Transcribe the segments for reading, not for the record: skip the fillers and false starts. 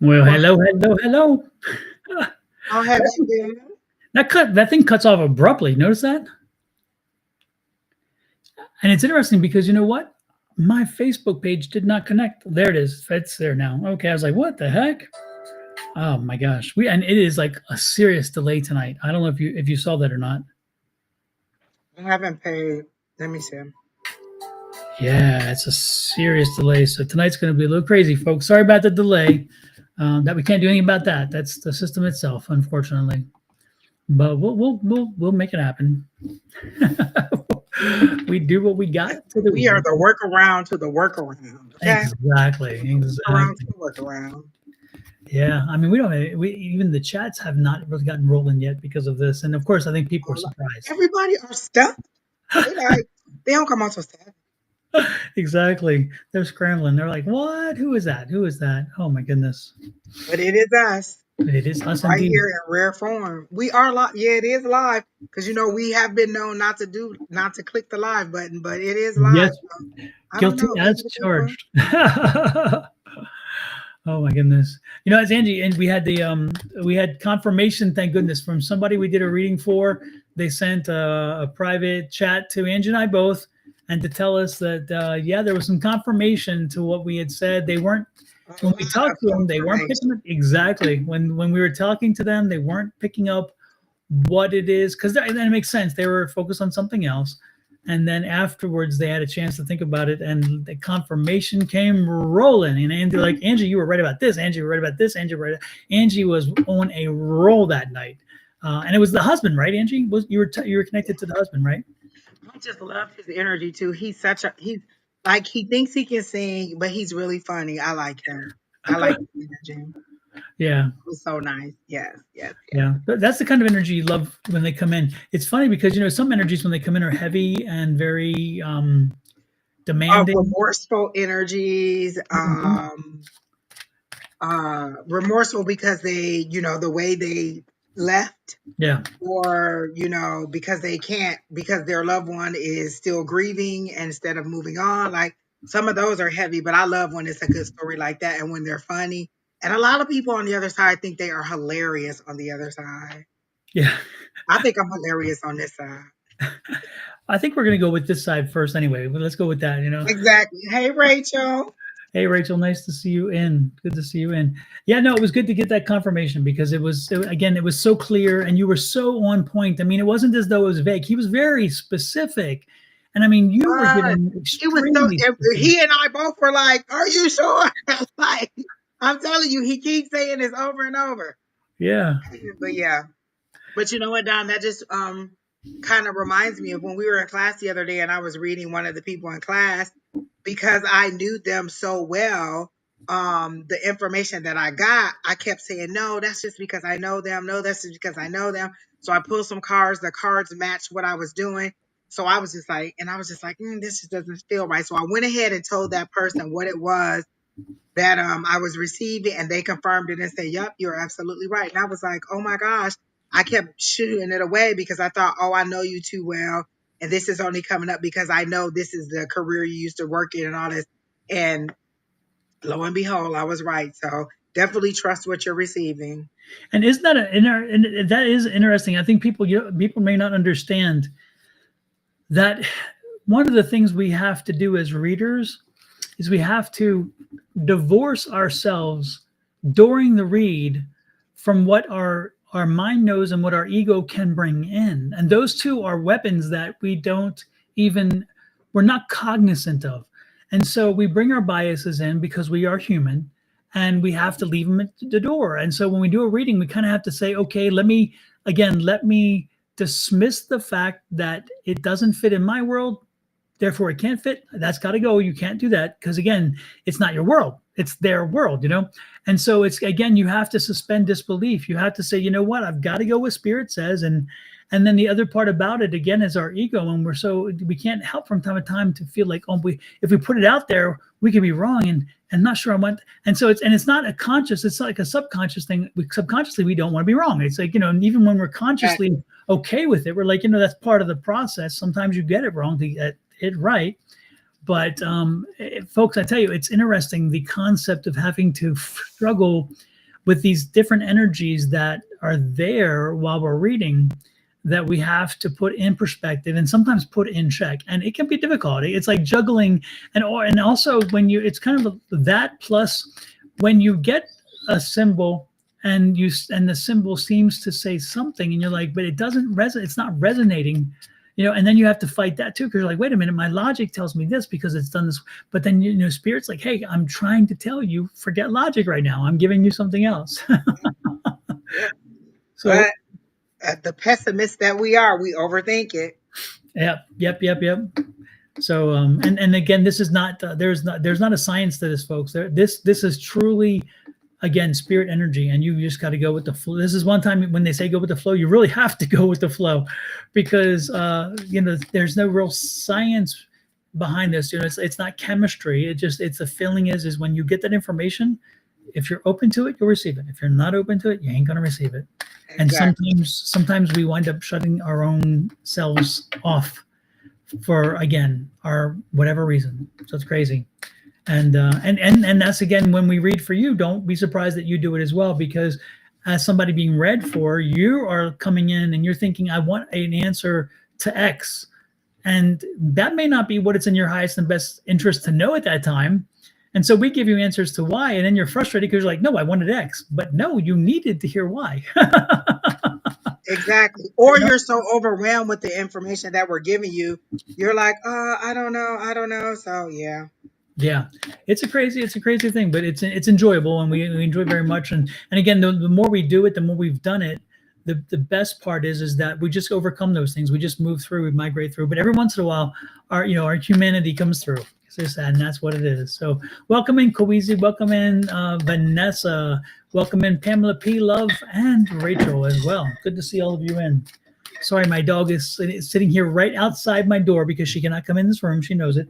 Well, Well, hello, hello, hello. how have you been? That thing cuts off abruptly. Notice that? And it's interesting because you know what? My Facebook page did not connect. There it is. It's there now. Okay, I was like, what the heck? Oh my gosh. And it is like a serious delay tonight. I don't know if you saw that or not. I haven't paid. Let me see. Yeah, it's a serious delay. So tonight's going to be a little crazy, folks. Sorry about the delay. That we can't do anything about that. That's the system itself, unfortunately. But we'll make it happen. We do what we got to We are do. the workaround to the workaround. Okay, Exactly, around to exactly. the workaround. Yeah, I mean, we don't. We even the chats have not really gotten rolling yet because of this, and of course, I think people are surprised. Everybody are stuck. They like they don't come on so sad. Exactly, they're scrambling. They're like, "What? Who is that? Who is that?" Oh my goodness, But it is us it is us right indeed. here in rare form. We are live. Yeah, it is live because we have been known not to click the live button, but it is live. Yes, So I don't guilty know. Maybe as the people. charged. Oh my goodness. You know, it's Angie, and we had confirmation, thank goodness, from somebody we did a reading for. They sent a private chat to Angie and I both, and to tell us that yeah, there was some confirmation to what we had said. They weren't A when we lot of talked to them, they weren't confirmation. picking up exactly when we were talking to them, they weren't picking up what it is because then it makes sense. They were focused on something else. And then afterwards, they had a chance to think about it, and the confirmation came rolling. And Angie, like Angie, you were right about this. Angie, you were right about this. Angie, right. Angie was on a roll that night, and it was the husband, right? Angie, was you were connected to the husband, right? I just love his energy too. He's like he thinks he can sing, but he's really funny. I like him. I like his energy. Yeah, It was so nice. Yes, yes, yes. yeah. That's the kind of energy you love when they come in. It's funny because some energies when they come in are heavy and very demanding. Remorseful energies. Mhm. Remorseful because the way they left, Yeah, or because they can't, because their loved one is still grieving and instead of moving on. Like some of those are heavy, but I love when it's a good story like that and when they're funny. And a lot of people on the other side think they are hilarious on the other side. yeah. I think I'm hilarious on this side. I think we're gonna go with this side first anyway. But let's go with that. Exactly. Hey, Rachel. Hey Rachel, nice to see you in. Good to see you in. Yeah, no, it was good to get that confirmation because again, it was so clear and you were so on point. I mean, it wasn't as though it was vague. He was very specific. And I mean, you were But given he was so, extremely specific. he and I both were like, are you sure? Like, I'm telling you, he keeps saying this over and over. Yeah. But yeah. But you know what, Don? That just kind of reminds me of when we were in class the other day and I was reading one of the people in class because I knew them so well. The information that I got, I kept saying, no, that's just because I know them. No, that's just because I know them. So I pulled some cards. The cards matched what I was doing. So I was just like, this just doesn't feel right. So I went ahead and told that person what it was that I was receiving, and they confirmed it and said, "Yep, you're absolutely right." And I was like, "Oh my gosh!" I kept shooting it away because I thought, "Oh, I know you too well, and this is only coming up because I know this is the career you used to work in and all this." And lo and behold, I was right. So definitely trust what you're receiving. And isn't that and that is interesting. I think people may not understand that one of the things we have to do as readers is we have to divorce ourselves during the read from what our mind knows and what our ego can bring in, and those two are weapons that we're not cognizant of, and so we bring our biases in because we are human and we have to leave them at the door. And so when we do a reading, we kind of have to say, okay, let me dismiss the fact that it doesn't fit in my world, therefore it can't fit. That's got to go. You can't do that because again, it's not your world, it's their world. And so it's, again, you have to suspend disbelief. You have to say, you know what, I've got to go with spirit says. And then the other part about it again is our ego, and we can't help from time to time to feel like, oh, if we put it out there we could be wrong and not sure I want. And so it's not a conscious, it's like a subconscious thing. Subconsciously we don't want to be wrong. It's like, even when we're consciously okay with it, we're like, that's part of the process. Sometimes you get it wrong to get it right. But folks, I tell you, it's interesting, the concept of having to struggle with these different energies that are there while we're reading that we have to put in perspective and sometimes put in check, and it can be difficult. It's like juggling, and also when you, it's kind of that plus when you get a symbol and the symbol seems to say something and you're like, but it doesn't resonate, it's not resonating, and then you have to fight that too, because you're like, wait a minute, my logic tells me this because it's done this, but then spirit's like, hey, I'm trying to tell you, forget logic right now, I'm giving you something else. Yeah. So But the pessimists that we are, we overthink it. yep. So and again, this is not there's not a science to this, folks. This is truly, again, spirit energy, and you just got to go with the flow. This is one time when they say go with the flow, you really have to go with the flow, because there's no real science behind this. It's not chemistry. It's the feeling is when you get that information, if you're open to it, you'll receive it. If you're not open to it, you ain't gonna receive it. And Exactly. sometimes we wind up shutting our own selves off for, again, our whatever reason. So it's crazy. And that's, again, when we read for you, don't be surprised that you do it as well, because as somebody being read for, you are coming in and you're thinking, I want an answer to X, and that may not be what it's in your highest and best interest to know at that time. And so we give you answers to Y, and then you're frustrated because you're like, no, I wanted X, but no, you needed to hear Y. Exactly. Or you're so overwhelmed with the information that we're giving you, you're like, I don't know, I don't know. So yeah. Yeah, it's a crazy thing, but it's enjoyable, and we enjoy it very much. And again, the more we do it, the more we've done it. The best part is that we just overcome those things. We just move through, we migrate through. But every once in a while, our humanity comes through. So sad, and that's what it is. So welcome in Kawisi, welcome in Vanessa, welcome in Pamela P. Love, and Rachel as well. Good to see all of you in. Sorry, my dog is sitting here right outside my door because she cannot come in this room. She knows it,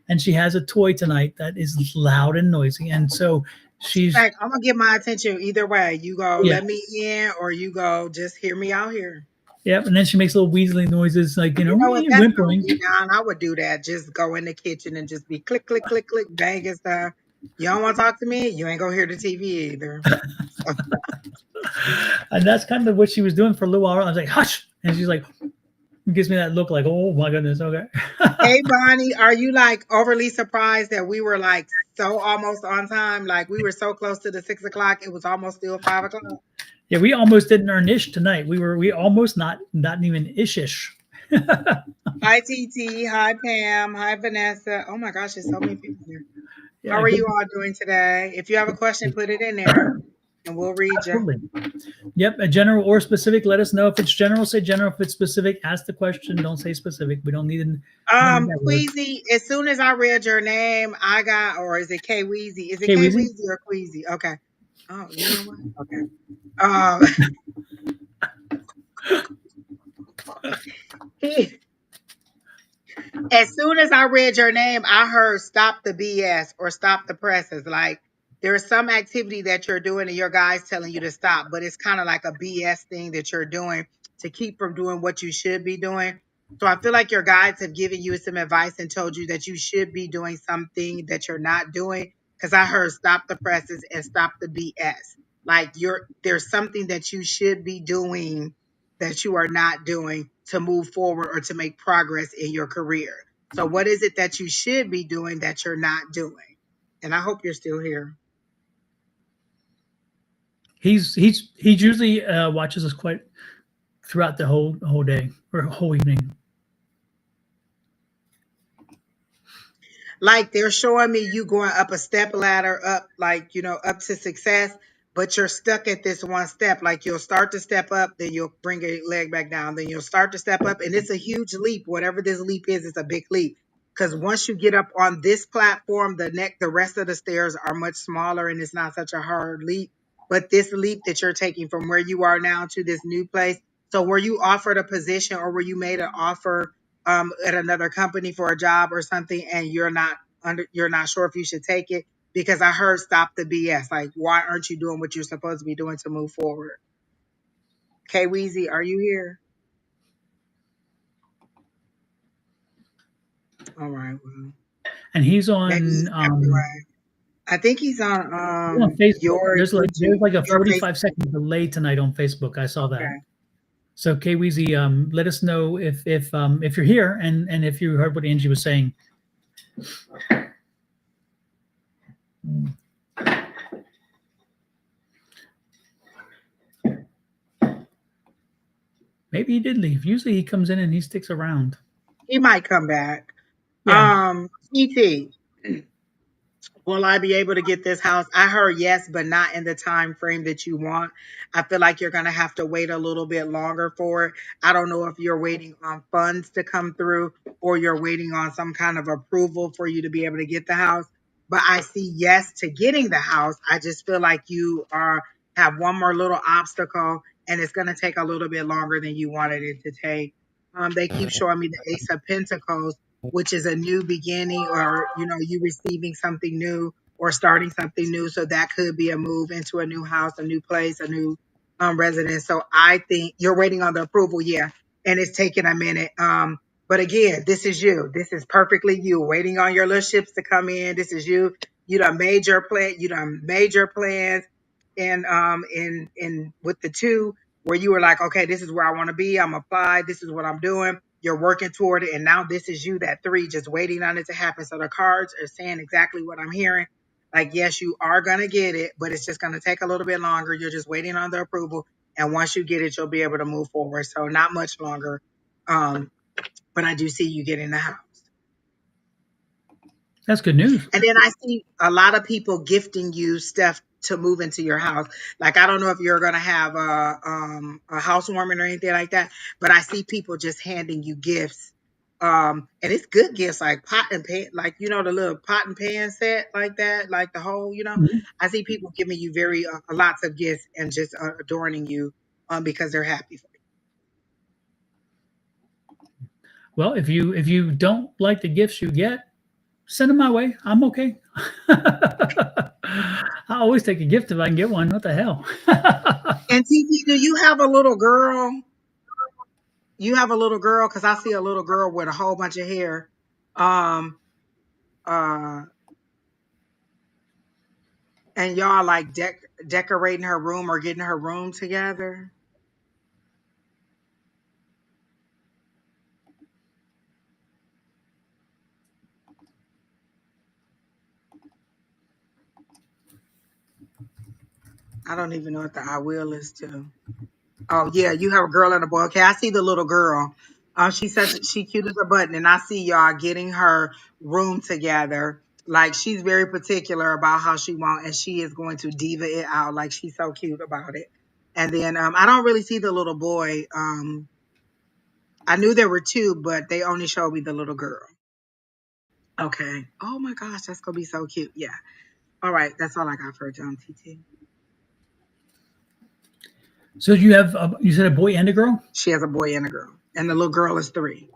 and she has a toy tonight that is loud and noisy, and so she's, Like, I'm gonna get my attention either way. You go yeah, let me in, or you go just hear me out here. yep. And then she makes little weaseling noises, like, You know what? That's so whimpering. me, Don. I would do that. Just go in the kitchen and just be click, click, click, click, banging stuff. You don't want to talk to me? You ain't gonna hear the TV either. So, And that's kind of what she was doing for a little while. I was like, hush, and she's like, gives me that look like, oh my goodness, okay. hey, Bonnie, are you like overly surprised that we were like so almost on time? Like we were so close to the 6 o'clock, it was almost still 5 o'clock. Yeah, we almost didn't earn ish tonight. We almost not even ish. Hi, TT. Hi, Pam. Hi, Vanessa. Oh my gosh, there's so many people here. How Yeah, are good. you all doing today? If you have a question, put it in there and we'll read you. Absolutely. Yep, a general or specific. Let us know if it's general. Say general. If it's specific, ask the question. Don't say specific. We don't need that word. Queasy, as soon as I read your name, I got, or is it K Weezy? Is it Okay, K Weezy. Weezy or Queasy? Okay. Oh, you know what? Okay. Um, as soon as I read your name, I heard stop the BS or stop the presses. Like there's some activity that you're doing and your guy's telling you to stop, but it's kind of like a BS thing that you're doing to keep from doing what you should be doing. So I feel like your guides have given you some advice and told you that you should be doing something that you're not doing. Because I heard stop the presses and stop the BS. Like there's something that you should be doing that you are not doing to move forward or to make progress in your career. So, what is it that you should be doing that you're not doing? And I hope you're still here. He usually watches us quite throughout the whole day or whole evening. Like they're showing me you going up a step ladder, up like, up to success, but you're stuck at this one step. Like you'll start to step up, then you'll bring your leg back down, then you'll start to step up. And it's a huge leap. Whatever this leap is, it's a big leap. Because once you get up on this platform, the rest of the stairs are much smaller and it's not such a hard leap. But this leap that you're taking from where you are now to this new place. So were you offered a position or were you made an offer at another company for a job or something and you're not sure if you should take it? Because I heard stop the BS. Like, why aren't you doing what you're supposed to be doing to move forward? K Weezy, are you here? All right, well, And he's maybe he on stepped away. I think he's On Facebook. your There's YouTube, like a your face. 45-second delay tonight on Facebook. I saw that. Okay. So Kay Weezy, let us know if you're here and if you heard what Angie was saying. Maybe he did leave. Usually he comes in and he sticks around. He might come back. Yeah. TT. Will I be able to get this house? I heard yes, but not in the time frame that you want. I feel like you're going to have to wait a little bit longer for it. I don't know if you're waiting on funds to come through or you're waiting on some kind of approval for you to be able to get the house. But I see yes to getting the house. I just feel like you are have one more little obstacle and it's going to take a little bit longer than you wanted it to take. They keep showing me the Ace of Pentacles, which is a new beginning, or you receiving something new or starting something new. So that could be a move into a new house, a new place, a new residence. So I think you're waiting on the approval, yeah, and it's taking a minute. But again, this is you. This is perfectly you, waiting on your little ships to come in. This is you. You done made your plan. You done made your plans, and in with the two where you were like, okay, this is where I want to be. I'm applied. This is what I'm doing. You're working toward it. And now this is you, that three, just waiting on it to happen. So the cards are saying exactly what I'm hearing. Like, yes, you are going to get it, but it's just going to take a little bit longer. You're just waiting on the approval. And once you get it, you'll be able to move forward. So not much longer. But I do see you getting the house. That's good news. And then I see a lot of people gifting you stuff to move into your house. Like, I don't know if you're gonna have a housewarming or anything like that, but I see people just handing you gifts. And it's good gifts, like pot and pan, like the little pot and pan set, like that, like the whole. Mhm. I see people giving you very lots of gifts and just adorning you, because they're happy for Well, if you don't like the gifts you get, send them my way. I'm okay. I always take a gift if I can get one. What the hell? you. And TT, do you have a little girl? You have a little girl, because I see a little girl with a whole bunch of hair. Um, uh, and y'all like decorating her room or getting her room together. I don't even know what the I will is to. Oh yeah, you have a girl and a boy. Okay, I see the little girl. She cute as a button, and I see y'all getting her room together. Like, she's very particular about how she want, and she is going to diva it out. Like, she's so cute about it. And then I don't really see the little boy. I knew there were two, but they only showed me the little girl. Okay. Oh my gosh, that's gonna be so cute. Yeah. All right, that's all I got for John TT. So you said a boy and a girl? She has a boy and a girl, and the little girl is 3.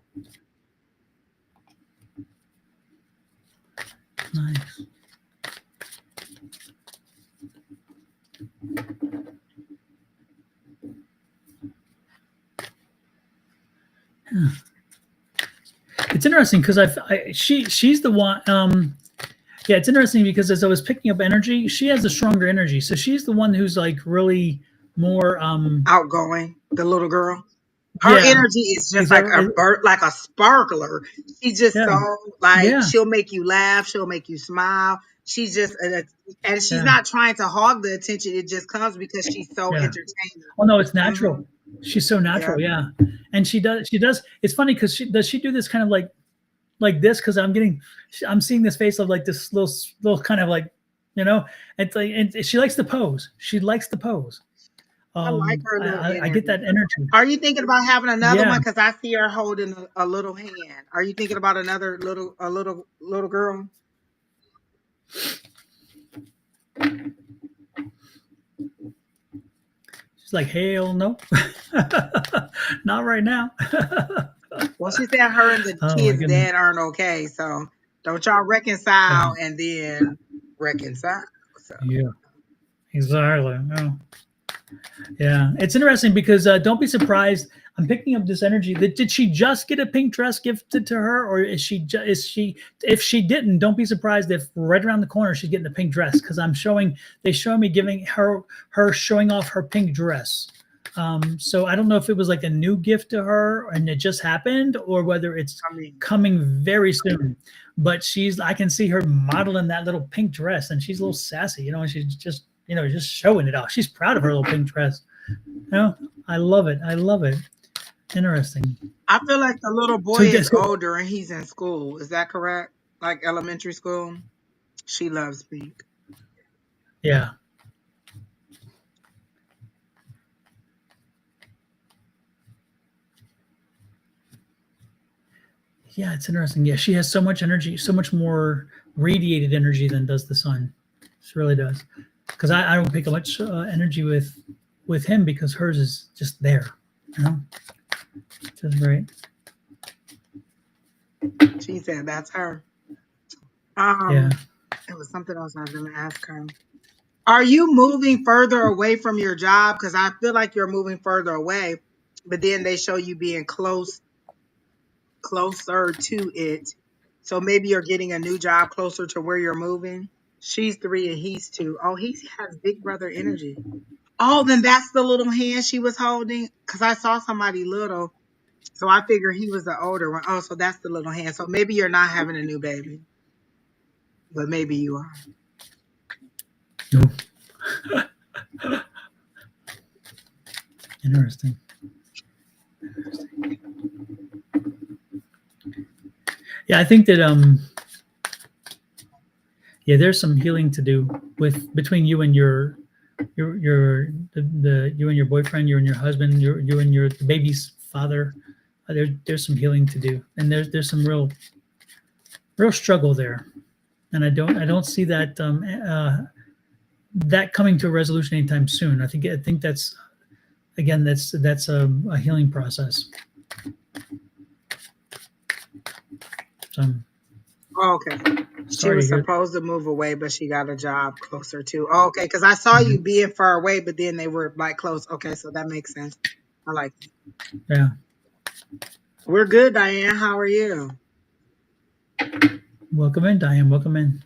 Nice. It's interesting because she's the one. Yeah, it's interesting because as I was picking up energy, she has a stronger energy. So she's the one who's like really more. Outgoing, the little girl. Her Yeah, energy is just is like that, a bird, like a sparkler. She's just yeah, so, like, yeah, she'll make you laugh, she'll make you smile. She's just and she's yeah, not trying to hog the attention. It just comes because she's so yeah. entertaining. Oh no, it's Hmm. natural. She's so Yeah. natural. Yeah, and she does. She does. It's funny because she do this kind of like this because I'm seeing this face of like this little kind of like, it's like, and she likes to pose. She likes to pose. I like her little I get energy. that energy. Are you thinking about having another Yeah. one? Because I see her holding a little hand. Are you thinking about another little girl? She's like, hell no. Not right now. Well, she said her and the Oh my kids' goodness. dad aren't okay. So don't y'all Yeah. reconcile and then reconcile. So Yeah. Exactly. Yeah. Yeah. It's interesting because don't be surprised. I'm picking up this energy. That did she just get a pink dress gifted to her, or is she? Is she? If she didn't, don't be surprised if right around the corner she's getting a pink dress, because they show me giving her showing off her pink dress. So I don't know if it was like a new gift to her and it just happened, or whether it's coming very soon. But I can see her modeling that little pink dress, and she's a little sassy, and she's just just showing it off. She's proud of her little pink dress. I love it. I love it. Interesting. I feel like the little boy is older and he's in school. Is that correct? Like elementary school? She loves pink. Yeah. Yeah, it's interesting. Yeah, she has so much energy, so much more radiated energy than does the sun. She really does. Because I don't pick up much energy with him, because hers is just there. Just great. She said that's her. Yeah. It was something else I was going to ask her. Are you moving further away from your job? Because I feel like you're moving further away, but then they show you being closer to it. So maybe you're getting a new job closer to where you're moving. She's 3 and he's 2. Oh, he has big brother energy. Oh, then that's the little hand she was holding. Because I saw somebody little. So I figure he was the older one. Oh, so that's the little hand. So maybe you're not having a new baby. But maybe you are. No. Interesting. Yeah, I think that there's some healing to do between you and your you and your boyfriend, you and your husband, you and your baby's father. There's some healing to do, and there's some real struggle there, and I don't see that that coming to a resolution anytime soon. I think that's again that's a healing process. So, okay. She was supposed to move away, but she got a job closer to. Oh, okay, because I saw you being far away, but then they were like close. Okay, so that makes sense. I like it. Yeah. We're good, Diane. How are you? Welcome in, Diane. Welcome in.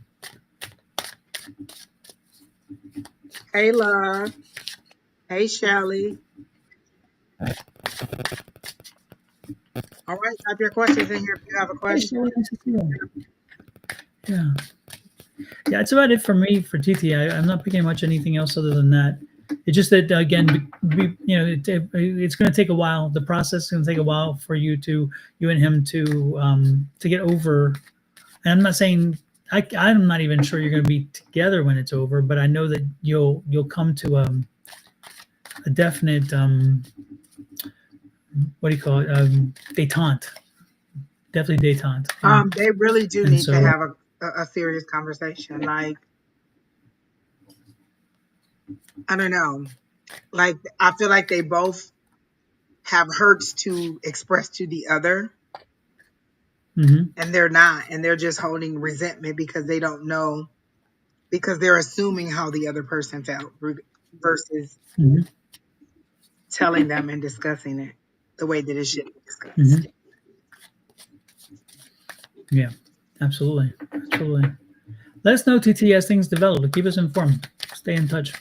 Hey, love. Hey, Shelly. All right, type your questions in here if you have a question. Yeah. Yeah, it's about it for me for TT. I'm not picking much anything else other than that. It's just that, again, it's going to take a while. The process is going to take a while for you and him to get over. And I'm not saying I'm not even sure you're going to be together when it's over, but I know that you'll come to a definite what do you call it? Détente. Definitely détente. They really do need to have a serious conversation. Like, I don't know. Like, I feel like they both have hurts to express to the other. And they're not. And they're just holding resentment because they don't know. Because they're assuming how the other person felt versus telling them and discussing it the way that it should be discussed. Yeah, absolutely. Absolutely. Let us know, TT, as things develop. Keep us informed. Stay in touch.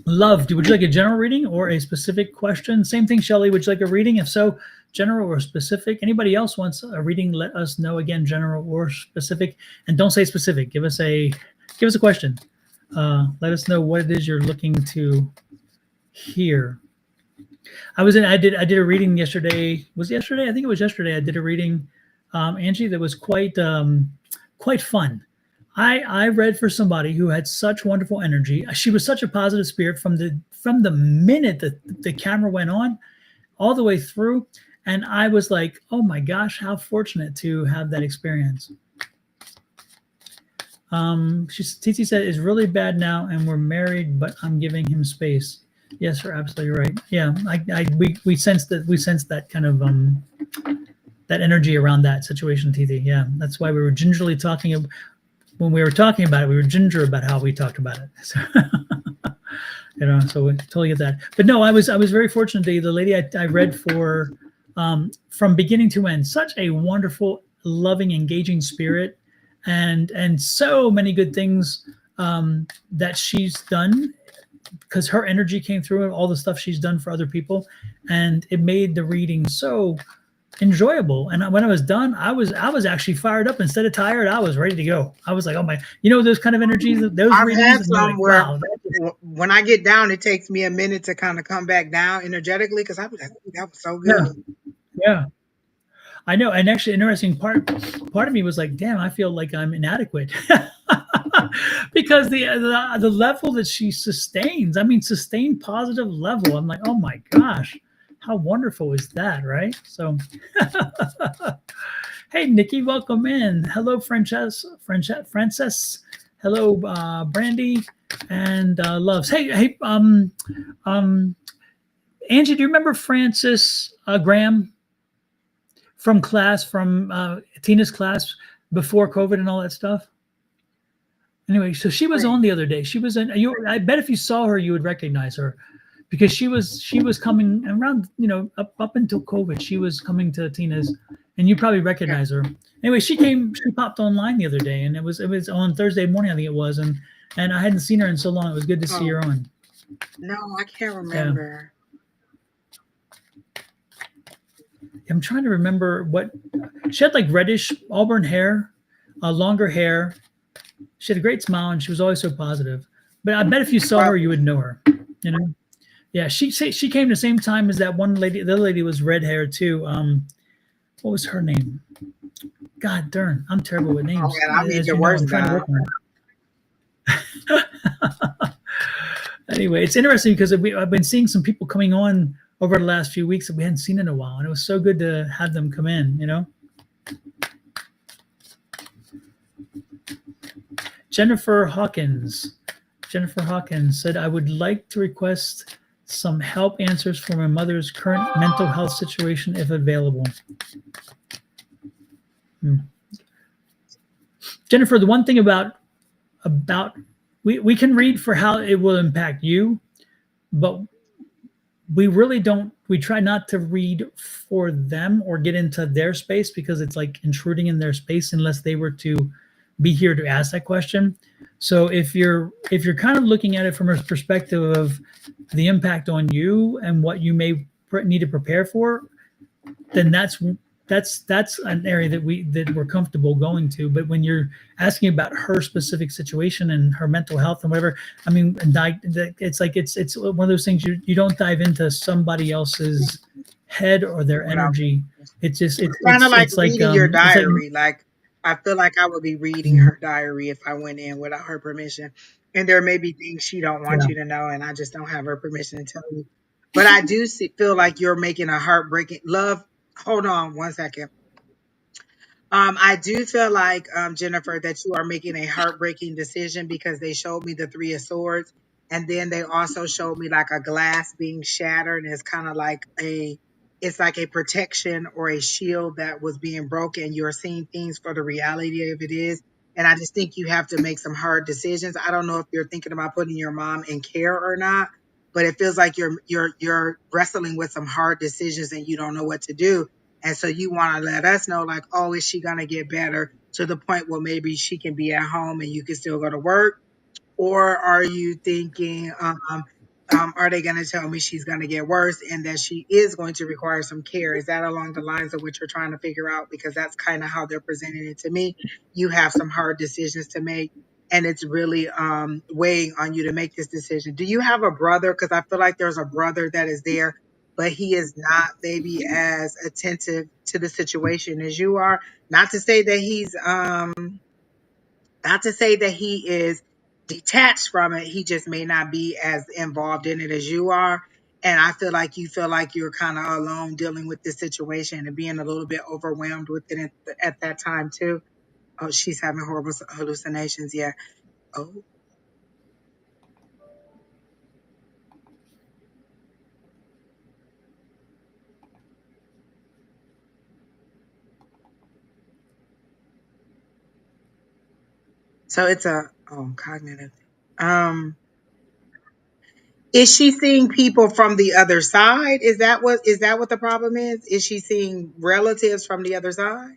Love, would you like a general reading or a specific question? Same thing, Shelly. Would you like a reading? If so, general or specific. Anybody else wants a reading, let us know. Again, general or specific. And don't say specific. Give us a question. Let us know what it is you're looking to hear. I did a reading yesterday. Was it yesterday? I think it was yesterday. I did a reading, Angie, that was quite fun. I read for somebody who had such wonderful energy. She was such a positive spirit from the minute that the camera went on all the way through. And I was like, oh my gosh, how fortunate to have that experience. TT said, it's really bad now and we're married, but I'm giving him space. Yes, you're absolutely right. Yeah, we sensed that kind of that energy around that situation, TT. Yeah, that's why we were gingerly talking. When we were talking about it, we were ginger about how we talked about it. So So we totally get that. But no, I was very fortunate. The lady I read for, from beginning to end, such a wonderful, loving, engaging spirit, and so many good things that she's done, because her energy came through and all the stuff she's done for other people, and it made the reading so enjoyable. And when I was done, I was actually fired up. Instead of tired, I was ready to go. I was like, oh my, those kind of energies, those I've readings, had and you're some like, where wow. when I get down, it takes me a minute to kind of come back down energetically because I was like, "Ooh, that was so Yeah, good." yeah. I know. And actually, interesting part of me was like, damn, I feel like I'm inadequate. Because the level that she sustains, I mean, sustained positive level. I'm like, oh my gosh, how wonderful is that, right? So, hey, Nikki, welcome in. Hello, Frances. Hello, Brandy, and Loves. Hey, um, Angie, do you remember Frances Graham from class, from Tina's class before COVID and all that stuff? Anyway, so she was on the other day. She was in. I bet if you saw her, you would recognize her, because she was coming around. Up until COVID, she was coming to Tina's, and you probably Yeah. recognize her. Anyway, she came. She popped online the other day, and it was on Thursday morning, I think it was, and I hadn't seen her in so long. It was good to see Oh her on. no, I can't Yeah, remember. I'm trying to remember what she had, like reddish auburn hair, longer hair. She had a great smile, and she was always so positive. But I bet if you saw her, you would Bubbly. know her. You know. Yeah, she came the same time as that one lady. The other lady was red hair too. What was her name? God darn, I'm terrible with Oh, names. and I'm As even you know, worse I'm trying to now. work on it. Anyway, it's interesting because I've been seeing some people coming on over the last few weeks that we hadn't seen in a while, and it was so good to have them come in. Jennifer Hawkins. Jennifer Hawkins said, I would like to request some help answers for my mother's current mental health situation if available. Hmm. Jennifer, the one thing about we can read for how it will impact you, but we try not to read for them or get into their space, because it's like intruding in their space unless they were to be here to ask that question. So if you're kind of looking at it from a perspective of the impact on you and what you may need to prepare for, then that's an area that we're comfortable going to. But when you're asking about her specific situation and her mental health and whatever, I mean, it's like it's one of those things, you don't dive into somebody else's head or their Without energy. It's just kind of like it's like reading your it's like diary. Like I feel like I would be reading her diary if I went in without her permission. And there may be things she don't want yeah. you to know, and I just don't have her permission to tell you. But I do feel like you're making a heartbreaking love. Hold on one second. I do feel like, Jennifer, that you are making a heartbreaking decision because they showed me the Three of Swords, and then they also showed me like a glass being shattered. And it's like a protection or a shield that was being broken. You're seeing things for the reality of it is. And I just think you have to make some hard decisions. I don't know if you're thinking about putting your mom in care or not, but it feels like you're wrestling with some hard decisions and you don't know what to do, and so you want to let us know, like, oh, is she going to get better to the point where maybe she can be at home and you can still go to work? Or are you thinking, are they going to tell me she's going to get worse and that she is going to require some care? Is that along the lines of what you're trying to figure out? Because that's kind of how they're presenting it to me. You have some hard decisions to make, and it's really weighing on you to make this decision. Do you have a brother? Because I feel like there's a brother that is there, but he is not maybe as attentive to the situation as you are. Not to say that he is detached from it. He just may not be as involved in it as you are. And I feel like you feel like you're kind of alone dealing with this situation and being a little bit overwhelmed with it at that time too. Oh, she's having horrible hallucinations. Yeah. Oh, so it's cognitive. Um, Is she seeing people from the other side? Is that what the problem is? Is she seeing relatives from the other side?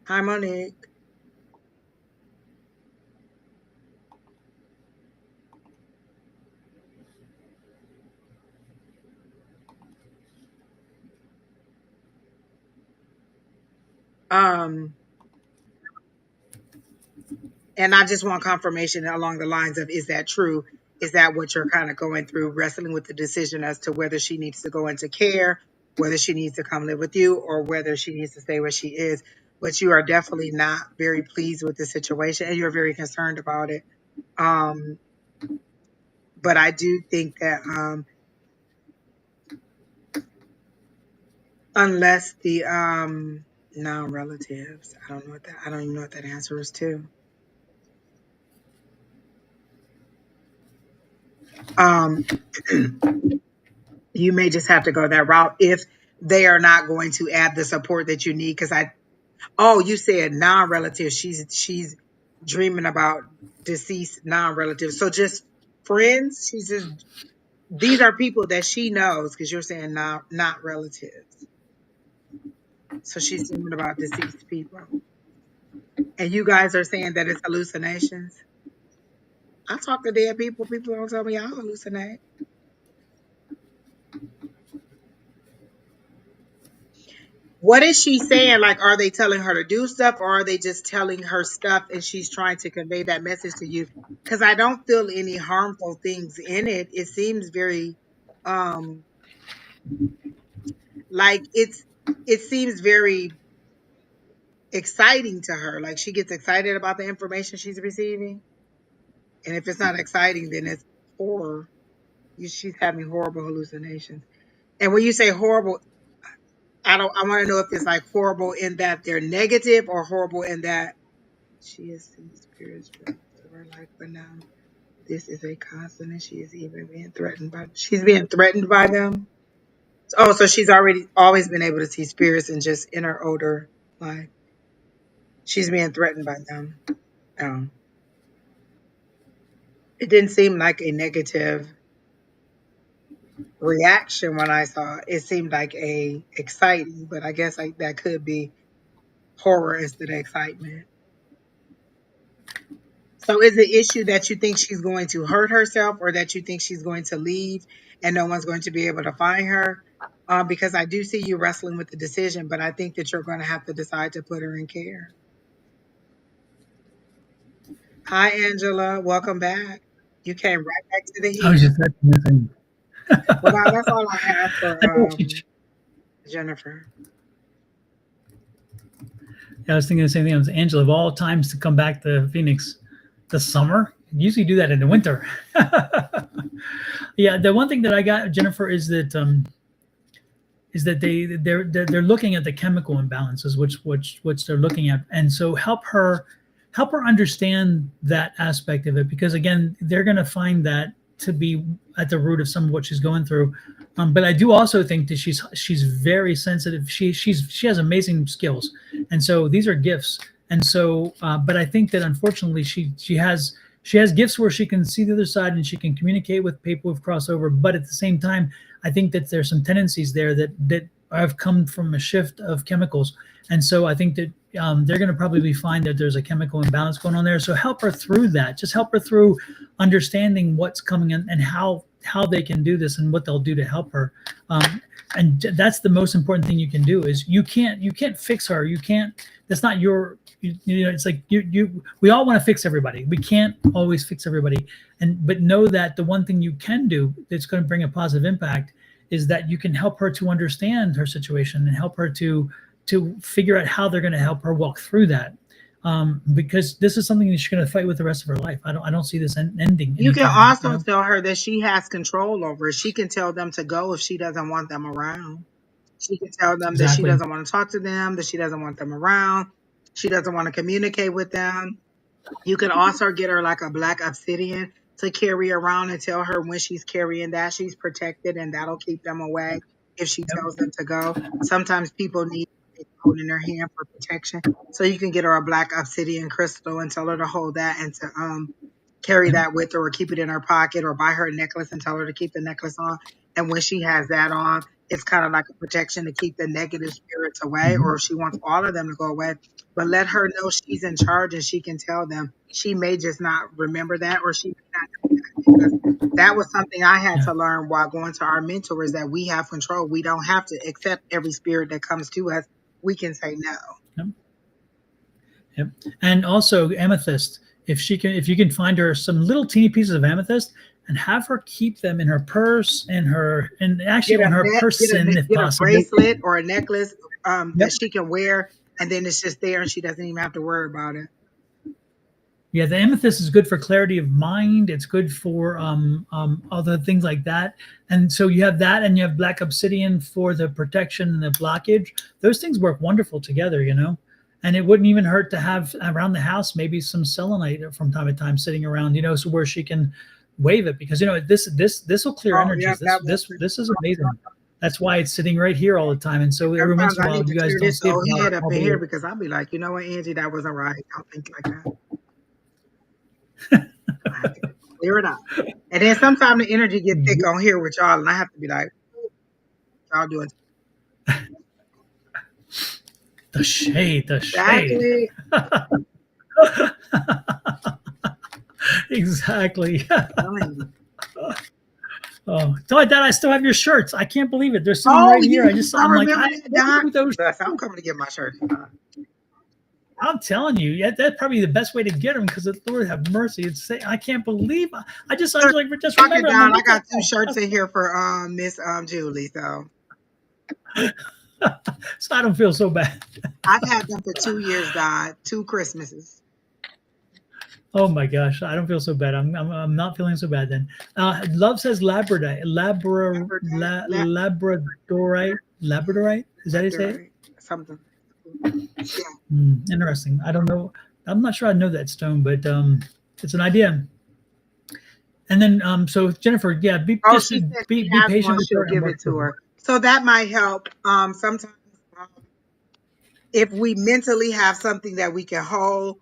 Hi, Monique. Um, and I just want confirmation along the lines of, is that true? Is that what you're kind of going through, wrestling with the decision as to whether she needs to go into care, whether she needs to come live with you, or whether she needs to stay where she is? But you are definitely not very pleased with the situation, and you're very concerned about it. Um, but I do think that unless the non-relatives, I don't even know what that answer is to. Um, you may just have to go that route if they are not going to add the support that you need. Because you said non-relatives. She's dreaming about deceased non-relatives. So just friends. These are people that she knows, because you're saying not relatives. So she's dreaming about deceased people. And you guys are saying that it's hallucinations. I talk to dead people. People don't tell me I hallucinate. What is she saying? Like, are they telling her to do stuff, or are they just telling her stuff and she's trying to convey that message to you? Because I don't feel any harmful things in it. It seems very, um, like it seems very exciting to her. Like she gets excited about the information she's receiving. And if it's not exciting, then it's horror. She's having horrible hallucinations. And when you say horrible, I want to know if it's like horrible in that they're negative, or horrible in that she has seen spirits for most of her life, but now this is a constant, and she is even being threatened by. She's being threatened by them. Oh, so she's already always been able to see spirits, and just in her older life, she's being threatened by them. Um, it didn't seem like a negative reaction when I saw it. It seemed like a exciting, but I guess like that could be horror instead of excitement. So is the issue that you think she's going to hurt herself, or that you think she's going to leave and no one's going to be able to find her? Because I do see you wrestling with the decision, but I think that you're going to have to decide to put her in care. Hi, Angela. Welcome back. You came right back to the I was heat. just typing the thing. Well, now that's all I have I know for what you- Jennifer. I was thinking the same thing. I was Angela, of all times to come back to Phoenix, the summer. You usually do that in the winter. Yeah, the one thing that I got, Jennifer, is that they're looking at the chemical imbalances, which they're looking at, and so help her understand that aspect of it, because again, they're going to find that to be at the root of some of what she's going through. But I do also think that she's very sensitive. She has amazing skills, and so these are gifts. And so, but I think that unfortunately she has gifts where she can see the other side and she can communicate with people who've crossed over. But at the same time, I think that there's some tendencies there that have come from a shift of chemicals, and so I think that they're going to probably find that there's a chemical imbalance going on there. So help her through that. Just help her through understanding what's coming in and how they can do this and what they'll do to help her. And that's the most important thing you can do. Is you can't fix her. You can't. That's not your. It's like we all want to fix everybody. We can't always fix everybody. But know that the one thing you can do that's going to bring a positive impact is that you can help her to understand her situation and help her to figure out how they're going to help her walk through that. Because this is something that she's going to fight with the rest of her life. I don't see this ending You can anytime. also tell her that she has control over it. She can tell them to go if she doesn't want them around. She can tell them that she Exactly. doesn't want to talk to them, that she doesn't want them around. She doesn't want to communicate with them. You can also get her like a black obsidian to carry around, and tell her when she's carrying that she's protected, and that'll keep them away if she Yep. tells them to go. Sometimes people need they hold in their hand for protection. So you can get her a black obsidian crystal and tell her to hold that and to carry Yep. that with her or keep it in her pocket or buy her a necklace and tell her to keep the necklace on. And when she has that on, it's kind of like a protection to keep the negative spirits away, Mhm. or if she wants all of them to go away. But let her know she's in charge and she can tell them. She may just not remember that, or she may not know that, because that was something I had Yeah. to learn while going to our mentors, that we have control. We don't have to accept every spirit that comes to us. We can say no. Yep. Yep. And also amethyst. If you can find her some little teeny pieces of amethyst and have her keep them in her purse, and actually on her person if Get a possible. bracelet or a necklace Yep. that she can wear, and then it's just there and she doesn't even have to worry about it. Yeah, the amethyst is good for clarity of mind. It's good for other things like that. And so you have that, and you have black obsidian for the protection and the blockage. Those things work wonderful together, you know. And it wouldn't even hurt to have around the house maybe some selenite from time to time sitting around, you know, so where she can wave it, because you know this will clear Oh yeah, energies. that will. This is amazing. That's why it's sitting right here all the time. And so every once Sometimes in a I need while, to you guys clear don't this see it, old but head up I'll in be here, because I'll be like, you know what, Angie, that wasn't right. I'll think like that. I have to clear it out. And then sometimes the energy gets thick on here with y'all, and I have to be like, y'all doing the shade, the shade. exactly. Exactly. Telling you. Oh, so like that, I still have your shirts. I can't believe it. They're sitting Oh, right here. I I'm like, remember that, where Doc. do those? Listen, I'm coming to get my shirt. I'm telling you, yeah, that's probably the best way to get them, because the Lord have mercy. I can't believe. I was like, just Talk it remember. I'm like, down. I look got at two shirts in here for Miss Julie. So that. So I don't feel so bad. I've had them for 2 years, Doc. 2 Christmases. Oh my gosh, I don't feel so bad. I'm not feeling so bad then. Love says Remember that? Labradorite. Is that how you say it? Labradorite, something. Yeah. Interesting. I don't know. I'm not sure I know that stone, but it's an idea. And then, so Jennifer, yeah, Oh, she said she be has patient one. with She'll her and give work it with to her. her. So that might help. Sometimes um, if we mentally have something that we can hold,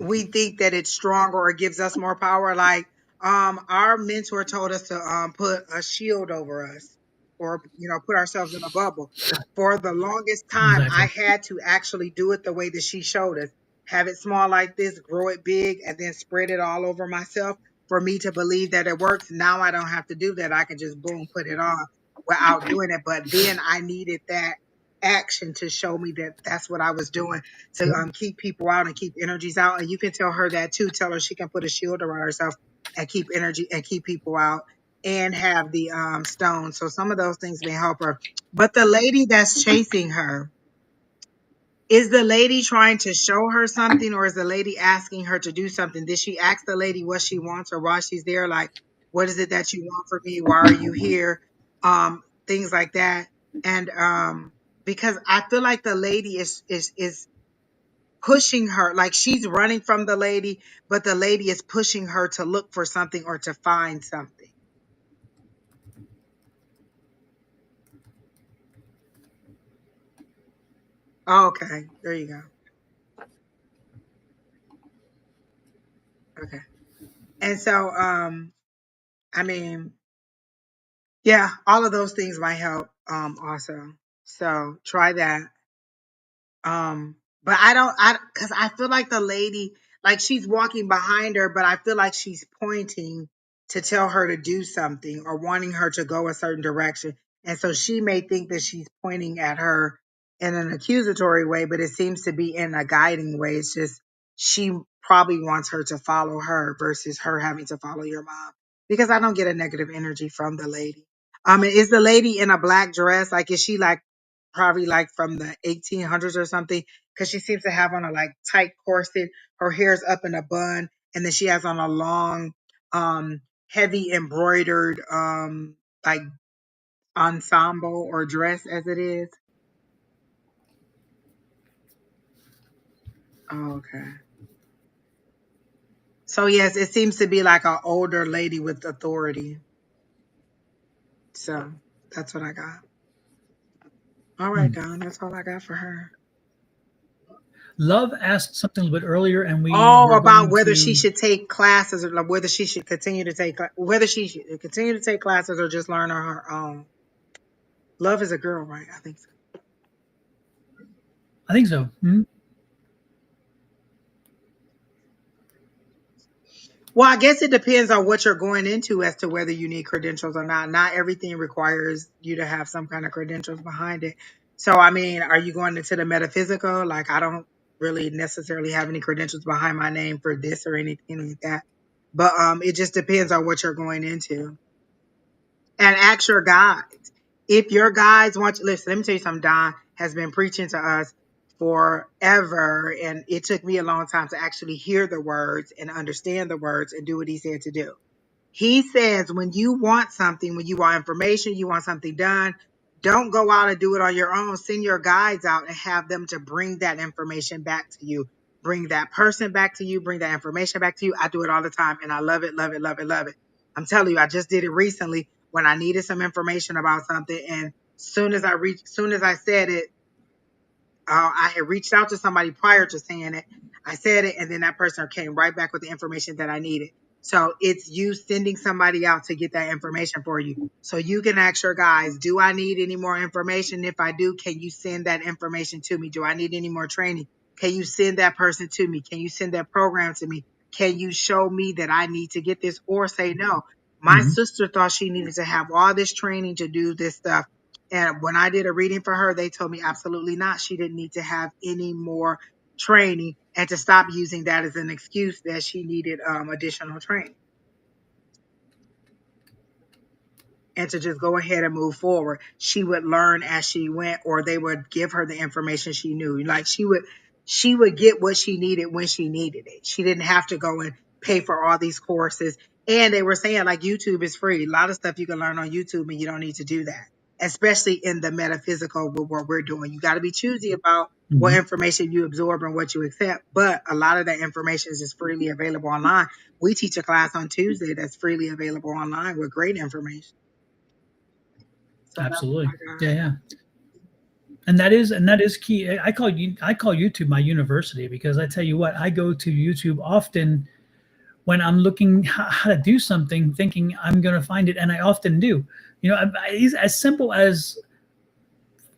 we think that it's stronger or gives us more power. Like our mentor told us to put a shield over us, or put ourselves in a bubble. For the longest time I Exactly. had to actually do it the way that she showed us. Have it small like this, grow it big, and then spread it all over myself for me to believe that it works. Now I don't have to do that. I can just boom, put it on without doing it. But then I needed that action to show me that that's what I was doing, to Yep. keep people out and keep energies out. And you can tell her that too. Tell her she can put a shield around herself and keep energy and keep people out, and have the stone. So some of those things may help her. But the lady that's chasing her, is the lady trying to show her something, or is the lady asking her to do something? Did she ask the lady what she wants or why she's there? Like, what is it that you want from me? Why are you here? Things like that. And because I feel like the lady is pushing her, like she's running from the lady, but the lady is pushing her to look for something or to find something. Okay, there you go. Okay. And so I mean, yeah, all of those things might help also. So try that. But because I feel like the lady, like she's walking behind her, but I feel like she's pointing to tell her to do something or wanting her to go a certain direction. And so she may think that she's pointing at her in an accusatory way, but it seems to be in a guiding way. It's just she probably wants her to follow her versus her having to follow your mom. Because I don't get a negative energy from the lady. Is the lady in a black dress? Like, is she like probably like from the 1800s or something, because she seems to have on a like tight corset. Her hair's up in a bun, and then she has on a long, heavy embroidered, like ensemble or dress as it is. Oh, okay. So yes, it seems to be like an older lady with authority. So that's what I got. All right, Don, that's all I got for her. Love asked something a little bit earlier, and we Oh, were about going whether she to. should take classes or whether she should continue to take classes or just learn on her own. Love is a girl, right? I think so. I think so. Mhm. Well, I guess it depends on what you're going into as to whether you need credentials or not. Not everything requires you to have some kind of credentials behind it. So, I mean, are you going into the metaphysical? Like, I don't really necessarily have any credentials behind my name for this or anything like that. But it just depends on what you're going into. And ask your guides. If your guides want you, listen, let me tell you something. Don has been preaching to us forever, and it took me a long time to actually hear the words and understand the words and do what he said to do. He says, when you want something, when you want information, you want something done, don't go out and do it on your own. Send your guides out and have them to bring that information back to you. Bring that person back to you. Bring that information back to you. I do it all the time and I love it, love it, love it, love it. I'm telling you, I just did it recently when I needed some information about something. And soon as I said it, I had reached out to somebody prior to saying it. I said it, and then that person came right back with the information that I needed. So it's you sending somebody out to get that information for you. So you can ask your guys, do I need any more information? If I do, can you send that information to me? Do I need any more training? Can you send that person to me? Can you send that program to me? Can you show me that I need to get this or say no? My Mhm. sister thought she needed to have all this training to do this stuff. And when I did a reading for her, they told me absolutely not. She didn't need to have any more training and to stop using that as an excuse that she needed additional training. And to just go ahead and move forward. She would learn as she went, or they would give her the information she knew. Like she would get what she needed when she needed it. She didn't have to go and pay for all these courses. And they were saying like YouTube is free. A lot of stuff you can learn on YouTube and you don't need to do that. Especially in the metaphysical with what we're doing. You got to be choosy about what Mhm. information you absorb and what you accept. But a lot of that information is just freely available online. We teach a class on Tuesday that's freely available online with great information. So that's what Absolutely. I got. Yeah, yeah. And that is key. I call YouTube my university because I tell you what, I go to YouTube often when I'm looking how to do something, thinking I'm going to find it, and I often do. It's as simple as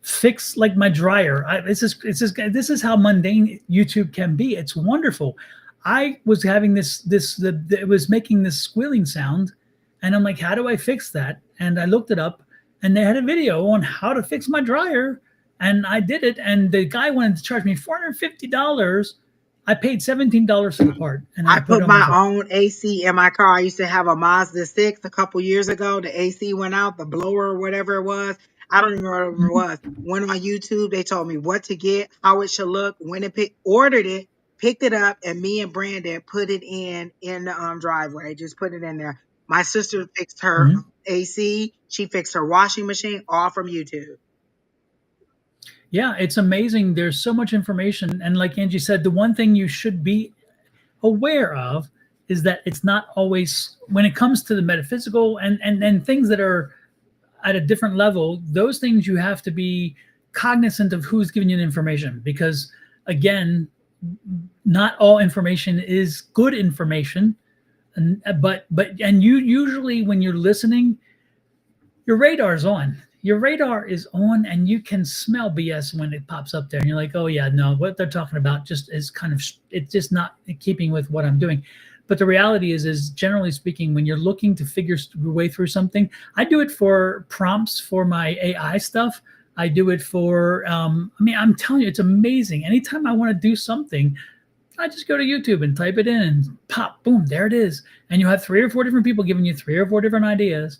fix like my dryer. This is how mundane YouTube can be. It's wonderful. I was having it was making this squealing sound, and I'm like, how do I fix that? And I looked it up, and they had a video on how to fix my dryer, and I did it. And the guy wanted to charge me $450. I paid $17 for the part, and I I put it put on my my car. own AC in my car. I used to have a Mazda 6 a couple years ago. The AC went out, the blower or whatever it was. I don't even know what it Mhm. was. Went on YouTube. They told me what to get, how it should look, when to pick, ordered it, picked it up, and me and Brandon put it in the driveway. Just put it in there. My sister fixed her Mhm. AC. She fixed her washing machine, all from YouTube. Yeah, it's amazing. There's so much information, and like Angie said, the one thing you should be aware of is that it's not always when it comes to the metaphysical and things that are at a different level. Those things you have to be cognizant of who's giving you the information, because again, not all information is good information. And you usually, when you're listening, your radar's on. Your radar is on, and you can smell BS when it pops up there. And you're like, oh, yeah, no, what they're talking about just is kind of, it's just not in keeping with what I'm doing. But the reality is generally speaking, when you're looking to figure your way through something, I do it for prompts for my AI stuff. I do it for, I'm telling you, it's amazing. Anytime I want to do something, I just go to YouTube and type it in and pop, boom, there it is. And you have 3 or 4 different people giving you 3 or 4 different ideas.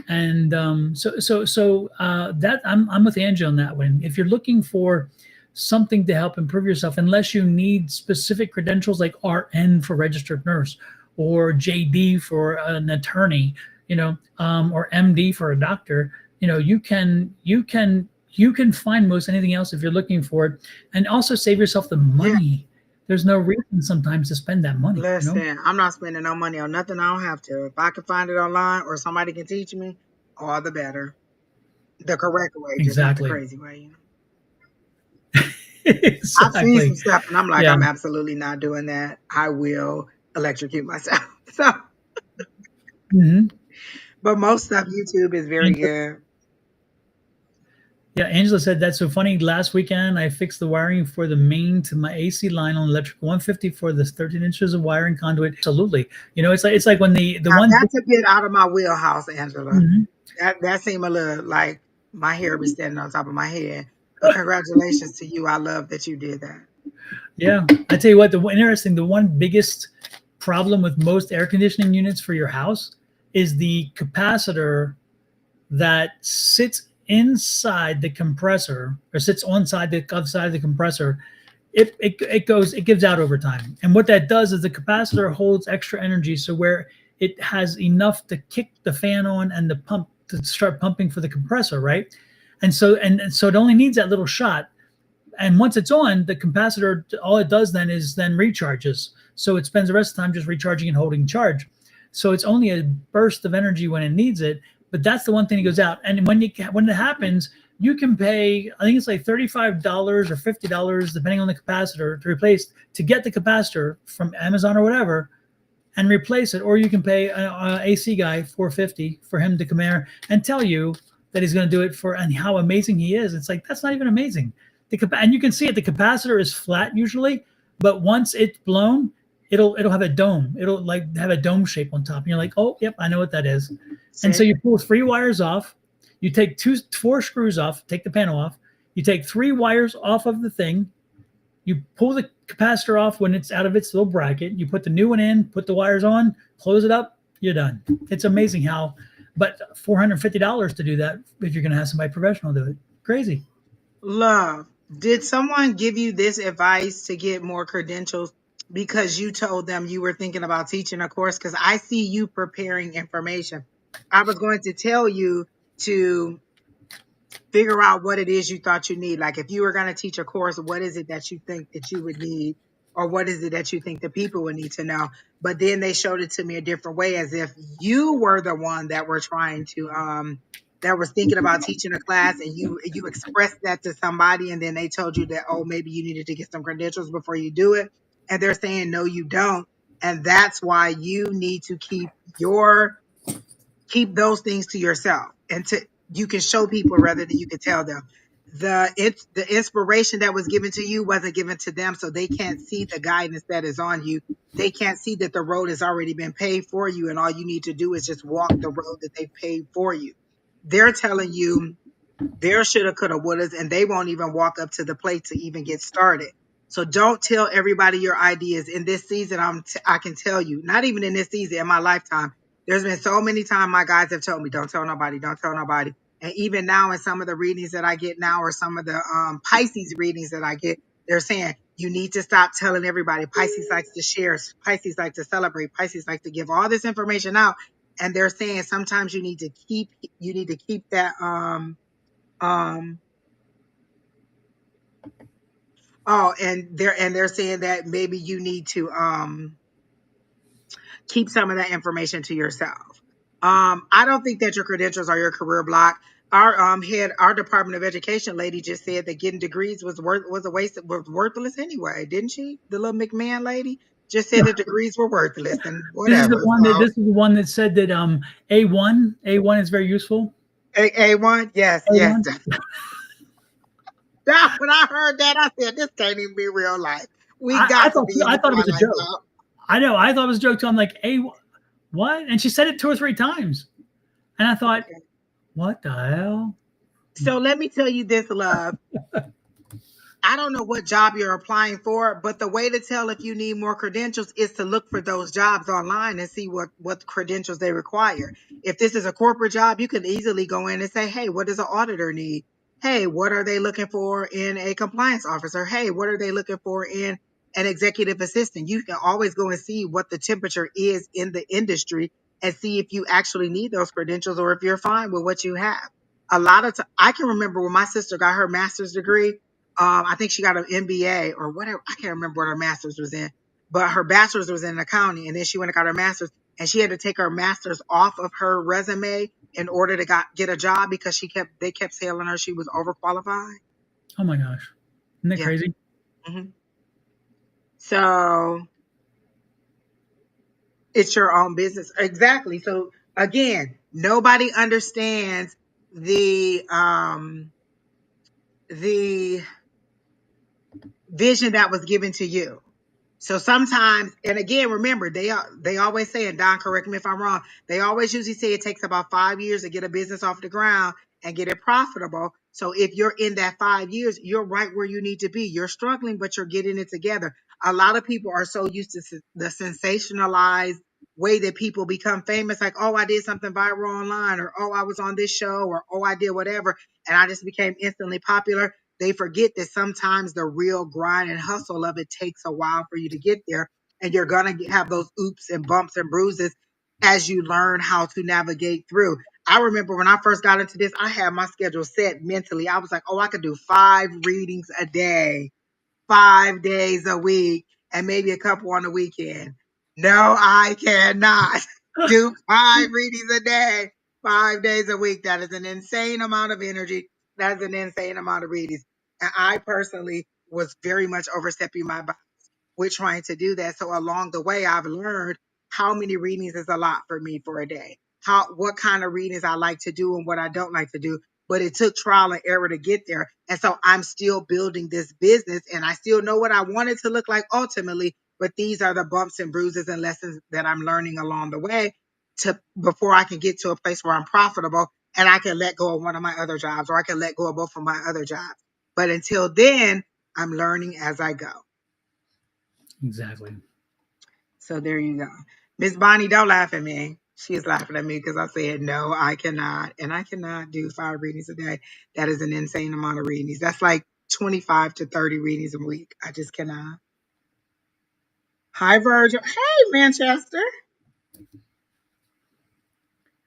And that I'm with Angie on that one. If you're looking for something to help improve yourself, unless you need specific credentials like RN for registered nurse or JD for an attorney, or MD for a doctor, you can find most anything else if you're looking for it, and also save yourself the Yeah. money. There's no reason sometimes to spend that money. Listen, I'm not spending no money on nothing I don't have to. If I can find it online or somebody can teach me, all the better. The correct way, just not the Exactly. crazy way. I've seen some Exactly. stuff and I'm like, Yeah. I'm absolutely not doing that. I will electrocute myself. So, Hmm. but most stuff YouTube is very good. Yeah, Angela said that's so funny. Last weekend, I fixed the wiring for the main to my AC line on electric 150 for this 13 inches of wiring conduit. Absolutely, it's like when the Now one. that's a bit out of my wheelhouse, Angela. Mhm. That seemed a little like my hair be standing on top of my head. But congratulations to you. I love that you did that. Yeah, I tell you what, the one biggest problem with most air conditioning units for your house is the capacitor that sits inside the compressor or sits on side the other side of the compressor. It gives out over time, and what that does is the capacitor holds extra energy, so where it has enough to kick the fan on and the pump to start pumping for the compressor, right? And so it only needs that little shot, and once it's on, the capacitor, all it does then is then recharges. So it spends the rest of the time just recharging and holding charge. So it's only a burst of energy when it needs it, but that's the one thing that goes out. And when it happens, you can pay, I think it's like $35 or $50, depending on the capacitor, to get the capacitor from Amazon or whatever and replace it. Or you can pay a AC guy $450 for him to come here and tell you that he's going to do it for and how amazing he is. It's like that's not even amazing. And you can see it. The capacitor is flat usually, but once it's blown, it'll have a dome. It'll like have a dome shape on top, and you're like, oh, yep, I know what that is. And so See? you pull three wires off. You take four screws off. Take the panel off. You take three wires off of the thing. You pull the capacitor off when it's out of its little bracket. You put the new one in, put the wires on, close it up, you're done. It's amazing how, but $450 to do that if you're going to have somebody professional do it. Crazy. Love. Did someone give you this advice to get more credentials because you told them you were thinking about teaching a course? Because I see you preparing information. I was going to tell you to figure out what it is you thought you need. Like if you were going to teach a course, what is it that you think that you would need? Or what is it that you think the people would need to know? But then they showed it to me a different way, as if you were the one that were trying to that was thinking about teaching a class, and you expressed that to somebody, and then they told you that, oh, maybe you needed to get some credentials before you do it. And they're saying no, you don't. And that's why you need to keep those things to yourself, and to you can show people rather than you can tell them. The inspiration that was given to you wasn't given to them, so they can't see the guidance that is on you. They can't see that the road has already been paid for you, and all you need to do is just walk the road that they paid for you. They're telling you there shoulda, coulda, wouldas, and they won't even walk up to the plate to even get started. So don't tell everybody your ideas. In this season, I can tell you, not even in this season, in my lifetime, there's been so many times my guys have told me, don't tell nobody, don't tell nobody. And even now, in some of the readings that I get now, or some of the Pisces readings that I get, they're saying you need to stop telling everybody. Pisces likes to share. Pisces like to celebrate. Pisces like to give all this information out. And they're saying sometimes you need to keep that um oh, and they're saying that maybe you need to keep some of that information to yourself. I don't think that your credentials are your career block. Our Department of Education lady just said that getting degrees was a waste, was worthless anyway, didn't she? The little McMahon lady just said that degrees were worthless and This is the whatever. one that So this is the one that said that A1 is very useful. A1, yes, yes. A1. When I heard that, I said this can't even be real life. We I got to thought be in I the thought it was a Twilight joke. Zone. I know. I thought it was a joke too. I'm like, A what? And she said it two or three times. And I thought, Okay. what the hell? So let me tell you this, love. I don't know what job you're applying for, but the way to tell if you need more credentials is to look for those jobs online and see what credentials they require. If this is a corporate job, you can easily go in and say, hey, what does an auditor need? Hey, what are they looking for in a compliance officer? Hey, what are they looking for in an executive assistant? You can always go and see what the temperature is in the industry and see if you actually need those credentials or if you're fine with what you have. A lot of I can remember when my sister got her master's degree. I think she got an MBA or whatever. I can't remember what her master's was in, but her bachelor's was in accounting, and then she went and got her master's, and she had to take her master's off of her resume in order to get a job because they kept telling her she was overqualified. Oh my gosh. Isn't that Yeah. crazy? Mm-hmm. So it's your own business. Exactly. So again, nobody understands the vision that was given to you. So sometimes, and again, remember, they always say, and Don, correct me if I'm wrong, they always usually say it takes about 5 years to get a business off the ground and get it profitable. So if you're in that 5 years, you're right where you need to be. You're struggling, but you're getting it together. A lot of people are so used to the sensationalized way that people become famous, like, oh, I did something viral online, or oh, I was on this show, or oh, I did whatever, and I just became instantly popular. They forget that sometimes the real grind and hustle of it takes a while for you to get there. And you're going to have those oops and bumps and bruises as you learn how to navigate through. I remember when I first got into this, I had my schedule set mentally. I was like, oh, I could do 5 readings a day, 5 days a week, and maybe a couple on the weekend. No, I cannot do 5 readings a day, 5 days a week. That is an insane amount of energy. That is an insane amount of readings. And I personally was very much overstepping my bounds with trying to do that. So along the way, I've learned how many readings is a lot for me for a day. What kind of readings I like to do and what I don't like to do. But it took trial and error to get there. And so I'm still building this business and I still know what I want it to look like ultimately. But these are the bumps and bruises and lessons that I'm learning along the way to before I can get to a place where I'm profitable and I can let go of one of my other jobs or I can let go of both of my other jobs. But until then, I'm learning as I go. Exactly. So there you go. Miss Bonnie, don't laugh at me. She is laughing at me because I said, no, I cannot. And I cannot do 5 readings a day. That is an insane amount of readings. That's like 25 to 30 readings a week. I just cannot. Hi, Virgil. Hey, Manchester.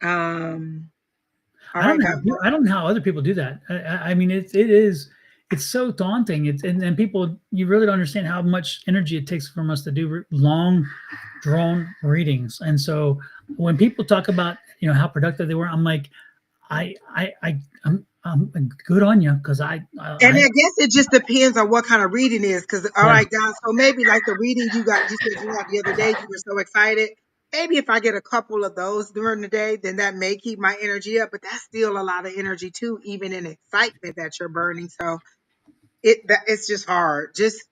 All I don't right, know. guys. I don't know how other people do that. I mean, it's so daunting. And people, you really don't understand how much energy it takes from us to do long, drawn readings. And so when people talk about how productive they were, I'm like, I'm good on you because And I guess it just depends on what kind of reading is. Because, all yeah. right, guys, so maybe like the reading you said you had the other day, you were so excited. Maybe if I get a couple of those during the day, then that may keep my energy up. But that's still a lot of energy too, even in excitement that you're burning. So it's just hard. Just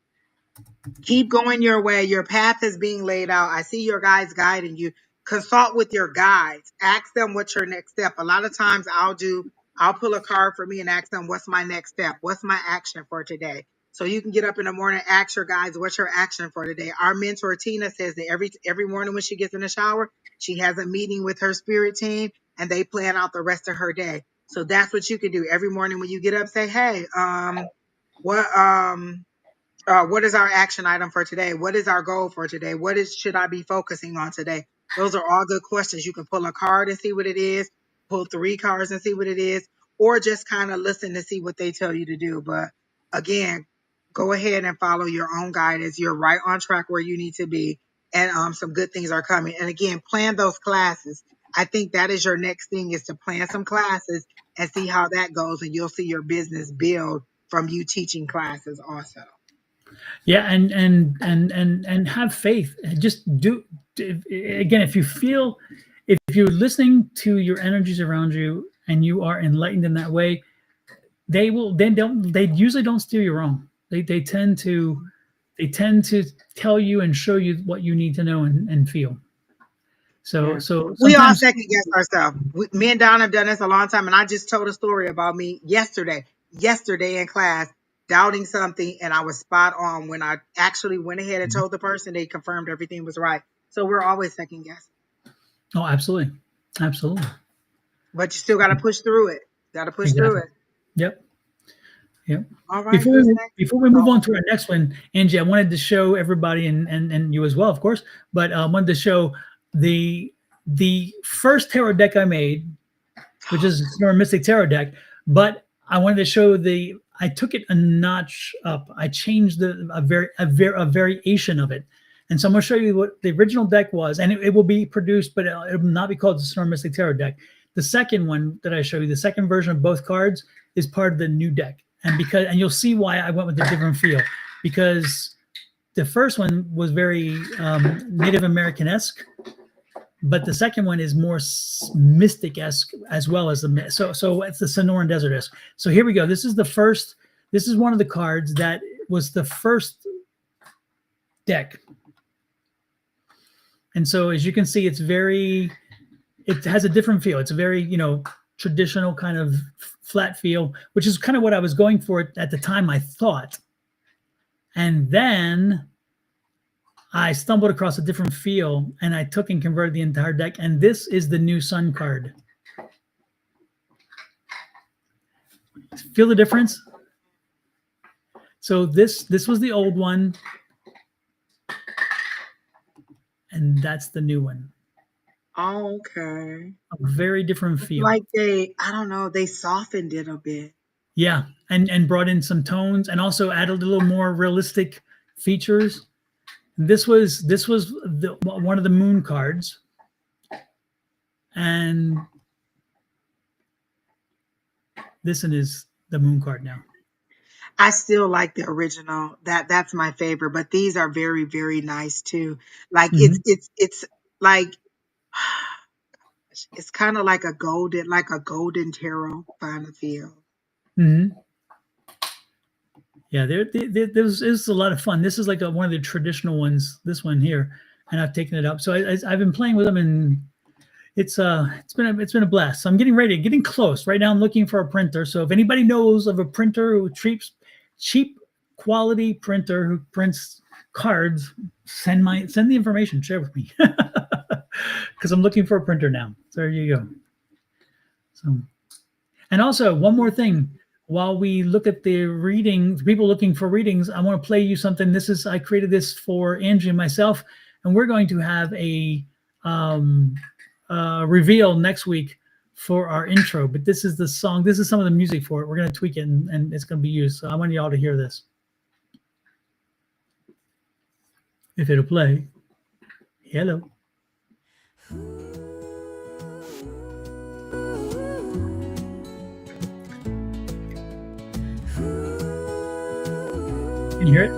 keep going your way. Your path is being laid out. I see your guides guiding you. Consult with your guides. Ask them what's your next step. A lot of times I'll pull a card for me and ask them, what's my next step? What's my action for today? So you can get up in the morning, ask your guides, what's your action for today? Our mentor, Tina, says that every morning when she gets in the shower, she has a meeting with her spirit team and they plan out the rest of her day. So that's what you can do. Every morning when you get up, say, hey, what, what is our action item for today? What is our goal for today? Should I be focusing on today? Those are all good questions. You can pull a card and see what it is, pull 3 cards and see what it is, or just kind of listen to see what they tell you to do. But again, go ahead and follow your own guidance. You're right on track where you need to be, and some good things are coming. And again, plan those classes. I think that is your next thing is to plan some classes and see how that goes, and you'll see your business build from you teaching classes also. Yeah, and have faith. Just again. If you're listening to your energies around you and you are enlightened in that way, they usually don't steer you wrong. They tend to tell you and show you what you need to know and feel. Yeah. So We all sometimes, second guess ourselves. Me and Don have done this a long time, and I just told a story about me yesterday in class, doubting something, and I was spot on. When I actually went ahead and told the person, they confirmed everything was right. So we're always second guessing, oh, absolutely, absolutely, but you still got to push through it. Got to push through exactly. it. Yep. Yep. All right, who's next? Before we move Oh, on to our next one, Angie, I wanted to show everybody and you as well, of course, but I wanted to show the first tarot deck I made, which is the Sonoran Mystic Tarot deck. But I wanted to show I took it a notch up. I changed a variation of it. And so I'm going to show you what the original deck was, and it will be produced, but it will not be called the Sonoran Mystic Tarot deck. The second one that I show you, the second version of both cards, is part of the new deck. and you'll see why I went with a different feel, because the first one was very Native American-esque, but the second one is more mystic-esque as well as the so it's the Sonoran Desert-esque. So here we go. This is the first. This is one of the cards that was the first deck, and so as you can see, it's very. It has a different feel. It's a very traditional kind of flat feel, which is kind of what I was going for at the time, I thought. And then I stumbled across a different feel, and I took and converted the entire deck. And this is the new Sun card. Feel the difference? So this was the old one, and that's the new one. Oh, okay. A very different feel. Like I don't know, they softened it a bit. Yeah, and brought in some tones, and also added a little more realistic features. This was one of the moon cards, and this one is the moon card now. I still like the original. That's my favorite, but these are very, very nice too. Like it's like it's kind of like a golden tarot kind of feel. Mm-hmm. Yeah, this is a lot of fun. This is like one of the traditional ones. This one here, and I've taken it up. So I've been playing with them, and it's been a blast. So I'm getting close. Right now, I'm looking for a printer. So if anybody knows of a printer who cheap quality printer who prints cards, send the information. Share with me, because I'm looking for a printer now. So there you go. So, and also one more thing. While we look at the reading, people looking for readings, I want to play you something. I created this for Angie and myself, and we're going to have a reveal next week for our intro. But this is the song. This is some of the music for it. We're going to tweak it, and it's going to be used. So I want y'all to hear this. If it'll play. Hello. Can you hear it?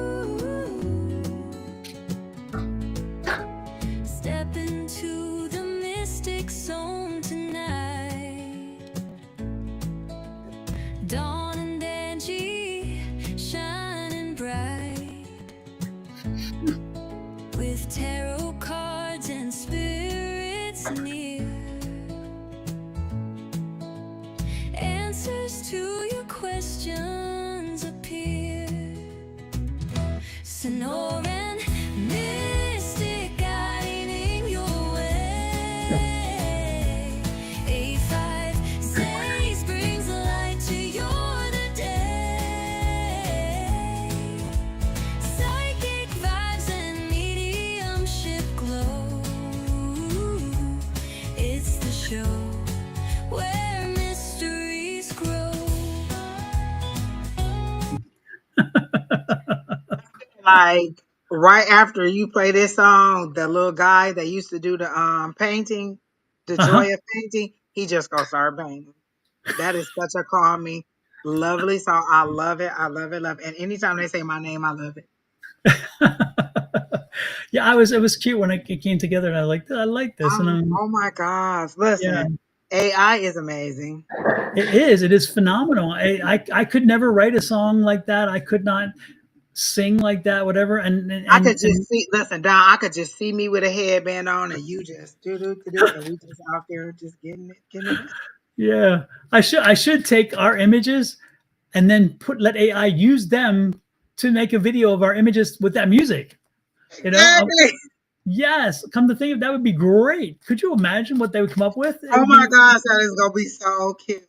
Step into the mystic zone tonight. Dawn and Angie shining bright with tarot cards and spirits near. Answers to your questions appear. Sonoran Mystic guiding your way. 8-5 says brings the light to your day. Psychic vibes and mediumship glow. It's the show where mysteries grow. Like right after you play this song, the little guy that used to do the painting, the joy of painting, he just gonna start painting. That is such a calming, lovely song. I love it. I love it. Love it. And anytime they say my name, I love it. Yeah, it was cute when it came together, and I like this. And Oh my gosh. Listen, AI is amazing. it is phenomenal. I could never write a song like that. I could not sing like that, whatever. And I could just see, listen, Don, I could just see me with a headband on and you just do, and we just out there just getting it. Yeah, I should take our images and then let AI use them to make a video of our images with that music. Exactly. Yes, come to think of that would be great. Could you imagine what they would come up with? Oh my gosh, that is gonna be so cute.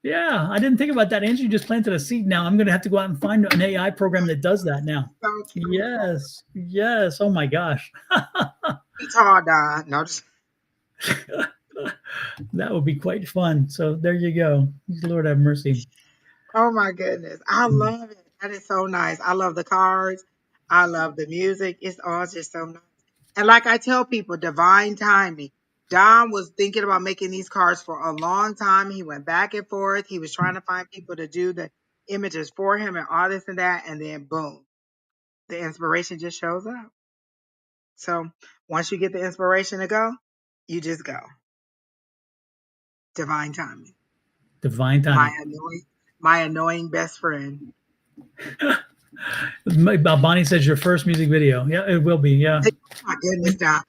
Yeah, I didn't think about that. Angie just planted a seed. Now I'm going to have to go out and find an AI program that does that now. So cute. Yes, yes. Oh my gosh. It's hard, Don. No, just That would be quite fun. So there you go. Lord have mercy. oh my goodness. I love it. That is so nice. I love the cards. I love the music. It's all just so nice. And like I tell people, divine timing. Don was thinking about making these cards for a long time. He went back and forth. He was trying to find people to do the images for him and all this and that, and then boom, the inspiration just shows up. So once you get the inspiration to go, you just go. Divine timing. Divine My timing. annoying best friend. Bonnie says your first music video. Yeah, it will be. Yeah, My goodness, now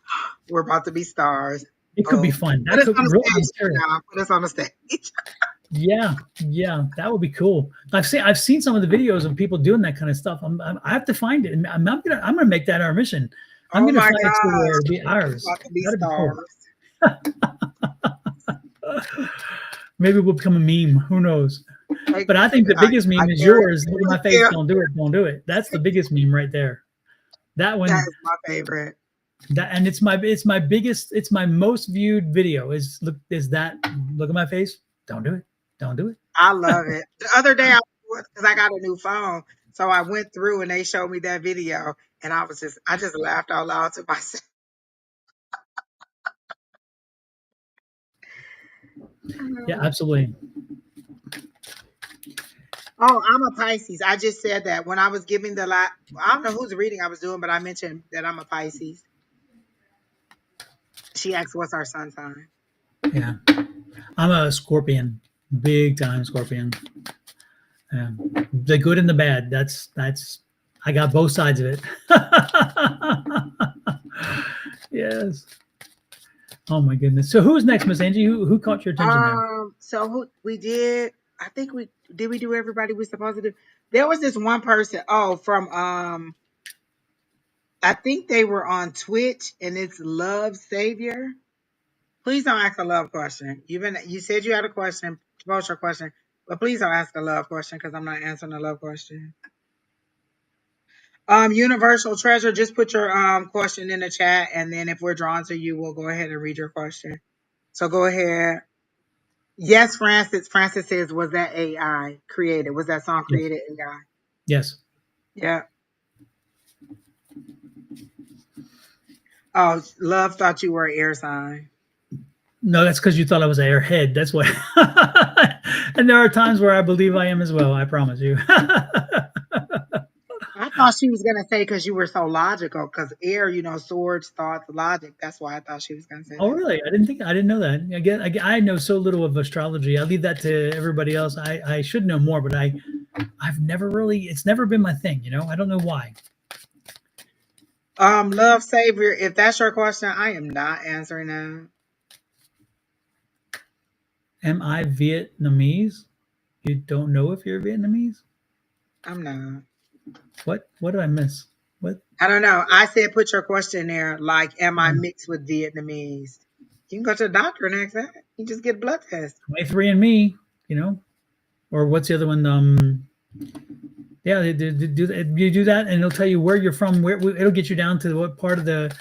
we're about to be stars. it could be fun. Put That us could on the real. I'm stage, serious. y'all. Put us on the stage. Yeah, yeah, that would be cool. I've seen some of the videos of people doing that kind of stuff. I have to find it, and I'm gonna make that our mission. I'm Oh gonna my find it to where gosh, it'll be we're ours. about to be That'd be cool. stars. Maybe we'll become a meme. Who knows? But I think the biggest I meme is yours. Look at my guarantee face. you, Don't do it. Don't do it. That's the biggest meme right there. That that one. is my favorite. And it's my biggest. It's my most viewed video. Is that look at my face? Don't do it. Don't do it. I love it. The other day, because I got a new phone, so I went through and they showed me that video, and I just laughed out loud to myself. Yeah, absolutely. Oh, I'm a Pisces. I just said that when I was giving I don't know whose reading I was doing, but I mentioned that I'm a Pisces. She asked, "What's our sun sign?" Yeah, I'm a Scorpion, big time Scorpion. Yeah. The good and the bad. That's. I got both sides of it. Yes. Oh my goodness. So who's next, Miss Angie? Who caught your attention there? So who we did? I think we did. We do everybody we supposed to do. There was this one person. Oh, from I think they were on Twitch, and it's Love Savior. Please don't ask a love question. You said you had a question, post your question, but please don't ask a love question because I'm not answering a love question. Universal Treasure, just put your question in the chat, and then if we're drawn to you, we'll go ahead and read your question. So go ahead. Yes, Francis. Francis says, was that AI created? Was that song Yes. created AI? Yes. Yeah. Oh, Love thought you were an air sign. No, that's because you thought I was an airhead. That's why. And there are times where I believe I am as well. I promise you. I thought she was gonna say because you were so logical. Because air, swords, thoughts, logic. That's why I thought she was gonna say Oh, that. really? I didn't know that. Again, I know so little of astrology. I leave that to everybody else. I should know more, but I've never really. It's never been my thing. I don't know why. Love Savior. If that's your question, I am not answering that. Am I Vietnamese? You don't know if you're Vietnamese? I'm not. What did I miss? What? I don't know. I said put your question there. Like, am I Um, mixed with Vietnamese? You can go to the doctor and ask that. You just get a blood test. 23 and me. Or what's the other one? Yeah, you do that, and it'll tell you where you're from. Where it'll get you down to what part of the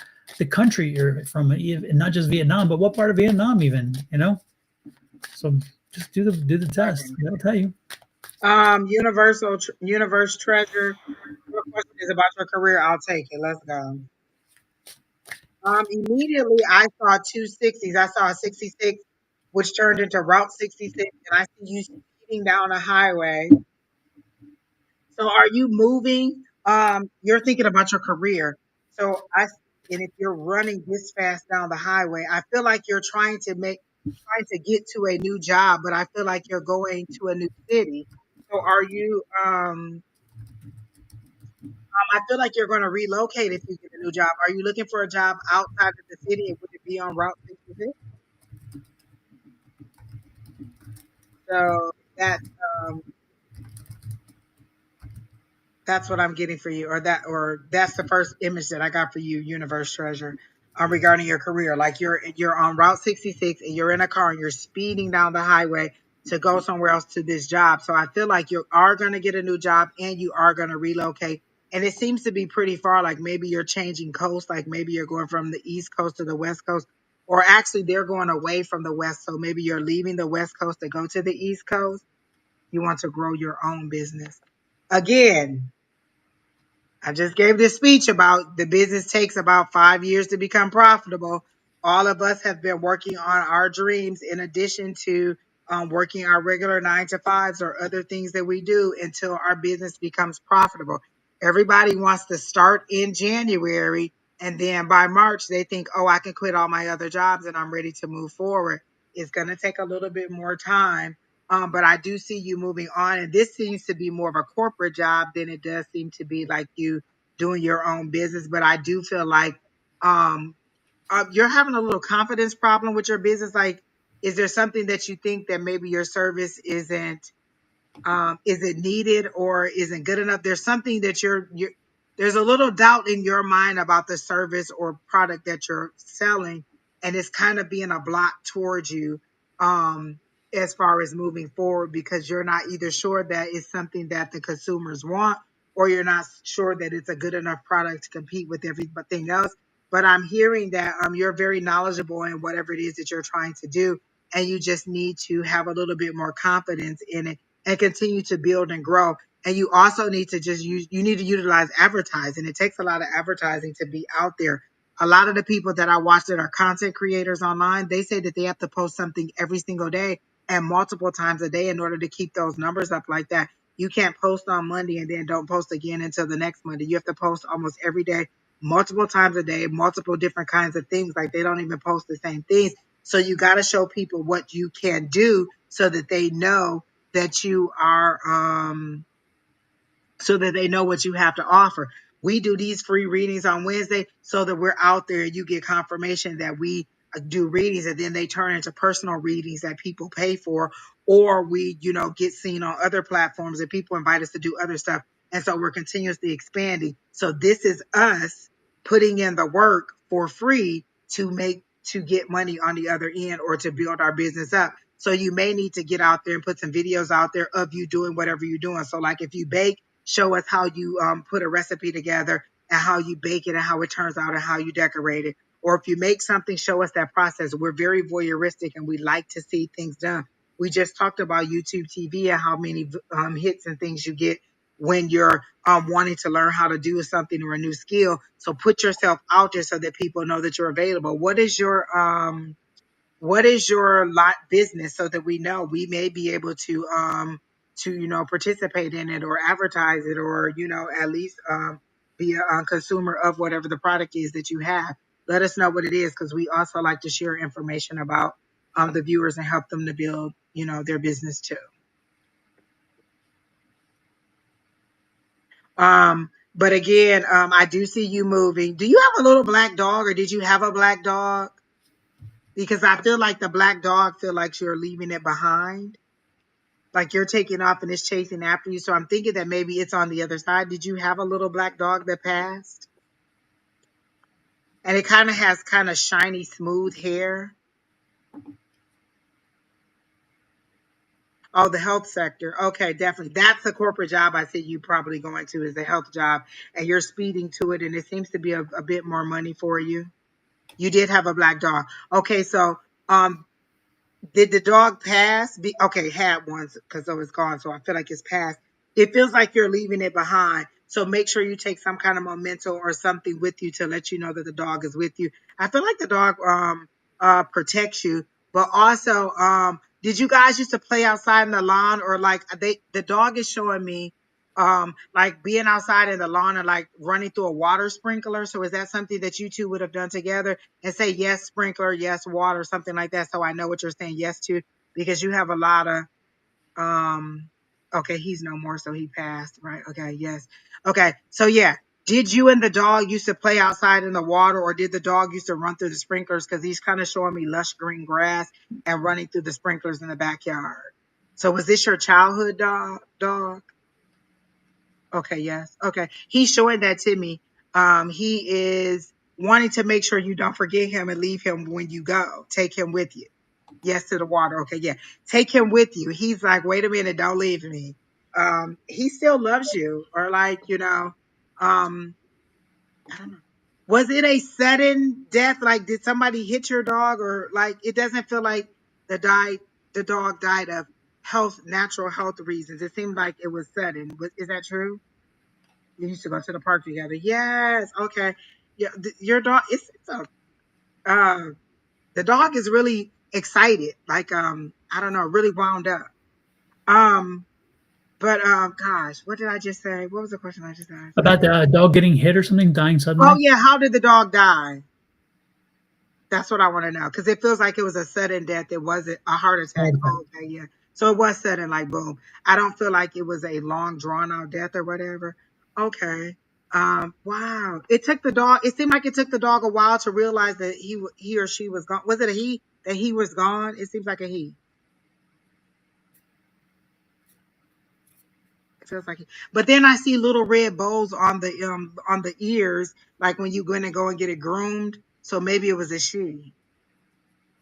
country you're from, and not just Vietnam, but what part of Vietnam even. So just do the test. That'll tell you. Universe Treasure. Your question is about your career. I'll take it. Let's go. Immediately I saw two 60s. I saw a 66, which turned into Route 66, and I see you speeding down a highway. So are you moving? You're thinking about your career. So and if you're running this fast down the highway, I feel like you're trying to get to a new job, but I feel like you're going to a new city. So are you, I feel like you're going to relocate if you get a new job. Are you looking for a job outside of the city? And would it be on Route 66? So um, that's what I'm getting for you, or that's the first image that I got for you, Universe Treasure, regarding your career. Like you're on Route 66 and you're in a car and you're speeding down the highway to go somewhere else to this job. So I feel like you are going to get a new job and you are going to relocate. And it seems to be pretty far. Like maybe you're changing coast. Like maybe you're going from the East Coast to the West Coast, or actually they're going away from the West. So maybe you're leaving the West Coast to go to the East Coast. You want to grow your own business. Again, I just gave this speech about the business takes about 5 years to become profitable. All of us have been working on our dreams in addition to working our regular 9 to 5s or other things that we do until our business becomes profitable. Everybody wants to start in January, and then by March they think, oh, I can quit all my other jobs and I'm ready to move forward. It's going to take a little bit more time. But I do see you moving on, and this seems to be more of a corporate job than it does seem to be like you doing your own business. But I do feel like um, you're having a little confidence problem with your business. Like, is there something that you think that maybe your service is it needed or isn't good enough? There's something that there's a little doubt in your mind about the service or product that you're selling, and it's kind of being a block towards you as far as moving forward, because you're not either sure that it's something that the consumers want, or you're not sure that it's a good enough product to compete with everything else. But I'm hearing that you're very knowledgeable in whatever it is that you're trying to do, and you just need to have a little bit more confidence in it and continue to build and grow. And you also need to you need to utilize advertising. It takes a lot of advertising to be out there. A lot of the people that I watch that are content creators online, they say that they have to post something every single day and multiple times a day in order to keep those numbers up like that. You can't post on Monday and then don't post again until the next Monday. You have to post almost every day, multiple times a day, multiple different kinds of things. Like, they don't even post the same things. So you got to show people what you can do so that they know that you are so that they know what you have to offer. We do these free readings on Wednesday so that we're out there and you get confirmation that we do readings, and then they turn into personal readings that people pay for, or we, get seen on other platforms and people invite us to do other stuff. And so we're continuously expanding. So this is us putting in the work for free to get money on the other end, or to build our business up. So you may need to get out there and put some videos out there of you doing whatever you're doing. So like, if you bake, show us how you put a recipe together and how you bake it and how it turns out and how you decorate it. Or if you make something, show us that process. We're very voyeuristic and we like to see things done. We just talked about YouTube TV and how many hits and things you get when you're wanting to learn how to do something or a new skill. So put yourself out there so that people know that you're available. What is your lot business, so that we know we may be able to participate in it or advertise it, or at least be a consumer of whatever the product is that you have. Let us know what it is, because we also like to share information about the viewers and help them to build their business too. But again, I do see you moving. Do you have a little black dog, or did you have a black dog? Because I feel like the black dog feel like you're leaving it behind. Like, you're taking off and it's chasing after you. So I'm thinking that maybe it's on the other side. Did you have a little black dog that passed? And it kind of has kind of shiny, smooth hair. Oh, the health sector. Okay, definitely. That's a corporate job I see you probably going to, is the health job. And you're speeding to it, and it seems to be a bit more money for you. You did have a black dog. Okay, so did the dog pass? Okay, had once, because it was gone, so I feel like it's passed. It feels like you're leaving it behind. So make sure you take some kind of memento or something with you to let you know that the dog is with you. I feel like the dog protects you, but also did you guys used to play outside in the lawn, or like the dog is showing me like being outside in the lawn and like running through a water sprinkler. So is that something that you two would have done together? And say yes sprinkler, yes water, something like that, so I know what you're saying yes to, because you have a lot of okay, he's no more, so he passed, right? Okay, yes. Okay, so yeah, did you and the dog used to play outside in the water, or did the dog used to run through the sprinklers? Because he's kind of showing me lush green grass and running through the sprinklers in the backyard. So was this your childhood dog? Okay, yes. Okay. He's showing that to me. He is wanting to make sure you don't forget him and leave him when you go. Take him with you. Yes to the water. Okay, yeah. Take him with you. He's like, wait a minute, don't leave me. He still loves you, or like, I don't know. Was it a sudden death? Like, did somebody hit your dog, or like, it doesn't feel like the dog died of natural health reasons. It seemed like it was sudden. Is that true? You used to go to the park together. Yes. Okay. Yeah. Your dog. It's a. Uh, the dog is really excited, like I don't know, really wound up. But gosh, what did I just say? What was the question I just asked? About the dog getting hit or something, dying Oh suddenly. yeah, how did the dog die? That's what I want to know, because it feels like it was a sudden death. It wasn't a heart attack. Okay. Oh, okay, yeah. So it was sudden, like boom. I don't feel like it was a long, drawn out death or whatever. Okay. Wow. It took the dog. It seemed like it took the dog a while to realize that he or she was gone. Was it a he that he was gone? It seems like a he. It feels like he. But then I see little red bows on the ears, like when you go in and go and get it groomed. So maybe it was a she.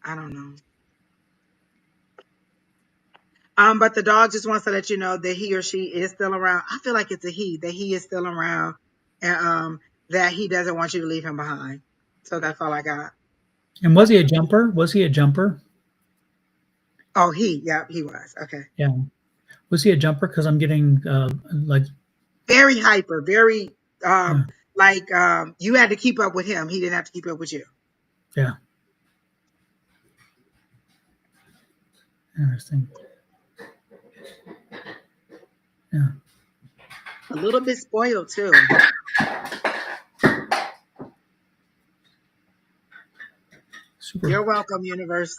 I don't know. But the dog just wants to let you know that he or she is still around. I feel like it's a he, that he is still around, and that he doesn't want you to leave him behind. So that's all I got. And was he a jumper? Was he a jumper? Oh, yeah, he was. Okay. Yeah. Was he a jumper? Because I'm getting like, Very hyper, very yeah, like you had to keep up with him. He didn't have to keep up with you. yeah. Interesting. Yeah. A little bit spoiled too. Super. You're welcome, universe.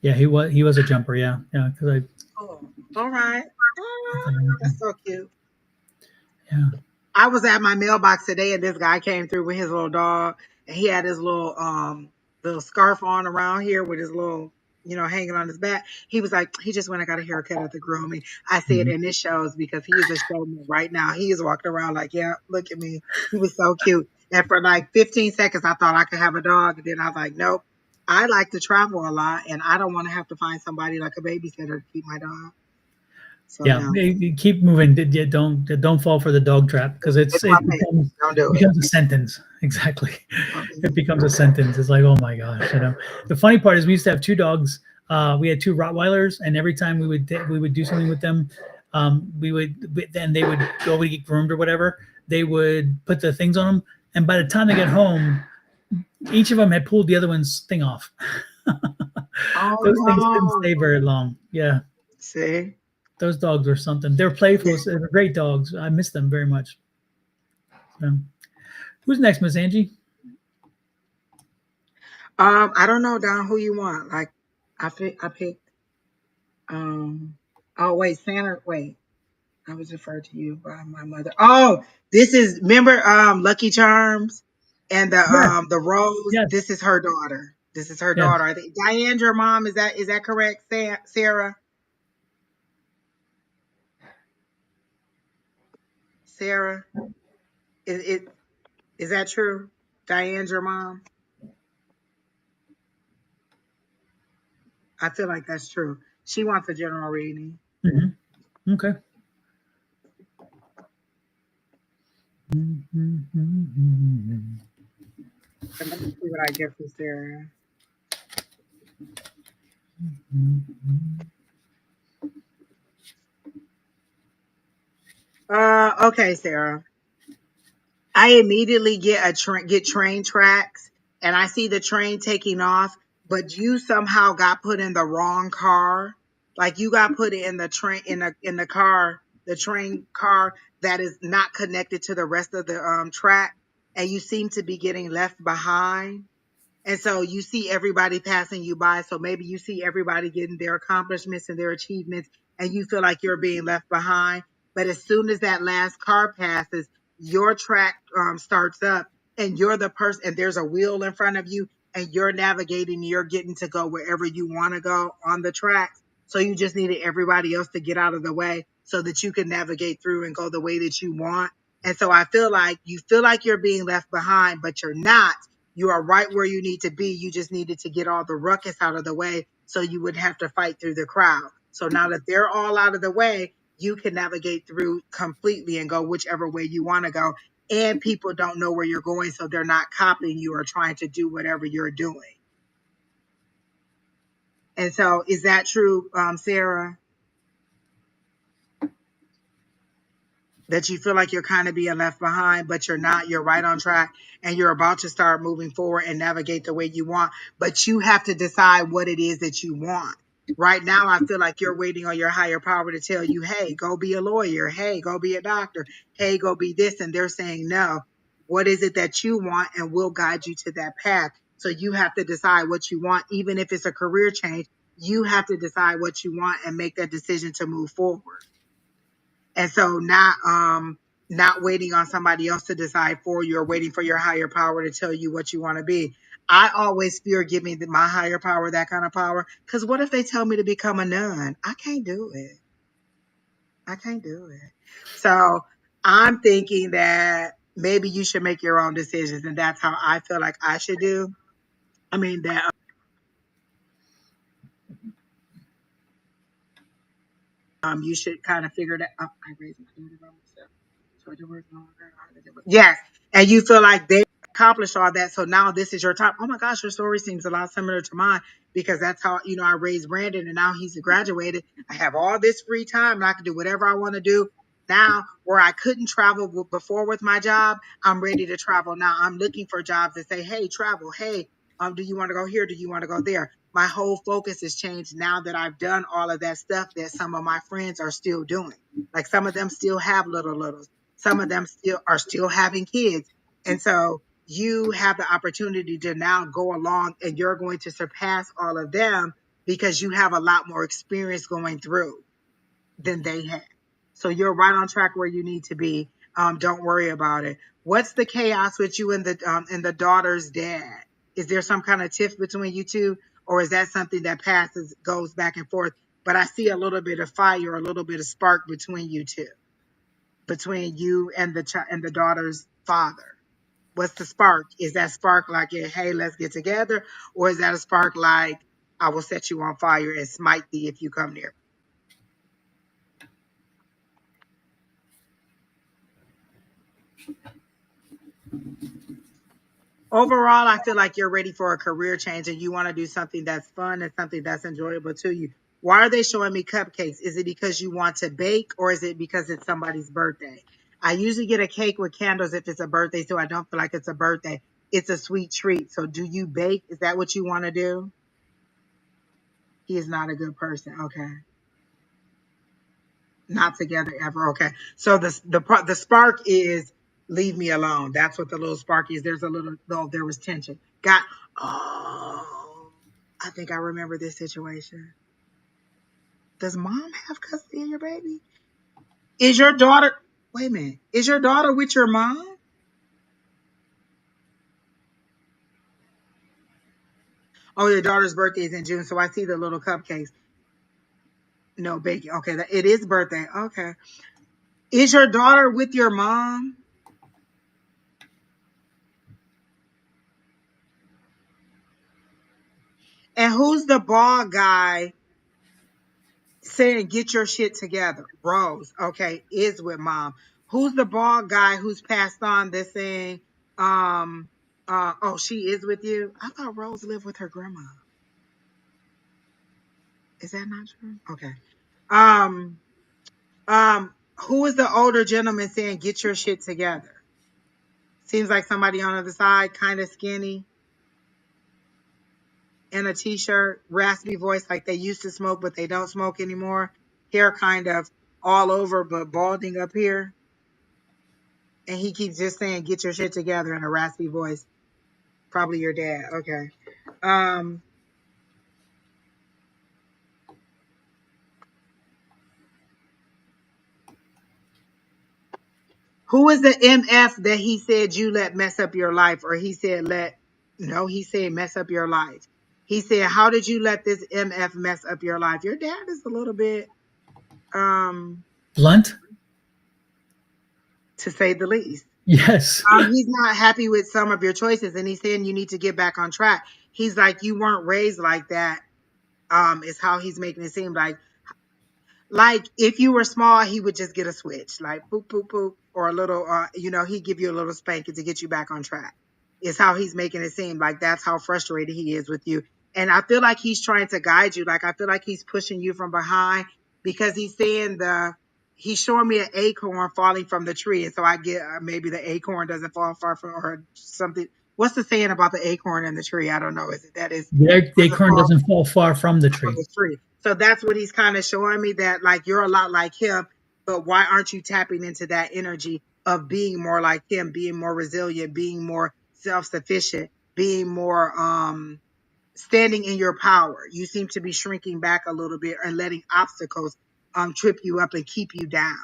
Yeah, he was a jumper. Yeah, yeah. Because Oh, all right. Oh, I that's so cute. yeah. I was at my mailbox today and this guy came through with his little dog and he had his little scarf on around here with his little, hanging on his back. He was like, he just went and got a haircut at the grooming. I said, Mhm. and this shows because he is a showman right now. He is walking around like, yeah, look at me. He was so cute. And for like 15 seconds, I thought I could have a dog. And then I was like, nope. I like to travel a lot and I don't want to have to find somebody like a babysitter to keep my dog. So Yeah, no, keep moving. Don't fall for the dog trap because it's my baby. Don't do it. becomes a sentence. Exactly, Okay. it becomes a sentence. It's like, oh my gosh, you know. The funny part is we used to have two dogs. We had two Rottweilers, and every time we would do something with them, then they would go to get groomed or whatever. They would put the things on them, and by the time they get home, each of them had pulled the other one's thing off. Oh Those things didn't no. stay very long. Yeah. See? Those dogs were something. They were playful. Yeah. They were great dogs. I miss them very much. So, who's next, Miss Angie? I don't know, Don, who you want. Like I picked um oh wait, Santa wait. I was referred to you by my mother. Oh, this is remember Lucky Charms and Yes, the Rose. yes, This is her daughter. This is her yes. daughter. I think Diane, your mom, is that correct, Sarah? Sarah? Is that true? Diane's your mom? I feel like that's true. She wants a general reading. Hmm. Okay. Mhm. And let me see what I get for Sarah. Okay, Sarah. I immediately get train tracks, and I see the train taking off, but you somehow got put in the wrong car. Like you got put in the train in the car, the train car that is not connected to the rest of the track, and you seem to be getting left behind. And so you see everybody passing you by. So maybe you see everybody getting their accomplishments and their achievements, and you feel like you're being left behind. But as soon as that last car passes, your track starts up, and you're the person, and there's a wheel in front of you, and you're navigating, you're getting to go wherever you want to go on the tracks. So you just needed everybody else to get out of the way so that you can navigate through and go the way that you want. And so I feel like you feel like you're being left behind, but you're not. You are right where you need to be. You just needed to get all the ruckus out of the way so you wouldn't have to fight through the crowd. So now that they're all out of the way, you can navigate through completely and go whichever way you want to go. And people don't know where you're going, so they're not copying you or trying to do whatever you're doing. And so, is that true, Sarah? that you feel like you're kind of being left behind, but you're not. You're right on track and you're about to start moving forward and navigate the way you want. But you have to decide what it is that you want. Right now, I feel like you're waiting on your higher power to tell you, hey, go be a lawyer. Hey, go be a doctor. Hey, go be this. And they're saying, no, what is it that you want? And we'll guide you to that path. So you have to decide what you want. Even if it's a career change, you have to decide what you want and make that decision to move forward. And so not waiting on somebody else to decide for you or waiting for your higher power to tell you what you want to be. I always fear giving my higher power that kind of power, because what if they tell me to become a nun? I can't do it. I can't do it. So I'm thinking that maybe you should make your own decisions, and that's how I feel like I should do. I mean that you should kind of figure that. Oh, I raised my daughter by myself. So the words no longer harder than- Yes, and you feel like they accomplished all that, so now this is your time. Oh my gosh, your story seems a lot similar to mine, because that's how I raised Brandon, and now he's graduated. I have all this free time, and I can do whatever I want to do. Now, where I couldn't travel before with my job, I'm ready to travel now. I'm looking for jobs that say, "Hey, travel. Hey, do you want to go here? Do you want to go there?" My whole focus has changed now that I've done all of that stuff that some of my friends are still doing. Like some of them still have littles. Some of them still having kids. And so you have the opportunity to now go along and you're going to surpass all of them because you have a lot more experience going through than they have. So you're right on track where you need to be. Don't worry about it. What's the chaos with you and the daughter's dad? Is there some kind of tiff between you two, or is that something that goes back and forth? But I see a little bit of fire, a little bit of spark between you two, between you and the daughter's father. What's the spark? Is that spark like, hey, let's get together, or is that a spark like, I will set you on fire and smite thee if you come near? Overall, I feel like you're ready for a career change and you want to do something that's fun and something that's enjoyable to you. Why are they showing me cupcakes? Is it because you want to bake, or is it because it's somebody's birthday? I usually get a cake with candles if it's a birthday, so I don't feel like it's a birthday. It's a sweet treat. So do you bake? Is that what you want to do? He is not a good person. Okay. Not together ever. Okay. So the spark is leave me alone. That's what the little spark is. There's a little, though there was tension. Oh, I think I remember this situation. Does mom have custody of your baby? Is your daughter, wait a minute, is your daughter with your mom? Oh, your daughter's birthday is in June. So I see the little cupcakes. No baking. Okay. It is birthday. Okay. Is your daughter with your mom? And who's the ball guy saying get your shit together? Rose, okay, is with mom. Who's the bald guy who's passed on this saying, oh, she is with you? I thought Rose lived with her grandma. Is that not true? Okay. Um, who is the older gentleman saying get your shit together? Seems like somebody on the other side, kind of skinny, in a t-shirt, raspy voice, like they used to smoke, but they don't smoke anymore. Hair kind of all over, but balding up here. And he keeps just saying, get your shit together in a raspy voice. Probably your dad. Okay. Um, who is the MF that he said you let mess up your life? Or he said he said mess up your life. He said, how did you let this MF mess up your life? Your dad is a little bit, Blunt? to say the least. Yes. He's not happy with some of your choices, and he's saying you need to get back on track. He's like, you weren't raised like that. Is how he's making it seem like if you were small, he would just get a switch, like poop, poop, poop, or a little, he'd give you a little spanking to get you back on track. Is how he's making it seem like that's how frustrated he is with you. And I feel like he's trying to guide you. Like I feel like he's pushing you from behind because he's saying he's showing me an acorn falling from the tree, and so I get maybe the acorn doesn't fall far from or something. What's the saying about the acorn and the tree? I don't know. Is it that is The doesn't acorn fall doesn't fall far from the from tree. the tree? So that's what he's kind of showing me, that like you're a lot like him, but why aren't you tapping into that energy of being more like him, being more resilient, being more self-sufficient, being more standing in your power? You seem to be shrinking back a little bit and letting obstacles trip you up and keep you down.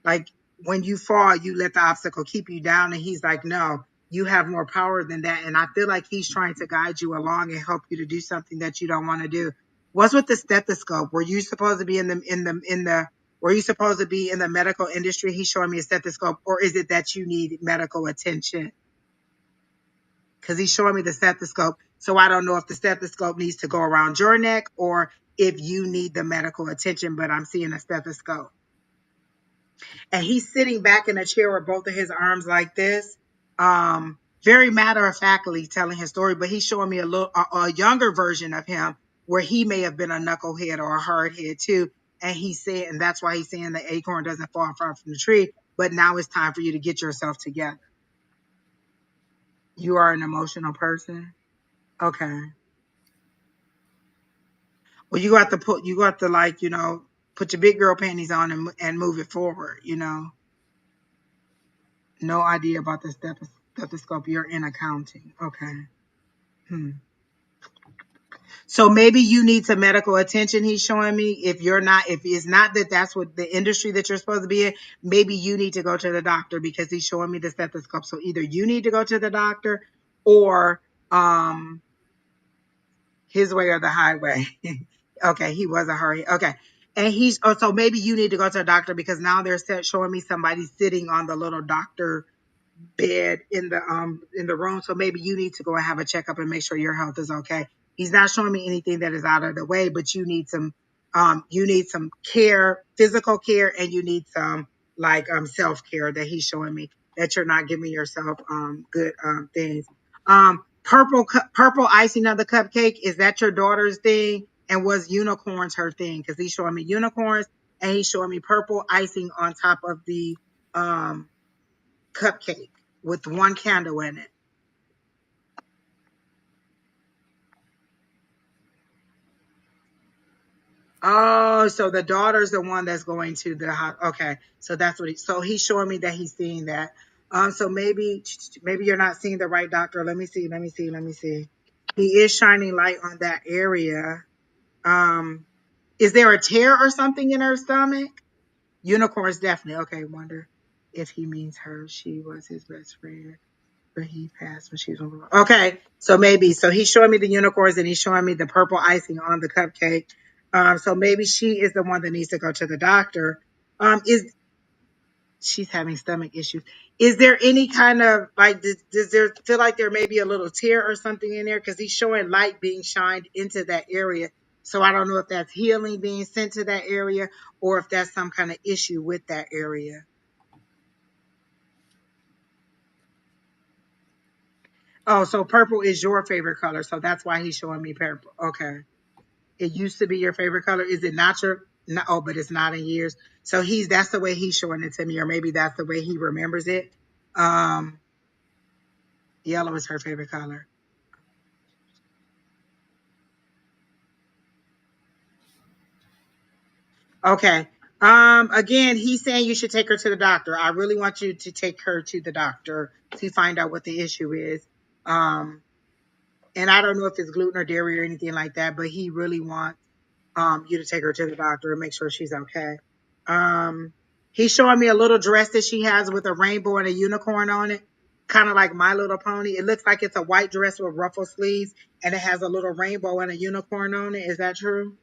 Like when you fall, you let the obstacle keep you down. And he's like, no, you have more power than that. And I feel like he's trying to guide you along and help you to do something that you don't want to do. What's with the stethoscope? Were you supposed to be were you supposed to be in the medical industry? He's showing me a stethoscope, or is it that you need medical attention? Because he's showing me the stethoscope. So I don't know if the stethoscope needs to go around your neck or if you need the medical attention, but I'm seeing a stethoscope. And he's sitting back in a chair with both of his arms like this. Very matter of factly telling his story, but he's showing me a younger version of him where he may have been a knucklehead or a hardhead too. And he's saying, and that's why he's saying the acorn doesn't fall far from the tree, but now it's time for you to get yourself together. You are an emotional person. Okay. Well, you got to like, put your big girl panties on and move it forward, No idea about the stethoscope. You're in accounting. Okay. Hmm. So maybe you need some medical attention. He's showing me if it's not that that's what the industry that you're supposed to be in, maybe you need to go to the doctor because he's showing me the stethoscope. So either you need to go to the doctor or, his way or the highway. Okay. He was a hurry. Okay. And so maybe you need to go to a doctor because now they're showing me somebody sitting on the little doctor bed in the room. So maybe you need to go and have a checkup and make sure your health is okay. He's not showing me anything that is out of the way, but you need some care, physical care, and you need some like self-care that he's showing me that you're not giving yourself good things. Purple icing on the cupcake, is that your daughter's thing? And was unicorns her thing? Because he's showing me unicorns and he's showing me purple icing on top of the um cupcake with one candle in it. Oh, so the daughter's the one that's going to the house. Okay, so that's what so he's showing me that he's seeing that. So maybe you're not seeing the right doctor. Let me see. He is shining light on that area. Um, is there a tear or something in her stomach? Unicorns definitely. Okay, wonder if he means her. She was his best friend. But he passed when she was on. Okay, so maybe he's showing me the unicorns and he's showing me the purple icing on the cupcake. So maybe she is the one that needs to go to the doctor. Is she's having stomach issues? Is there any kind of like does there feel like there may be a little tear or something in there? Because he's showing light being shined into that area. So I don't know if that's healing being sent to that area or if that's some kind of issue with that area. Oh, so purple is your favorite color. So that's why he's showing me purple. Okay. It used to be your favorite color. Is it not your? No, oh, but it's not in years. So that's the way he's showing it to me, or maybe that's the way he remembers it. Um, Yellow is her favorite color. Okay. Again, he's saying you should take her to the doctor. I really want you to take her to the doctor to find out what the issue is. Um, and I don't know if it's gluten or dairy or anything like that, but he really wants you to take her to the doctor and make sure she's okay. Um, he's showing me a little dress that she has with a rainbow and a unicorn on it, kind of like My Little Pony. It looks like it's a white dress with ruffle sleeves and it has a little rainbow and a unicorn on it. Is that true?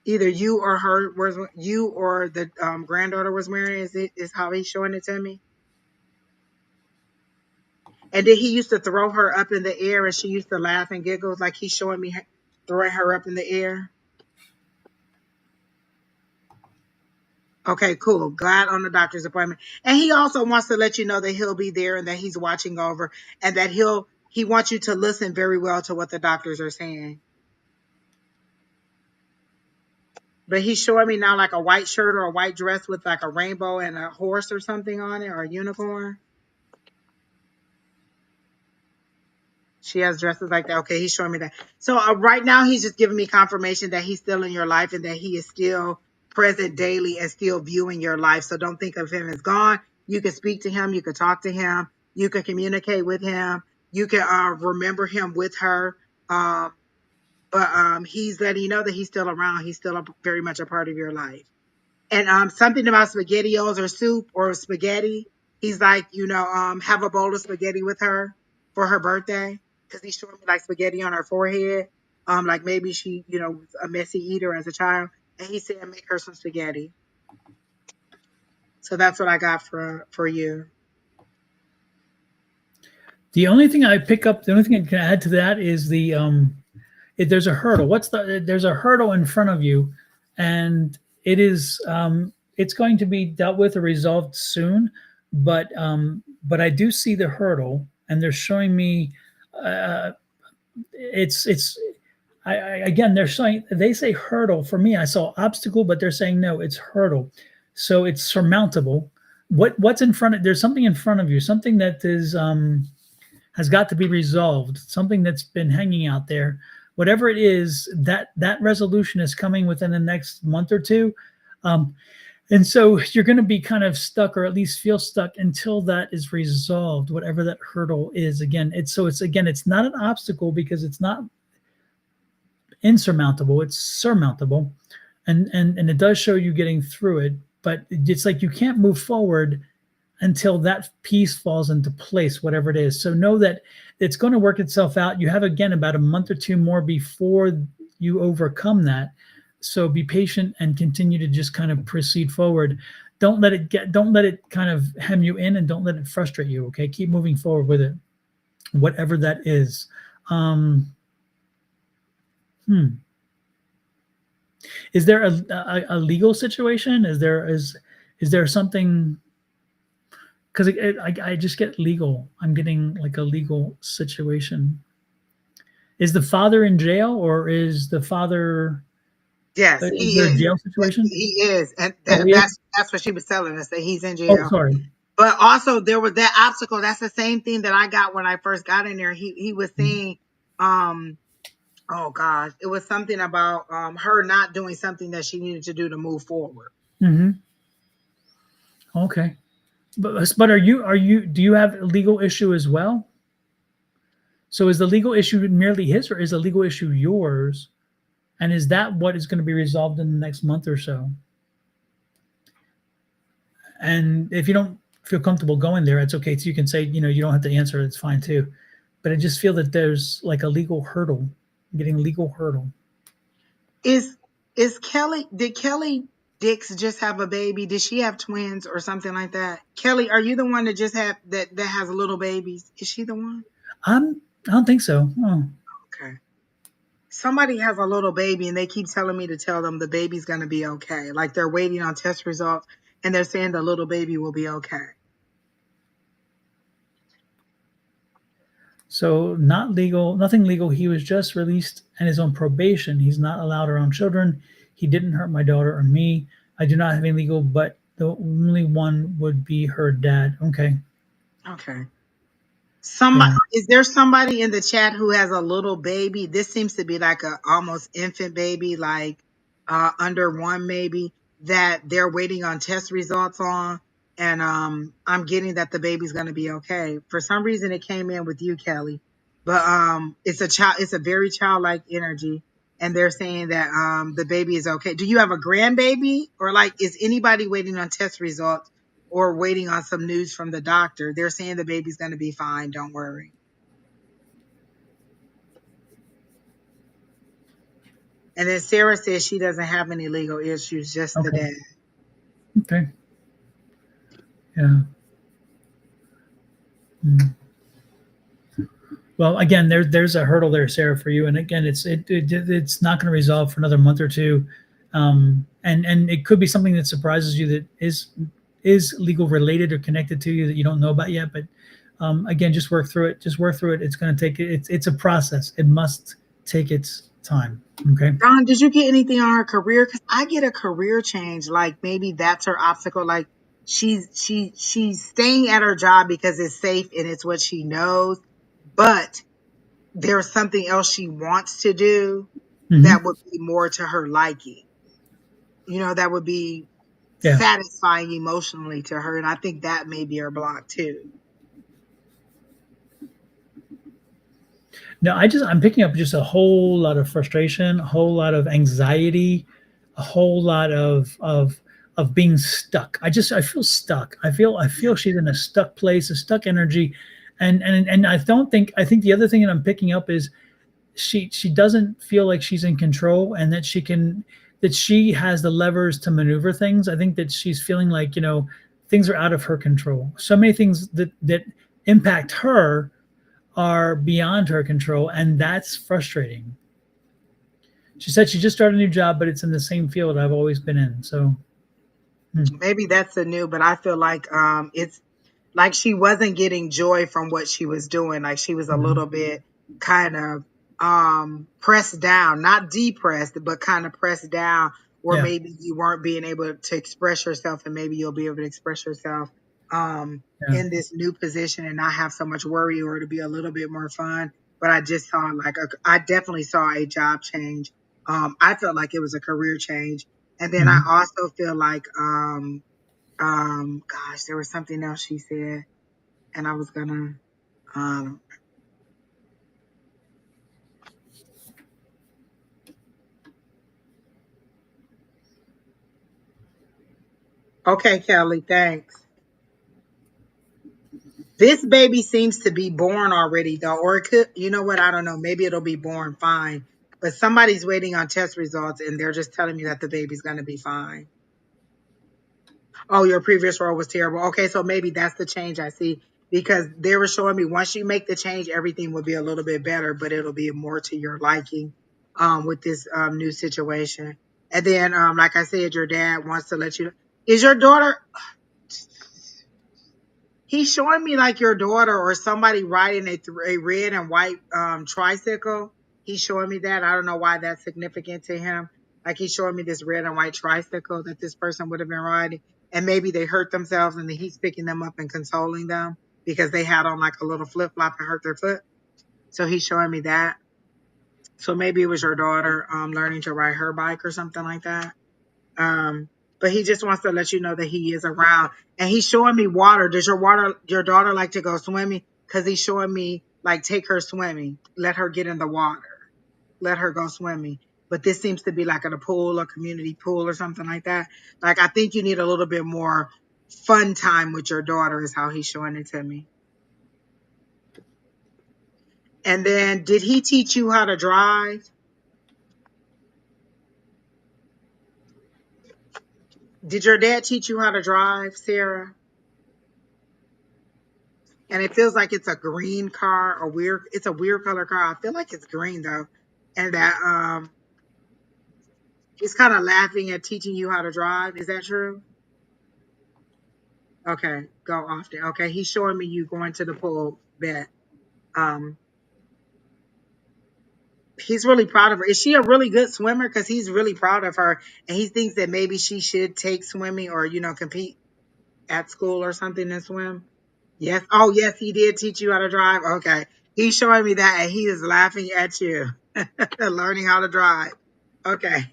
Either you or you or the granddaughter was wearing it, is how he's showing it to me. And then he used to throw her up in the air and she used to laugh and giggle like he's showing me throwing her up in the air. Okay, cool. Glad on the doctor's appointment. And he also wants to let you know that he'll be there and that he's watching over and that he wants you to listen very well to what the doctors are saying. But he's showing me now like a white shirt or a white dress with like a rainbow and a horse or something on it, or a unicorn. She has dresses like that. Okay, he's showing me that. So right now, he's just giving me confirmation that he's still in your life and that he is still present daily and still viewing your life. So don't think of him as gone. You can speak to him. You can talk to him. You can communicate with him. You can remember him with her. Um, but he's letting you know that he's still around. He's still very much a part of your life. And something about spaghettios or soup or spaghetti. He's like, have a bowl of spaghetti with her for her birthday, because he's showing me like spaghetti on her forehead. Like maybe she, was a messy eater as a child, and he said make her some spaghetti. So that's what I got for you. The only thing I pick up, the only thing I can add to that is there's a hurdle. There's a hurdle in front of you, and it is it's going to be dealt with or resolved soon. But I do see the hurdle, and they're showing me again, they say hurdle. For me, I saw obstacle, but they're saying no, it's hurdle. So it's surmountable. What's in front of, there's something in front of you, something that is has got to be resolved, something that's been hanging out there. Whatever it is, that resolution is coming within the next month or two. And so you're going to be kind of stuck, or at least feel stuck, until that is resolved, whatever that hurdle is. Again, it's not an obstacle because it's not insurmountable, it's surmountable. And it does show you getting through it, but it's like you can't move forward until that piece falls into place, whatever it is. So know that it's going to work itself out. You have, again, about a month or two more before you overcome that. So be patient and continue to just kind of proceed forward. Don't let it kind of hem you in, and don't let it frustrate you. Okay. Keep moving forward with it, whatever that is. Is there a legal situation? Is there something? Because I just get legal. I'm getting like a legal situation. Is the father in jail, or is the father? Yes, Is he there a is. jail situation? He is, and Oh, he is? that's what she was telling us, that he's in Oh, jail. sorry. But also there was that obstacle. That's the same thing that I got when I first got in there. He was saying, oh gosh, it was something about her not doing something that she needed to do to move forward. Mm-hmm. Okay. But are you do you have a legal issue as well? So is the legal issue merely his, or is the legal issue yours? And is that what is going to be resolved in the next month or so? And if you don't feel comfortable going there, it's okay. So you can say, you don't have to answer. It's fine too. But I just feel that there's like a legal hurdle, getting a legal hurdle. Is Kelly? Did Kelly Dix just have a baby? Did she have twins or something like that? Kelly, are you the one that just have that has little babies? Is she the one? I don't think so. Oh. Okay. Somebody has a little baby and they keep telling me to tell them the baby's going to be okay. Like they're waiting on test results and they're saying the little baby will be okay. So not legal, nothing legal. He was just released and is on probation. He's not allowed around children. He didn't hurt my daughter or me. I do not have any legal, but the only one would be her dad. Okay. Okay. Is there somebody in the chat who has a little baby? This seems to be like a almost infant baby, like under 1 maybe, that they're waiting on test results on. And I'm getting that the baby's going to be okay. For some reason, it came in with you, Kelly. But it's a very childlike energy. And they're saying that the baby is okay. Do you have a grandbaby? Or like, is anybody waiting on test results or waiting on some news from the doctor? They're saying the baby's going to be fine. Don't worry. And then Sarah says she doesn't have any legal issues, just the dad. Okay. Yeah. Well, again, there's a hurdle there, Sarah, for you. And again, it's not going to resolve for another month or two. And it could be something that surprises you, that is legal related or connected to you, that you don't know about yet. But again, just work through it. It's going to take it's a process. It must take its time. Okay. Don, did you get anything on her career? Because I get a career change. Like maybe that's her obstacle. Like she's staying at her job because it's safe and it's what she knows. But there's something else she wants to do Hmm. that would be more to her liking. That would be Yeah. satisfying emotionally to her. And I think that may be her block too. No, I'm picking up just a whole lot of frustration, a whole lot of anxiety, a whole lot of being stuck. I feel stuck. I feel she's in a stuck place, a stuck energy. And I think the other thing that I'm picking up is she doesn't feel like she's in control and that she has the levers to maneuver things. I think that she's feeling like, things are out of her control. So many things that impact her are beyond her control, and that's frustrating. She said she just started a new job, but it's in the same field I've always been in. So, Maybe that's the new, but I feel like it's like she wasn't getting joy from what she was doing. Like she was a mhm. little bit kind of pressed down, not depressed, but kind of pressed down, where Yeah, maybe you weren't being able to express yourself, and maybe you'll be able to express yourself yeah, in this new position and not have so much worry, or to be a little bit more fun. But I just saw I definitely saw a job change. I felt like it was a career change. And then I mhm. also feel like gosh, there was something else she said, and I was gonna um okay, Kelly, thanks. This baby seems to be born already though, or it could, you know what, I don't know, maybe it'll be born fine. But somebody's waiting on test results and they're just telling me that the baby's gonna be fine. Oh, your previous role was terrible. Okay, so maybe that's the change I see, because they were showing me once you make the change, everything will be a little bit better, but it'll be more to your liking with this new situation. And then, like I said, your dad wants to let you know. Is your daughter? He's showing me like your daughter or somebody riding a red and white tricycle. He's showing me that. I don't know why that's significant to him. Like he's showing me this red and white tricycle that this person would have been riding. And maybe they hurt themselves and then he's picking them up and consoling them because they had on like a little flip flop and hurt their foot. So he's showing me that. So maybe it was your daughter learning to ride her bike or something like that. Um, but he just wants to let you know that he is around. And he's showing me water. Does your daughter like to go swimming? Because he's showing me like take her swimming, let her get in the water, let her go swimming. But this seems to be like at a pool, a community pool or something like that. Like I think you need a little bit more fun time with your daughter is how he's showing it to me. And then did he teach you how to drive? Did your dad teach you how to drive, Sarah? And it feels like it's a green car, it's a weird color car. I feel like it's green though. And that he's kind of laughing at teaching you how to drive. Is that true? Okay, go often. Okay, he's showing me you going to the pool. Bet. Um, he's really proud of her. Is she a really good swimmer? Because he's really proud of her, and he thinks that maybe she should take swimming or compete at school or something and swim. Yes. Oh, yes, he did teach you how to drive. Okay, he's showing me that, and he is laughing at you, learning how to drive. Okay.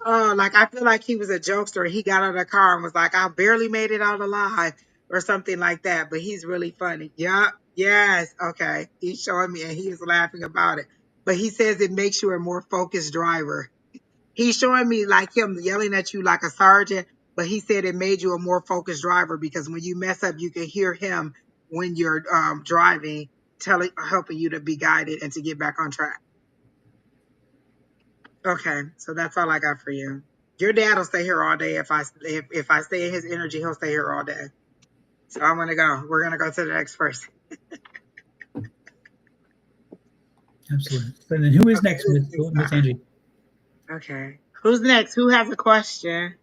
Oh, like I feel like he was a jokester. He got out of the car and was like, I barely made it out alive or something like that. But he's really funny. Yeah. Yes. Okay. He's showing me and he's laughing about it. But he says it makes you a more focused driver. He's showing me like him yelling at you like a sergeant, but he said it made you a more focused driver because when you mess up, you can hear him when you're driving, helping you to be guided and to get back on track. Okay, so that's all I got for you. Your dad will stay here all day. If I stay in his energy, he'll stay here all day. So I'm gonna go. We're gonna go to the next person. Absolutely. And then who is Okay, next, who's Miss next? Miss Angie? Okay, who's next? Who has a question?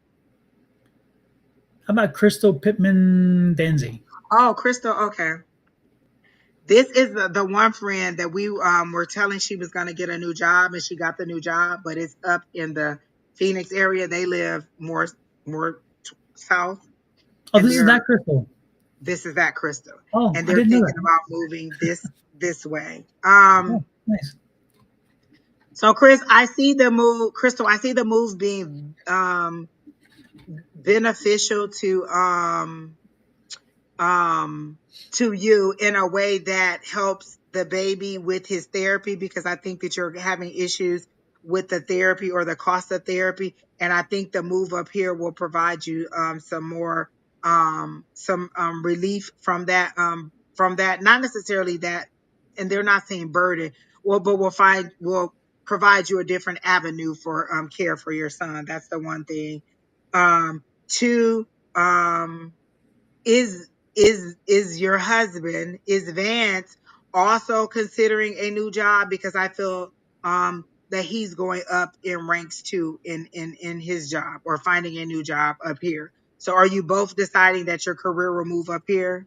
How about Crystal Pittman Danzy? Oh, Crystal. Okay. This is the one friend that we were telling she was going to get a new job, and she got the new job, but it's up in the Phoenix area. They live more south, Oh, and this is that crystal. this is that crystal, Oh, and I they're didn't know thinking that. about moving this way. Oh, nice. So Chris, I see the move, Crystal. I see the moves being beneficial um to you in a way that helps the baby with his therapy, because I think that you're having issues with the therapy or the cost of therapy, and I think the move up here will provide you some more some relief from that, not necessarily that, and they're not saying burden, well, but will provide you a different avenue for care for your son. That's the one thing. Two, is your husband, is Vance also considering a new job? Because I feel that he's going up in ranks too in his job, or finding a new job up here. So are you both deciding that your career will move up here?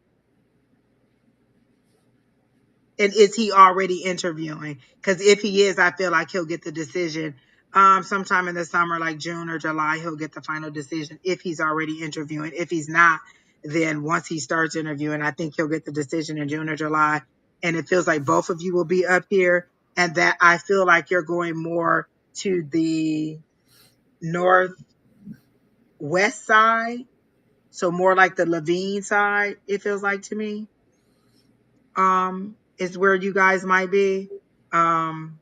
And is he already interviewing? Because if he is, I feel like he'll get the decision sometime in the summer, like June or July. He'll get the final decision if he's already interviewing. If he's not, then once he starts interviewing, I think he'll get the decision in June or July. And it feels like both of you will be up here, and that I feel like you're going more to the northwest side, so more like the Levine side. It feels like to me is where you guys might be. Um,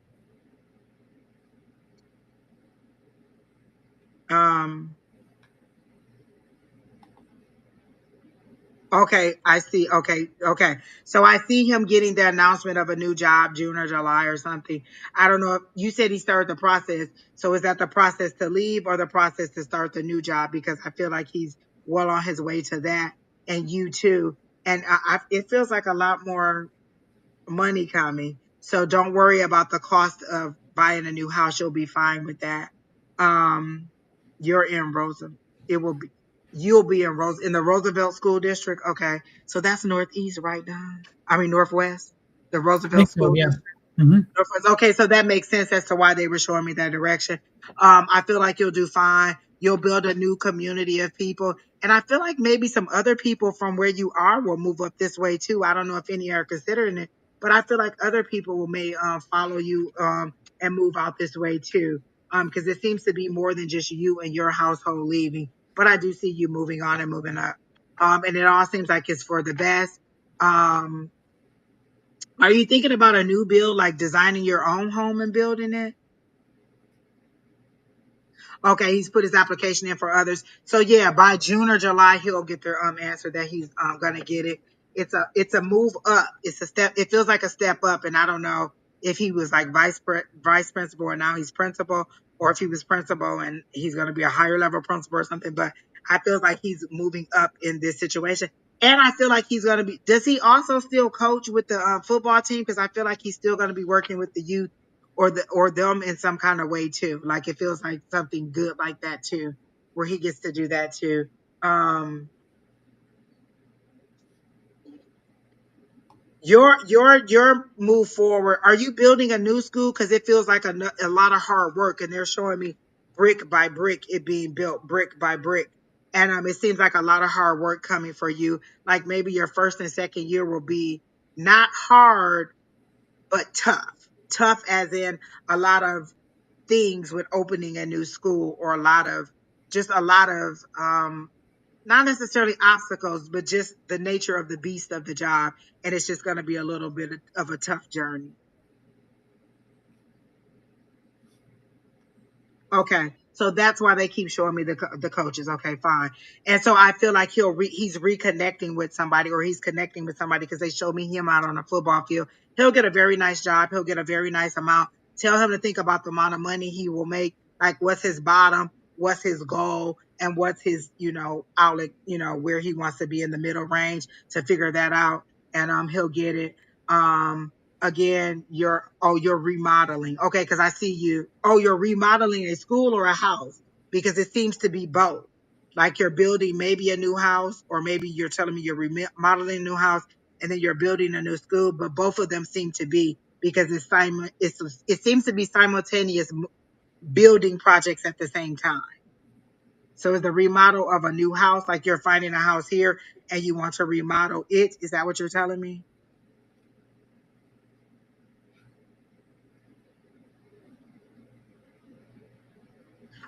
um, okay, I see. Okay, okay. So I see him getting the announcement of a new job, June or July or something. I don't know. If you said he started the process. So is that the process to leave or the process to start the new job? Because I feel like he's well on his way to that, and you too. And it feels like a lot more money coming. So don't worry about the cost of buying a new house. You'll be fine with that. Um, you're in Rosa. It will be. You'll be in the Roosevelt School District. Okay, so that's northeast, right, Don? I mean northwest. The I Roosevelt think so. School Yeah. District. Hmm. Okay, so that makes sense as to why they were showing me that direction. I feel like you'll do fine. You'll build a new community of people. And I feel like maybe some other people from where you are will move up this way too. I don't know if any are considering it, but I feel like other people will may follow you and move out this way too. Because it seems to be more than just you and your household leaving. But I do see you moving on and moving up. And it all seems like it's for the best. Um, are you thinking about a new build, like designing your own home and building it? Okay, he's put his application in for others. So yeah, by June or July, he'll get their answer that he's gonna get it. It's a move up. It's a step. It feels like a step up, and I don't know if he was like vice principal and now he's principal, or if he was principal and he's gonna be a higher level principal or something. But I feel like he's moving up in this situation, and I feel like he's gonna be. Does he also still coach with the football team? Because I feel like he's still gonna be working with the youth or them in some kind of way too. Like it feels like something good like that too, where he gets to do that too. Um, your move forward. Are you building a new school? Because it feels like a lot of hard work, and they're showing me brick by brick it being built, brick by brick. And it seems like a lot of hard work coming for you. Like maybe your first and second year will be not hard, but tough. Tough as in a lot of things with opening a new school, or a lot of not necessarily obstacles, but just the nature of the beast of the job, and it's just going to be a little bit of a tough journey. Okay. So that's why they keep showing me the coaches. Okay, fine. And so I feel like he's reconnecting with somebody, or he's connecting with somebody, because they show me him out on a football field. He'll get a very nice job. He'll get a very nice amount. Tell him to think about the amount of money he will make. Like what's his bottom, what's his goal, and what's his outlet. Where he wants to be in the middle range, to figure that out, and he'll get it. Um, again, you're remodeling. Okay, because I see you. Oh, you're remodeling a school or a house, because it seems to be both. Like you're building maybe a new house, or maybe you're telling me you're remodeling a new house, and then you're building a new school, but both of them seem to be, because it seems to be simultaneous building projects at the same time. So is the remodel of a new house, like you're finding a house here and you want to remodel it? Is that what you're telling me?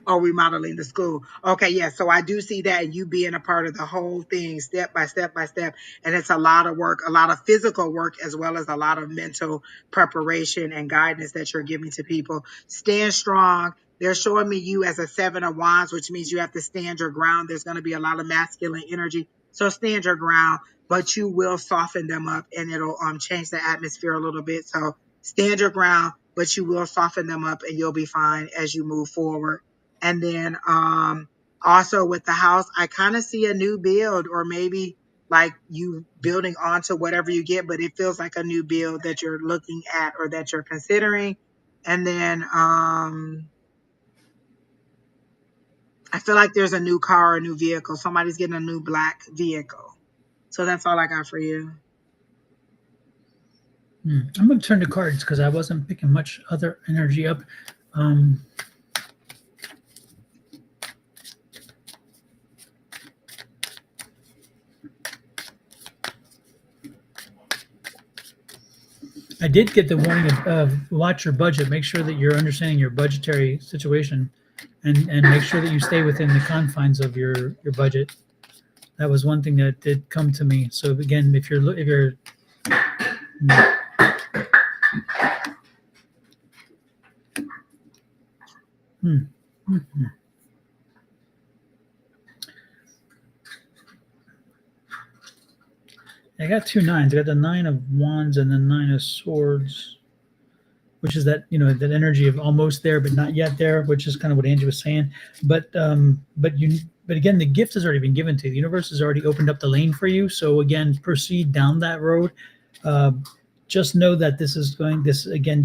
Or remodeling the school. Okay, yeah. So I do see that, and you being a part of the whole thing, step by step by step. And it's a lot of work, a lot of physical work, as well as a lot of mental preparation and guidance that you're giving to people. Stand strong. They're showing me you as a 7 of Wands, which means you have to stand your ground. There's going to be a lot of masculine energy. So stand your ground, but you will soften them up, and it'll change the atmosphere a little bit. So stand your ground, but you will soften them up, and you'll be fine as you move forward. And then also with the house, I kind of see a new build, or maybe like you building onto whatever you get, but it feels like a new build that you're looking at or that you're considering. And then I feel like there's a new car, a new vehicle. Somebody's getting a new black vehicle. So that's all I got for you. I'm going to turn to cards because I wasn't picking much other energy up. I did get the warning of watch your budget. Make sure that you're understanding your budgetary situation, and make sure that you stay within the confines of your budget. That was one thing that did come to me. So again, if you're I got 2 nines. I got the 9 of Wands and the 9 of Swords, which is that, that energy of almost there but not yet there, which is kind of what Angie was saying. But again, the gift has already been given to you. The universe has already opened up the lane for you. So again, proceed down that road. Just know that this is going. This again,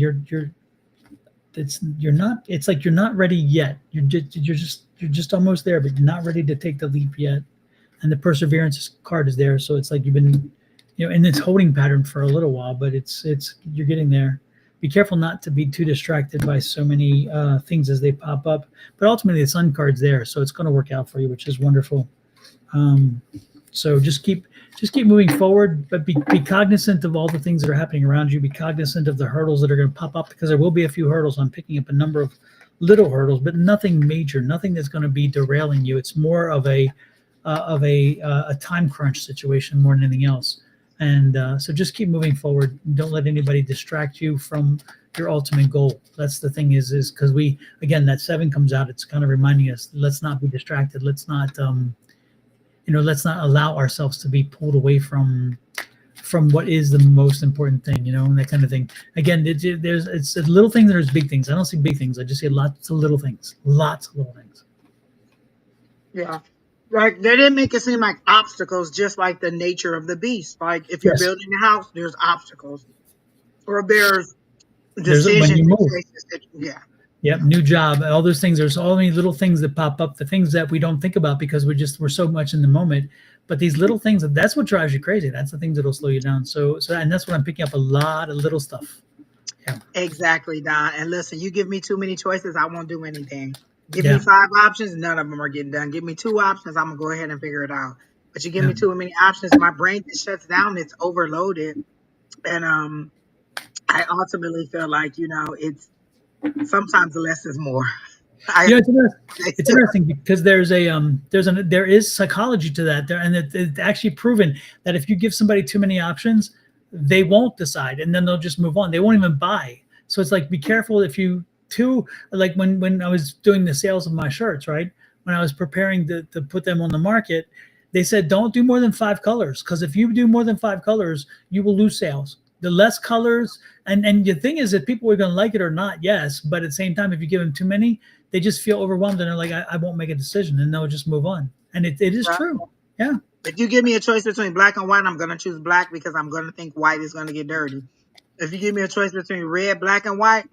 it's like you're not ready yet. You're just almost there, but you're not ready to take the leap yet. And the perseverance card is there, so it's like you've been, in this holding pattern for a little while, but it's you're getting there. Be careful not to be too distracted by so many things as they pop up. But ultimately, the Sun card's there, so it's going to work out for you, which is wonderful. So just keep moving forward, but be cognizant of all the things that are happening around you. Be cognizant of the hurdles that are going to pop up, because there will be a few hurdles. I'm picking up a number of little hurdles, but nothing major, nothing that's going to be derailing you. It's more of a time crunch situation more than anything else. And so just keep moving forward. Don't let anybody distract you from your ultimate goal. That's the thing is because that 7 comes out. It's kind of reminding us, let's not be distracted. Let's not allow ourselves to be pulled away from what is the most important thing, and that kind of thing. Again, it's little things, there's big things. I don't see big things. I just see lots of little things. Yeah. Like they didn't make it seem like obstacles, just like the nature of the beast. Like if you're building a house, there's obstacles, or there's decisions. When you move. Yeah. Yep, new job, all those things. There's all many little things that pop up, the things that we don't think about because we're so much in the moment. But these little things, that's what drives you crazy. That's the things that'll slow you down. So and that's what I'm picking up, a lot of little stuff. Yeah. Exactly, Don. And listen, you give me too many choices, I won't do anything. Give me 5 options, none of them are getting done. Give me 2 options, I'm gonna go ahead and figure it out. But you give me too many options, my brain just shuts down. It's overloaded, and I ultimately feel like it's sometimes less is more. It's interesting because there is psychology to that there, and it's actually proven that if you give somebody too many options, they won't decide, and then they'll just move on. They won't even buy. So it's like, be careful if you like when I was doing the sales of my shirts, right? When I was preparing to put them on the market, they said don't do more than 5 colors, because if you do more than 5 colors, you will lose sales. The less colors, and the thing is that people are going to like it or not, yes, but at the same time, if you give them too many, they just feel overwhelmed and they're like, I won't make a decision, and they'll just move on. And it is true. Yeah. If you give me a choice between black and white, I'm going to choose black because I'm going to think white is going to get dirty. If you give me a choice between red, black, and white,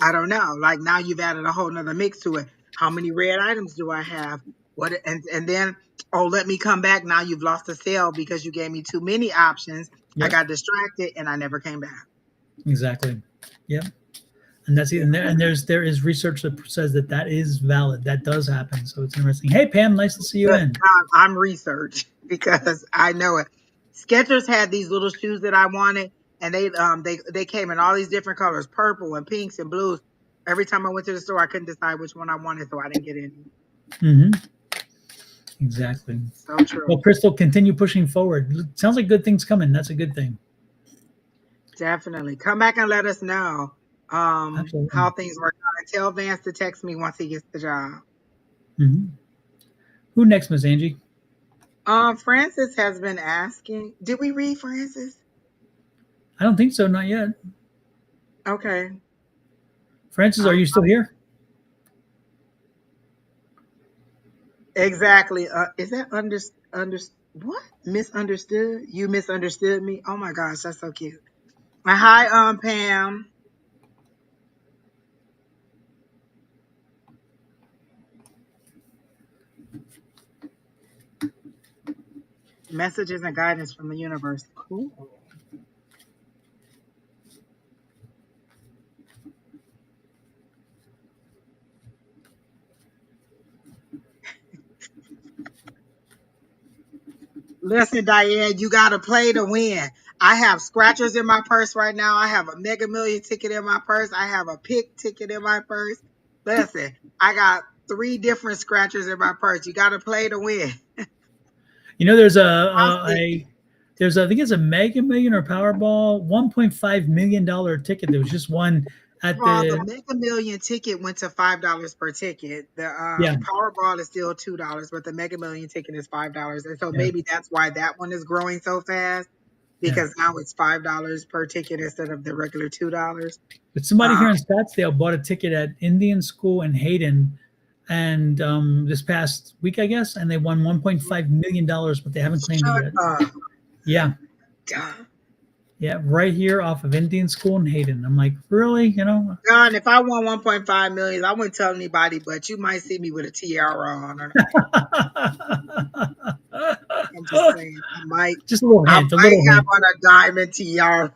I don't know. Like now you've added a whole nother mix to it. How many red items do I have? What and then, oh, let me come back. Now you've lost a sale because you gave me too many options. I Yep, got distracted and I never came back. exactly. Yep. And that's Yeah. and there is research that says that that is valid. That does happen. So it's interesting. Hey Pam, nice to see you But in. I'm research because I know it. Skechers had these little shoes that I wanted, and they came in all these different colors, purple and pinks and blues. Every time I went to the store, I couldn't decide which one I wanted, so I didn't get any. Hmm. Exactly. So true. Well, Crystal, continue pushing forward. Sounds like good things coming. That's a good thing. Definitely. Come back and let us know Absolutely. how things work out. And tell Vance to text me once he gets the job. Hmm. Who next, Miss Angie? Francis has been asking. Did we read Francis? I don't think so. Not yet. Okay. Francis, are Um, you still here? exactly. Is that under what? Misunderstood? You misunderstood me? Oh my gosh, that's so cute. Hi, Pam. Messages and guidance from the universe. Cool. Listen, Diane, you got to play to win. I have scratchers in my purse right now. I have a Mega Million ticket in my purse. I have a pick ticket in my purse. Listen, I got 3 different scratchers in my purse. You got to play to win. You know, there's I see. I think it's a Mega Million or Powerball, $1.5 million ticket. There was just one at Well, the the Mega Million ticket went to $5 per ticket. The yeah Powerball is still $2, but the Mega Million ticket is $5. And so yeah maybe that's why that one is growing so fast yeah. because now it's $5 per ticket instead of the regular $2. But somebody Uh, here in Scottsdale bought a ticket at Indian School in Hayden, and this past week, I guess, and they won $1.5 million, but they haven't claimed it shut yet. up. Yeah, yeah, right here off of Indian School in Hayden. I'm like, really? You know? God, if I won 1.5 million, I wouldn't tell anybody, but you might see me with a tiara on. Or I'm just saying, Just a little I hint, a might little have hint. on a diamond tiara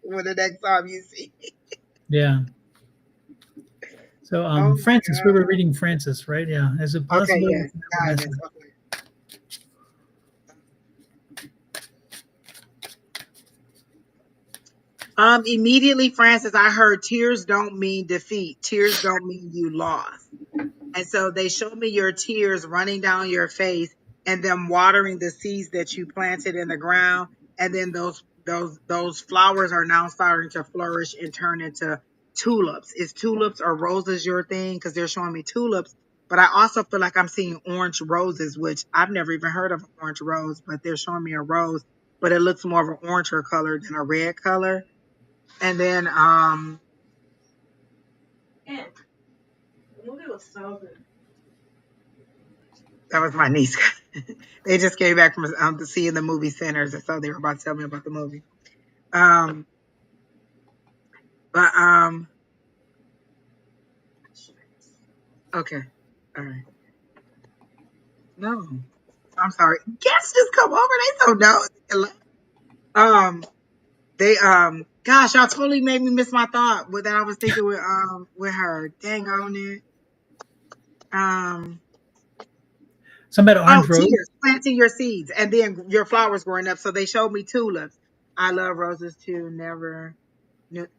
when the next time you see me. Yeah. So, Oh my Francis, we God. were reading Francis, right? Yeah. Is it Okay, possible you yes, can have a guidance. message? Okay. Immediately, Francis, I heard tears don't mean defeat. Tears don't mean you lost. And so they showed me your tears running down your face and them watering the seeds that you planted in the ground. And then those flowers are now starting to flourish and turn into tulips. Is tulips or roses your thing? Because they're showing me tulips. But I also feel like I'm seeing orange roses, which I've never even heard of an orange rose, but they're showing me a rose, but it looks more of an orange color than a red color. And then that was my niece. They just came back from seeing the movie Sinners, and so they were about to tell me about the movie. Um, but okay, all right. No, I'm sorry. Guests just come over. They so nosy. They gosh, y'all totally made me miss my thought. What that I was thinking with her. Dang on it. Um, Somebody oh, orange rose. tears, planting your seeds, and then your flowers growing up. So they showed me tulips. I love roses too. Never.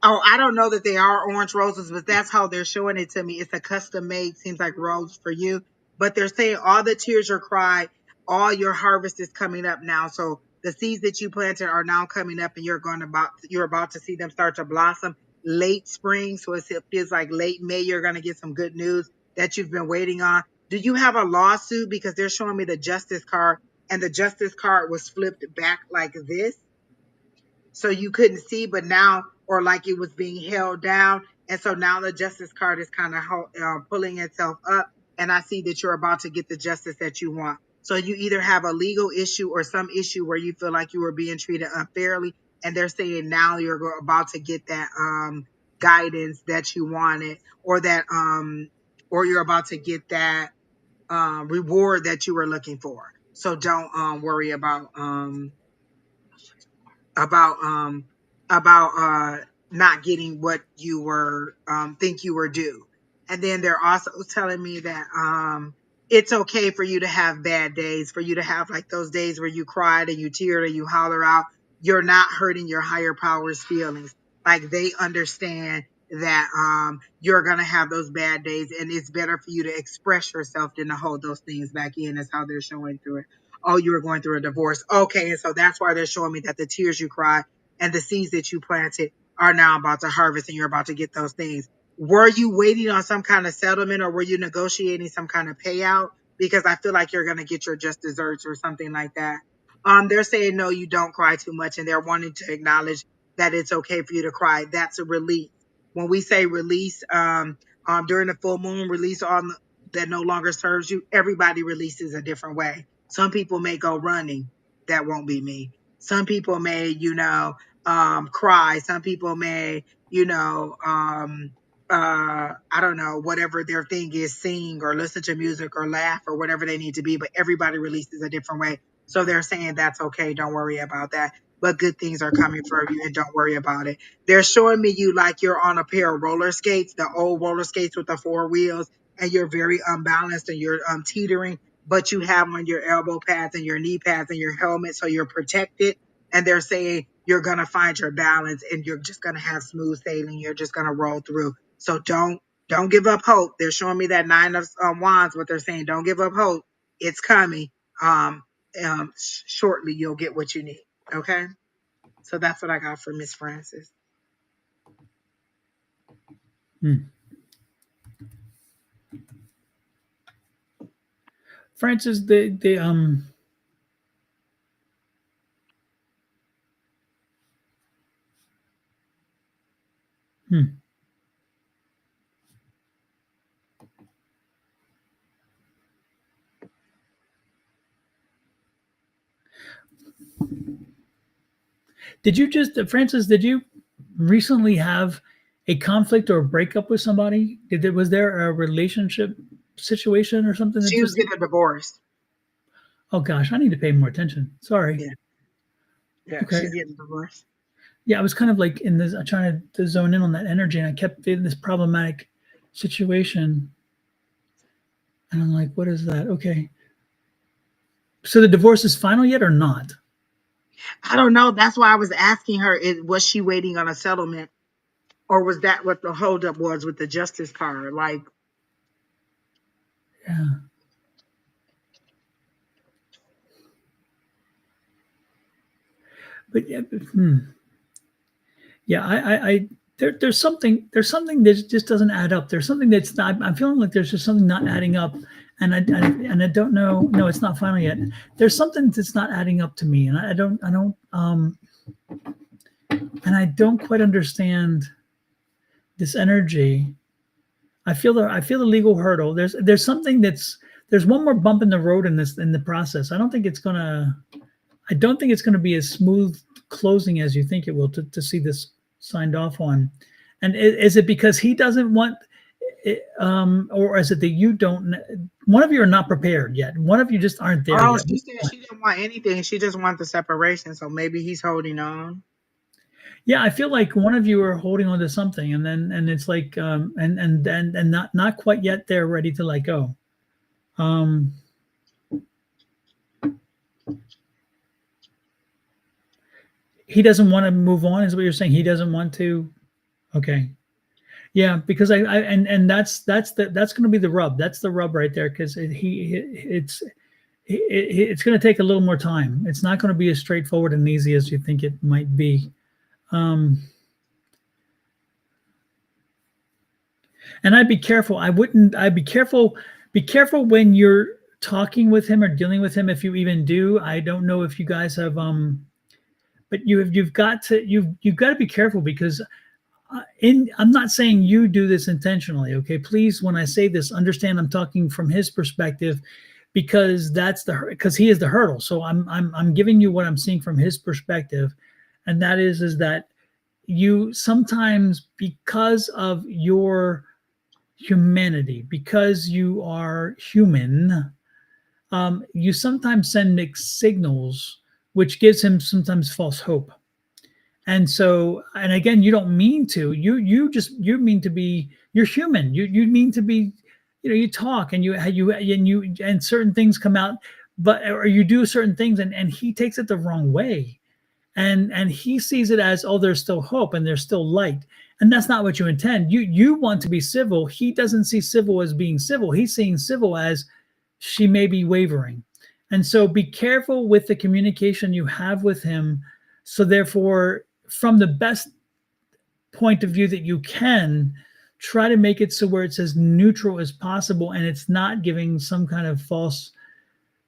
Oh, I don't know that they are orange roses, but that's how they're showing it to me. It's a custom made, seems like rose for you. But they're saying all the tears are cried, all your harvest is coming up now. So the seeds that you planted are now coming up, and you're about to see them start to blossom late spring. So it feels like late May. You're gonna get some good news that you've been waiting on. Do you have a lawsuit? Because they're showing me the justice card, and the justice card was flipped back like this so you couldn't see, but now, or like it was being held down. And so now the justice card is kind of pulling itself up. And I see that you're about to get the justice that you want. So you either have a legal issue or some issue where you feel like you were being treated unfairly. And they're saying now you're about to get that guidance that you wanted, or that, or you're about to get that. reward that you were looking for. So don't worry about not getting what you were think you were due. And then they're also telling me that it's okay for you to have bad days, for you to have like those days where you cried and you teared and you holler out. You're not hurting your higher powers feelings. Like they understand that you're gonna have those bad days, and it's better for you to express yourself than to hold those things back in. Is how they're showing through it. Oh, you were going through a divorce. Okay, and so that's why they're showing me that the tears you cried and the seeds that you planted are now about to harvest, and you're about to get those things. Were you waiting on some kind of settlement, or were you negotiating some kind of payout? Because I feel like you're going to get your just desserts or something like that. They're saying no, you don't cry too much, and they're wanting to acknowledge that it's okay for you to cry. That's a release. When we say release, during the full moon, release on that no longer serves you. Everybody releases a different way. Some people may go running. That won't be me. Some people may, cry. Some people may, I don't know, whatever their thing is, sing or listen to music or laugh or whatever they need to be. But everybody releases a different way. So they're saying that's okay. Don't worry about that. But good things are coming for you, and don't worry about it. They're showing me you like you're on a pair of roller skates, the old roller skates with the four wheels, and you're very unbalanced and you're teetering, but you have on your elbow pads and your knee pads and your helmet, so you're protected. And they're saying you're gonna find your balance and you're just gonna have smooth sailing. You're just gonna roll through. So don't give up hope. They're showing me that nine of wands. What they're saying, don't give up hope. It's coming. Um, Shortly you'll get what you need. Okay. So that's what I got for Miss Francis. Francis, Francis, did you recently have a conflict or a breakup with somebody? Was there a relationship situation or something that She was just, getting a divorce. oh gosh, I need to pay more attention. Sorry. Yeah. Yeah. Okay. She's getting a divorce. Yeah, I was kind of like in this, I'm trying to zone in on that energy, and I kept feeling this problematic situation. And I'm like, what is that? Okay. So the divorce is final yet or not? I don't know. That's why I was asking her, was she waiting on a settlement? Or was that what the holdup was with the justice card? Like, Yeah. But yeah, yeah, there's something that just doesn't add up. There's something that's not. I'm feeling like there's just something not adding up, and I don't know. No, it's not final yet. There's something that's not adding up to me, and I don't and I don't quite understand this energy. I feel the legal hurdle. There's something there's one more bump in the road in the process. I don't think it's gonna be as smooth closing as you think it will to see this signed off on. And is it because he doesn't want it, or is it that you don't? One of you are not prepared yet. One of you just aren't there oh, yet. she said she didn't want anything. She just wanted the separation. So maybe he's holding on. Yeah, I feel like one of you are holding on to something, and it's like and not quite yet there, ready to let go. He doesn't want to move on, is what you're saying. He doesn't want to. Okay. Yeah, because and that's going to be the rub. That's the rub right there, because it's going to take a little more time. It's not going to be as straightforward and easy as you think it might be. And I'd be careful. I'd be careful. Be careful when you're talking with him or dealing with him, if you even do. I don't know if you guys have but you've got to be careful, because I'm not saying you do this intentionally. Okay, please, when I say this, understand I'm talking from his perspective, because because he is the hurdle. So I'm giving you what I'm seeing from his perspective, and that is that you sometimes, because of your humanity, because you are human, you sometimes send mixed signals, which gives him sometimes false hope. And so, and again, you don't mean to. You mean to be. You're human. You mean to be. You talk and and certain things come out, but or you do certain things, and he takes it the wrong way, and he sees it as, oh, there's still hope and there's still light, and that's not what you intend. You want to be civil. He doesn't see civil as being civil. He's seeing civil as she may be wavering. And so be careful with the communication you have with him. So therefore, from the best point of view that you can, try to make it so where it's as neutral as possible and it's not giving some kind of false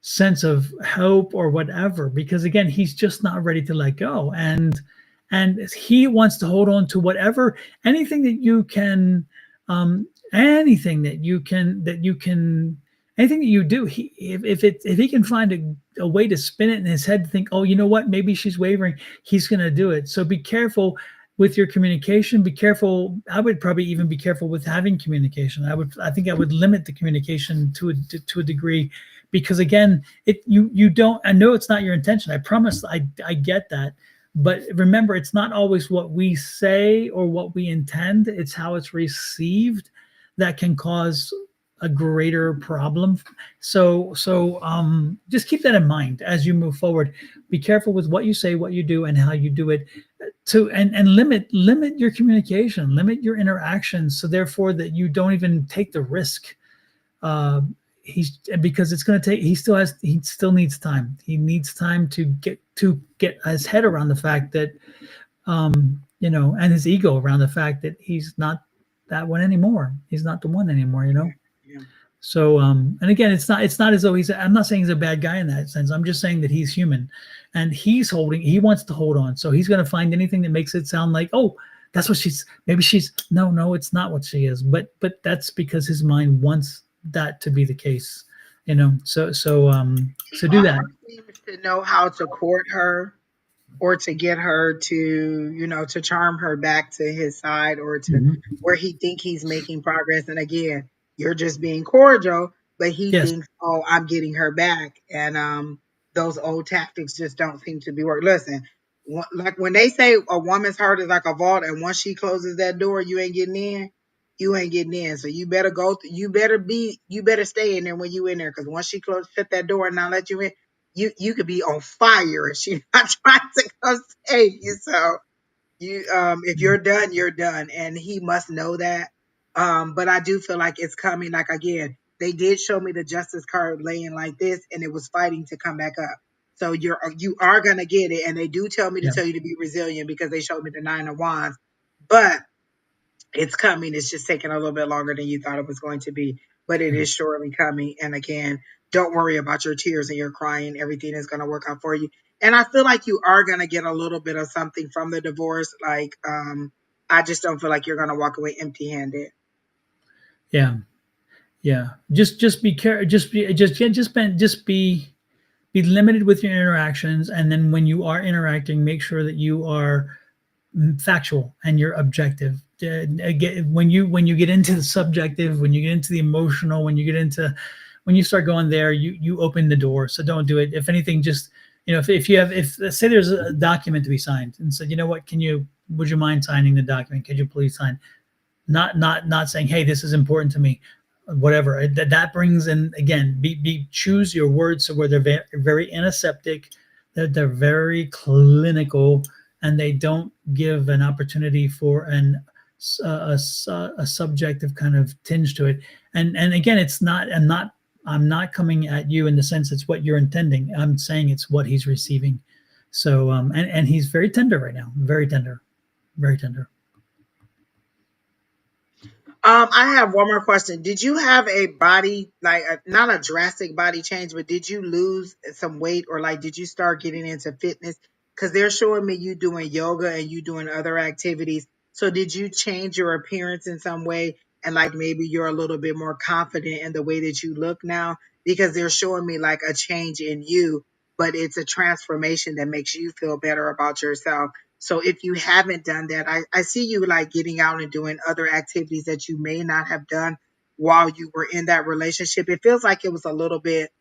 sense of hope or whatever, because again, he's just not ready to let go. And he wants to hold on to whatever, anything that you can, anything that you do. If he can find a way to spin it in his head to think, oh, you know what, maybe she's wavering, he's going to do it. So be careful with your communication. Be careful. I would probably even be careful with having communication. I think I would limit the communication to a degree, because again, you don't. I know it's not your intention. I promise. I get that. But remember, it's not always what we say or what we intend. It's how it's received that can cause a greater problem. So just keep that in mind as you move forward. Be careful with what you say, what you do, and how you do it. And limit your communication, limit your interactions, so therefore that you don't even take the risk. Because it's going to take. He still needs time. He needs time to get his head around the fact that, and his ego around the fact that he's not that one anymore. He's not the one anymore. Yeah. So, and again, it's not as though I'm not saying he's a bad guy in that sense. I'm just saying that he's human, and he wants to hold on. So he's going to find anything that makes it sound like, oh, that's what no, it's not what she is. But that's because his mind wants that to be the case, so do that. He seems to know how to court her, or to get her to, to charm her back to his side, or to Mhm. where he think he's making progress. And again, you're just being cordial, but he Yes. thinks, oh, I'm getting her back. And those old tactics just don't seem to be working. Listen, like when they say a woman's heart is like a vault, and once she closes that door, you ain't getting in. You ain't getting in. So you better you better stay in there when you in there. Because once she shut that door and not let you in, you could be on fire and she's not trying to come save you. So if you're done, you're done. And he must know that. But I do feel like it's coming. Like again, they did show me the justice card laying like this, and it was fighting to come back up. So you are gonna get it. And they do tell me to Yeah. tell you to be resilient, because they showed me the 9 of Wands. But it's coming. It's just taking a little bit longer than you thought it was going to be, but it is surely coming. And again, don't worry about your tears and your crying. Everything is going to work out for you. And I feel like you are going to get a little bit of something from the divorce. Like, I just don't feel like you're going to walk away empty handed. Yeah. Yeah. Just be careful. Be limited with your interactions. And then when you are interacting, make sure that you are factual and you're objective. Again, when you get into the subjective, when you get into the emotional, when you start going there, you open the door. So don't do it. If anything, just if let's say there's a document to be signed, and said, you know what, would you mind signing the document? Could you please sign? Not saying, hey, this is important to me, whatever. That brings in, again, choose your words, so where they're very, very antiseptic, they're very clinical, and they don't give an opportunity for a subjective kind of tinge to it. And again, I'm not coming at you in the sense it's what you're intending. I'm saying it's what he's receiving. So and he's very tender right now, very tender, very tender. I have one more question. Did you have a body, like not a drastic body change, but did you lose some weight, or like did you start getting into fitness? Because they're showing me you doing yoga and you doing other activities. So did you change your appearance in some way? And like maybe you're a little bit more confident in the way that you look now, because they're showing me like a change in you, but it's a transformation that makes you feel better about yourself. So if you haven't done that, I see you like getting out and doing other activities that you may not have done while you were in that relationship. It feels like it was a little bit,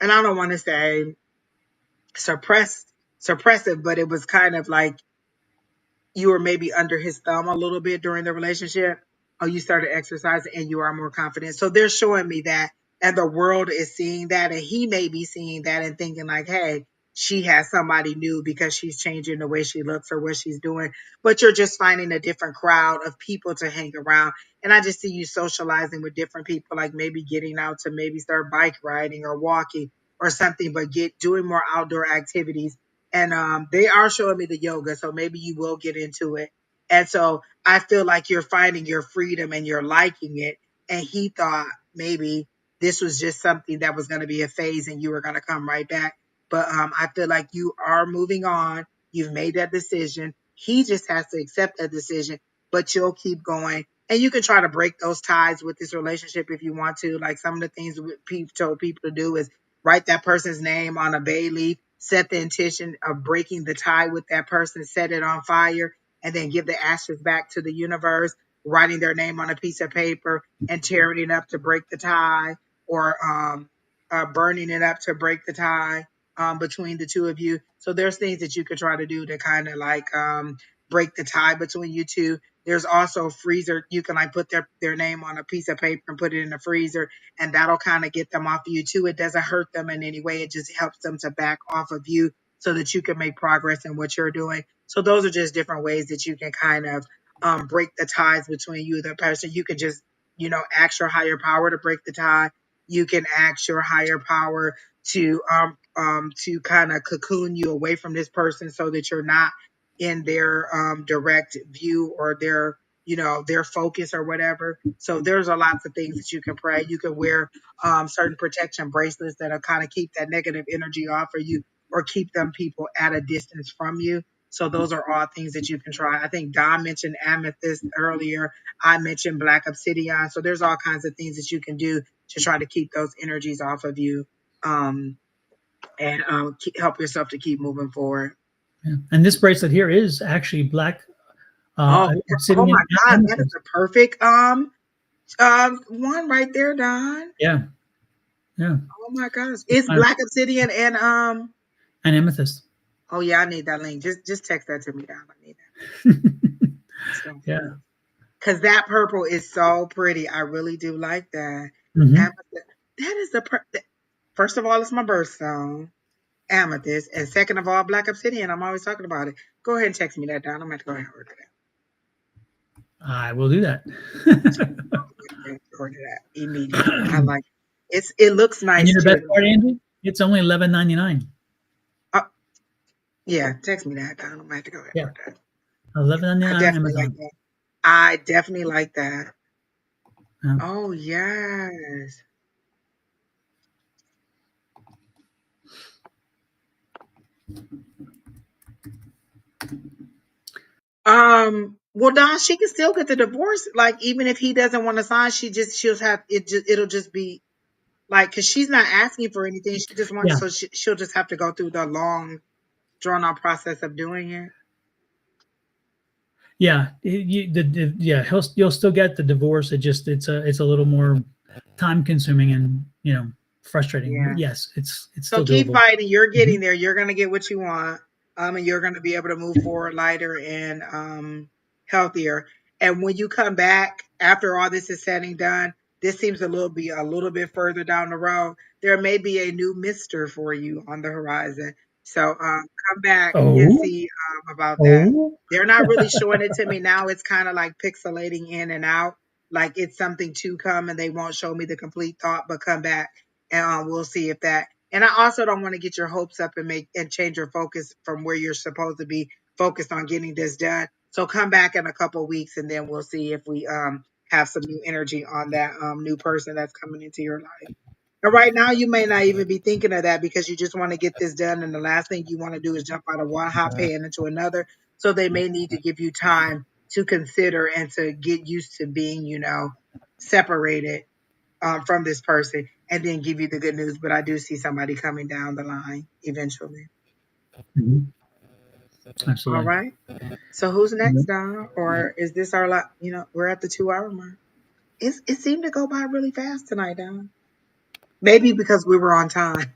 and I don't want to say suppressive, but it was kind of like you were maybe under his thumb a little bit during the relationship, or you started exercising and you are more confident. So they're showing me that, and the world is seeing that, and he may be seeing that and thinking like, hey, she has somebody new because she's changing the way she looks or what she's doing. But you're just finding a different crowd of people to hang around. And I just see you socializing with different people, like maybe getting out to maybe start bike riding or walking or something, but get doing more outdoor activities. And they are showing me the yoga, so maybe you will get into it. And so I feel like you're finding your freedom and you're liking it. And he thought maybe this was just something that was going to be a phase and you were going to come right back. But I feel like you are moving on. You've made that decision. He just has to accept that decision, but you'll keep going. And you can try to break those ties with this relationship if you want to. Like some of the things Pete told people to do is write that person's name on a bay leaf, set the intention of breaking the tie with that person, set it on fire, and then give the ashes back to the universe, writing their name on a piece of paper and tearing it up to break the tie, or burning it up to break the tie between the two of you. So there's things that you could try to do to kind of like break the tie between you two. There's also a freezer. You can like put their name on a piece of paper and put it in the freezer, and that'll kind of get them off of you too. It doesn't hurt them in any way. It just helps them to back off of you so that you can make progress in what you're doing. So those are just different ways that you can kind of break the ties between you and the person. You can just, ask your higher power to break the tie. You can ask your higher power to kind of cocoon you away from this person so that you're not in their direct view or their focus or whatever. So there's a lots of things that you can pray. You can wear certain protection bracelets that'll kind of keep that negative energy off of you or keep them people at a distance from you. So those are all things that you can try. I think Don mentioned amethyst earlier. I mentioned black obsidian. So there's all kinds of things that you can do to try to keep those energies off of you, and help yourself to keep moving forward. Yeah. And this bracelet here is actually black Oh, oh obsidian my God, that is amethyst. a perfect one right there, Don. Yeah, yeah, Oh my gosh, it's uh, black obsidian and and amethyst. Oh yeah, I need that link. Just text that to me, Don. I need that. Yeah. Because that purple is so pretty. I really do like that. Hmm. Amethyst. That is first of all, it's my birthstone, amethyst, and second of all, black obsidian. I'm always talking about it. Go ahead and text me that, Don. I'm gonna have to go ahead and order I will do that. that. Order that immediately. I like it. It looks And you nice know the best too. part, Angie? It's only $11.99. Uh, yeah, text me that, Don. I'm gonna have to go ahead and Yeah, order that. I 11.99 on definitely like Amazon. that. I definitely like that. Yeah. Oh yes. Well, Don, she can still get the divorce. Like, even if he doesn't want to sign, she'll have it. It'll just be like, because she's not asking for anything. She just wants, Yeah. so she'll just have to go through the long, drawn out process of doing it. Yeah, yeah, you'll still get the divorce. It's a little more time consuming and frustrating. Yeah. But yes, it's So still keep doable. fighting. You're Mhm. getting there. You're gonna get what you want. And you're gonna be able to move forward lighter and healthier. And when you come back after all this is said and done, this seems a little bit further down the road. There may be a new Mister for you on the horizon. So come back and Oh, see about that. oh, They're not really showing it to me now. It's kind of like pixelating in and out, like it's something to come, and they won't show me the complete thought. But come back and we'll see if that. And I also don't want to get your hopes up and change your focus from where you're supposed to be focused on getting this done. So come back in a couple of weeks, and then we'll see if we have some new energy on that new person that's coming into your life. And right now, you may not even be thinking of that because you just want to get this done, and the last thing you want to do is jump out of one hot pan into another. So they may need to give you time to consider and to get used to being, separated from this person, and then give you the good news. But I do see somebody coming down the line eventually. mhm, All absolutely. right. So who's next, Mhm. Don? Or is this our we're at the 2 hour mark. it seemed to go by really fast tonight, Don. Maybe because we were on time.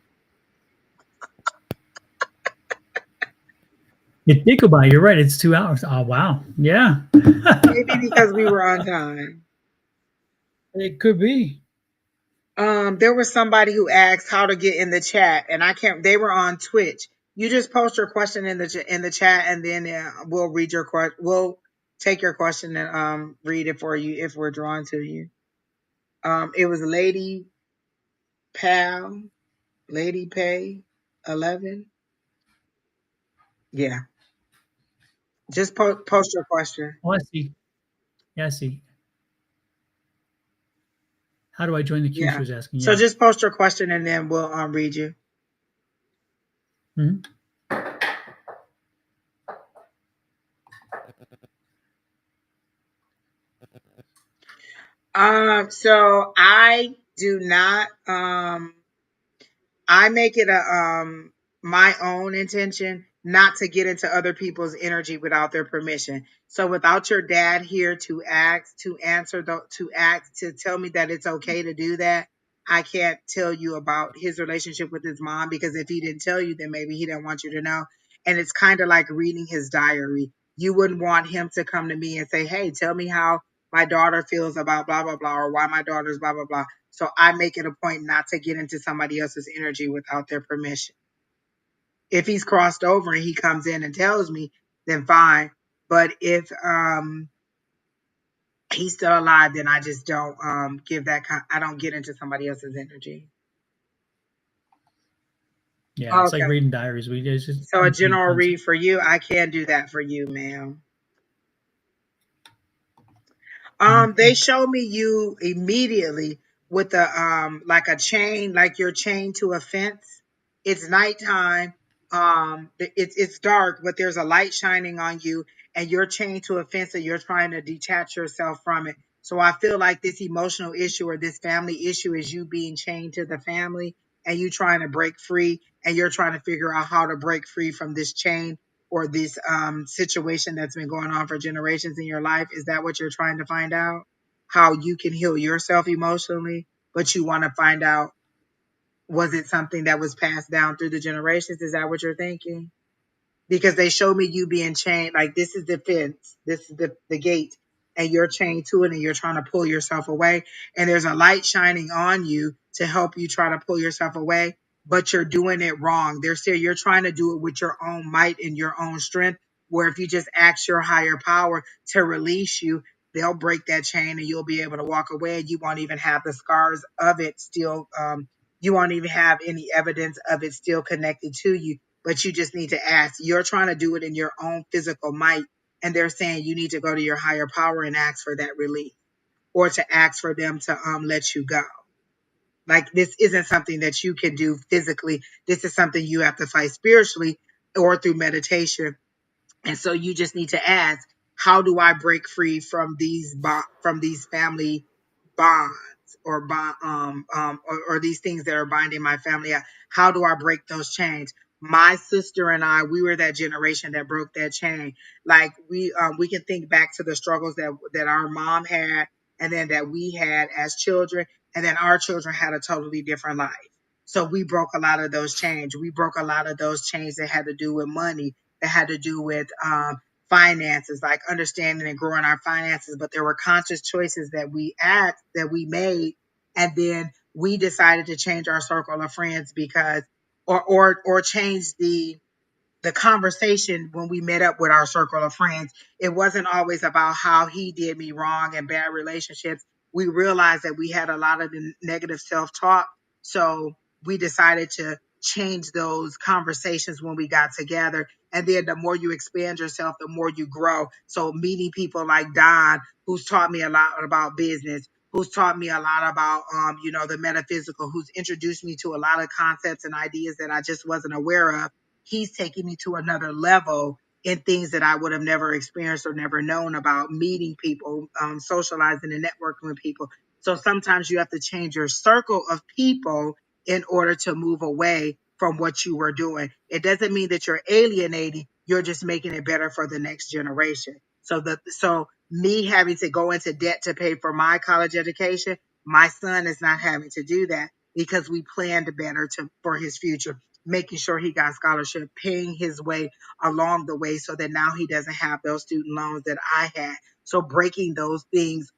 It did go by. You're right. It's 2 hours. Oh wow. Yeah. Maybe because we were on time. It could be. There was somebody who asked how to get in the chat, and I can't. They were on Twitch. You just post your question in the chat, and then we'll read your question. We'll take your question and read it for you if we're drawn to you. It was Lady Pal, Lady Pay, 11. Yeah, just post your question. Oh, I see. Yeah, I see. How do I join the queue? She Yeah. was asking. So Yeah. just post your question, and then we'll read you. Mhm. So I do not I make it a my own intention not to get into other people's energy without their permission. So without your dad here to ask, to answer, to ask, to tell me that it's okay to do that, I can't tell you about his relationship with his mom, because if he didn't tell you, then maybe he didn't want you to know. And it's kind of like reading his diary. You wouldn't want him to come to me and say, "Hey, tell me how my daughter feels about blah blah blah, or why my daughter's blah blah blah." So I make it a point not to get into somebody else's energy without their permission. If he's crossed over and he comes in and tells me, then fine. But if he's still alive, then I just don't give that I don't get into somebody else's energy. Yeah, it's like Okay. reading diaries. We just So a need general concept. read for you, I can do that for you, ma'am. They show me you immediately with a like a chain, like you're chained to a fence. It's nighttime. It's dark, but there's a light shining on you, and you're chained to a fence, and you're trying to detach yourself from it. So I feel like this emotional issue or this family issue is you being chained to the family, and you trying to break free, and you're trying to figure out how to break free from this chain or this situation that's been going on for generations in your life. Is that what you're trying to find out? How you can heal yourself emotionally, but you want to find out, was it something that was passed down through the generations? Is that what you're thinking? Because they show me you being chained. Like, this is the fence, this is the gate, and you're chained to it, and you're trying to pull yourself away. And there's a light shining on you to help you try to pull yourself away, but you're doing it wrong. They're saying you're trying to do it with your own might and your own strength. Where if you just ask your higher power to release you, they'll break that chain and you'll be able to walk away. You won't even have the scars of it still. You won't even have any evidence of it still connected to you, but you just need to ask. You're trying to do it in your own physical might, and they're saying you need to go to your higher power and ask for that relief, or to ask for them to let you go. Like, this isn't something that you can do physically. This is something you have to fight spiritually or through meditation. And so you just need to ask, how do I break free from from these family bonds, or or these things that are binding my family up? How do I break those chains? My sister and I, we were that generation that broke that chain. Like, we can think back to the struggles that our mom had, and then that we had as children, and then our children had a totally different life. So we broke a lot of those chains. We broke a lot of those chains that had to do with money, that had to do with finances, like understanding and growing our finances. But there were conscious choices that we made, and then we decided to change our circle of friends, because or change the conversation when we met up with our circle of friends. It wasn't always about how he did me wrong and bad relationships. We realized that we had a lot of the negative self talk. So we decided to change those conversations when we got together. And then the more you expand yourself, the more you grow. So meeting people like Don, who's taught me a lot about business, who's taught me a lot about, the metaphysical, who's introduced me to a lot of concepts and ideas that I just wasn't aware of. He's taking me to another level in things that I would have never experienced or never known about, meeting people, socializing and networking with people. So sometimes you have to change your circle of people in order to move away from what you were doing. It doesn't mean that you're alienating, you're just making it better for the next generation. So me having to go into debt to pay for my college education, my son is not having to do that because we planned better for his future, making sure he got scholarship, paying his way along the way so that now he doesn't have those student loans that I had. So breaking those things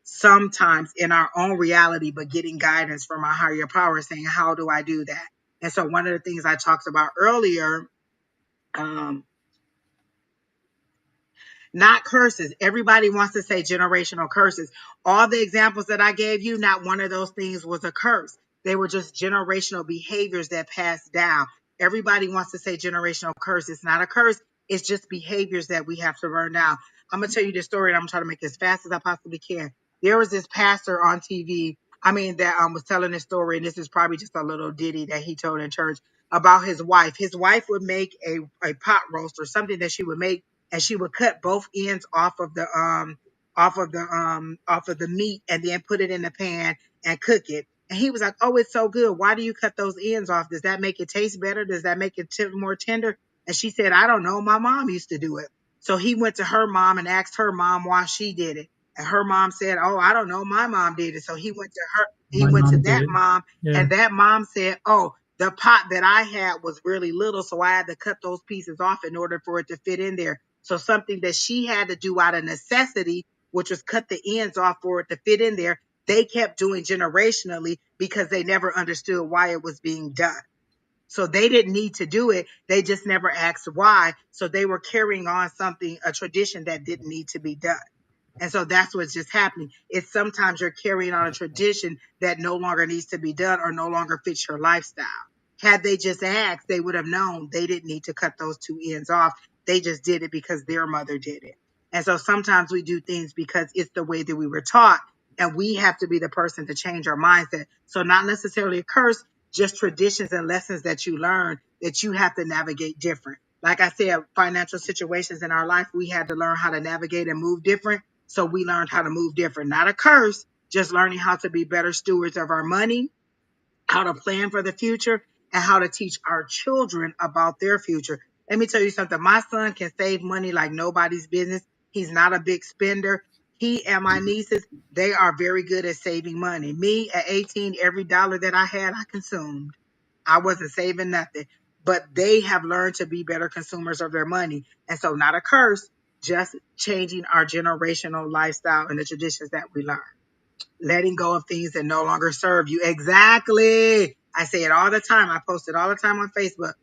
sometimes in our own reality, but getting guidance from our higher power saying, how do I do that? And so one of the things I talked about earlier, um, not curses. Everybody wants to say generational curses. All the examples that I gave you, not one of those things was a curse. They were just generational behaviors that passed down. Everybody wants to say generational curse. It's not a curse. It's just behaviors that we have to learn now. I'm going to tell you this story and I'm trying to make it as fast as I possibly can. There was this pastor on TV, that was telling this story, and this is probably just a little ditty that he told in church about his wife. His wife would make a pot roast or something that she would make, and she would cut both ends off of the meat and then put it in the pan and cook it. And he was like, "Oh, it's so good. Why do you cut those ends off? Does that make it taste better? Does that make it more tender?" And she said, "I don't know. My mom used to do it." So he went to her mom and asked her mom why she did it. And her mom said, "Oh, I don't know. My mom did it." So he went to her, he My went to mom did that it. mom, Yeah. and that mom said, "Oh, the pot that I had was really little, so I had to cut those pieces off in order for it to fit in there." So something that she had to do out of necessity, which was cut the ends off for it to fit in there, they kept doing generationally because they never understood why it was being done. So they didn't need to do it. They just never asked why. So they were carrying on something, a tradition that didn't need to be done. And so that's what's just happening. It's sometimes you're carrying on a tradition that no longer needs to be done or no longer fits your lifestyle. Had they just asked, they would have known they didn't need to cut those two ends off. They just did it because their mother did it. And so sometimes we do things because it's the way that we were taught, and we have to be the person to change our mindset. So not necessarily a curse, just traditions and lessons that you learn that you have to navigate different. Like I said, financial situations in our life, we had to learn how to navigate and move different. So we learned how to move different. Not a curse, just learning how to be better stewards of our money, how to plan for the future, and how to teach our children about their future. Let me tell you something. My son can save money like nobody's business. He's not a big spender. He and my nieces, they are very good at saving money. Me at 18, every dollar that I had, I consumed. I wasn't saving nothing. But they have learned to be better consumers of their money. And so, not a curse, just changing our generational lifestyle and the traditions that we learn. Letting go of things that no longer serve you. Exactly. I say it all the time. I post it all the time on Facebook.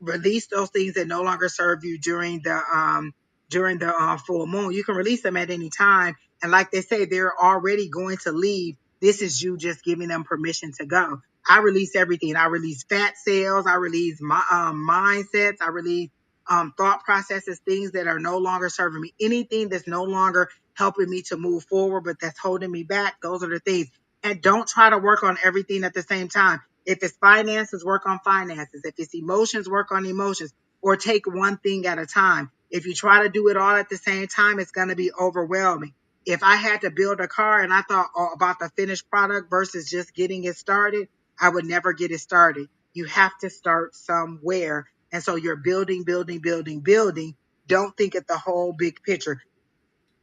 Release those things that no longer serve you during the full moon. You can release them at any time, and like they say, they're already going to leave. This is you just giving them permission to go. I release everything. I release fat cells. I release my mindsets. I release thought processes, things that are no longer serving me. Anything that's no longer helping me to move forward, but that's holding me back. Those are the things. And don't try to work on everything at the same time. If it's finances, work on finances. If it's emotions, work on emotions, or take one thing at a time. If you try to do it all at the same time, it's going to be overwhelming. If I had to build a car and I thought about the finished product versus just getting it started, I would never get it started. You have to start somewhere. And so you're building, building, building, building. Don't think of the whole big picture.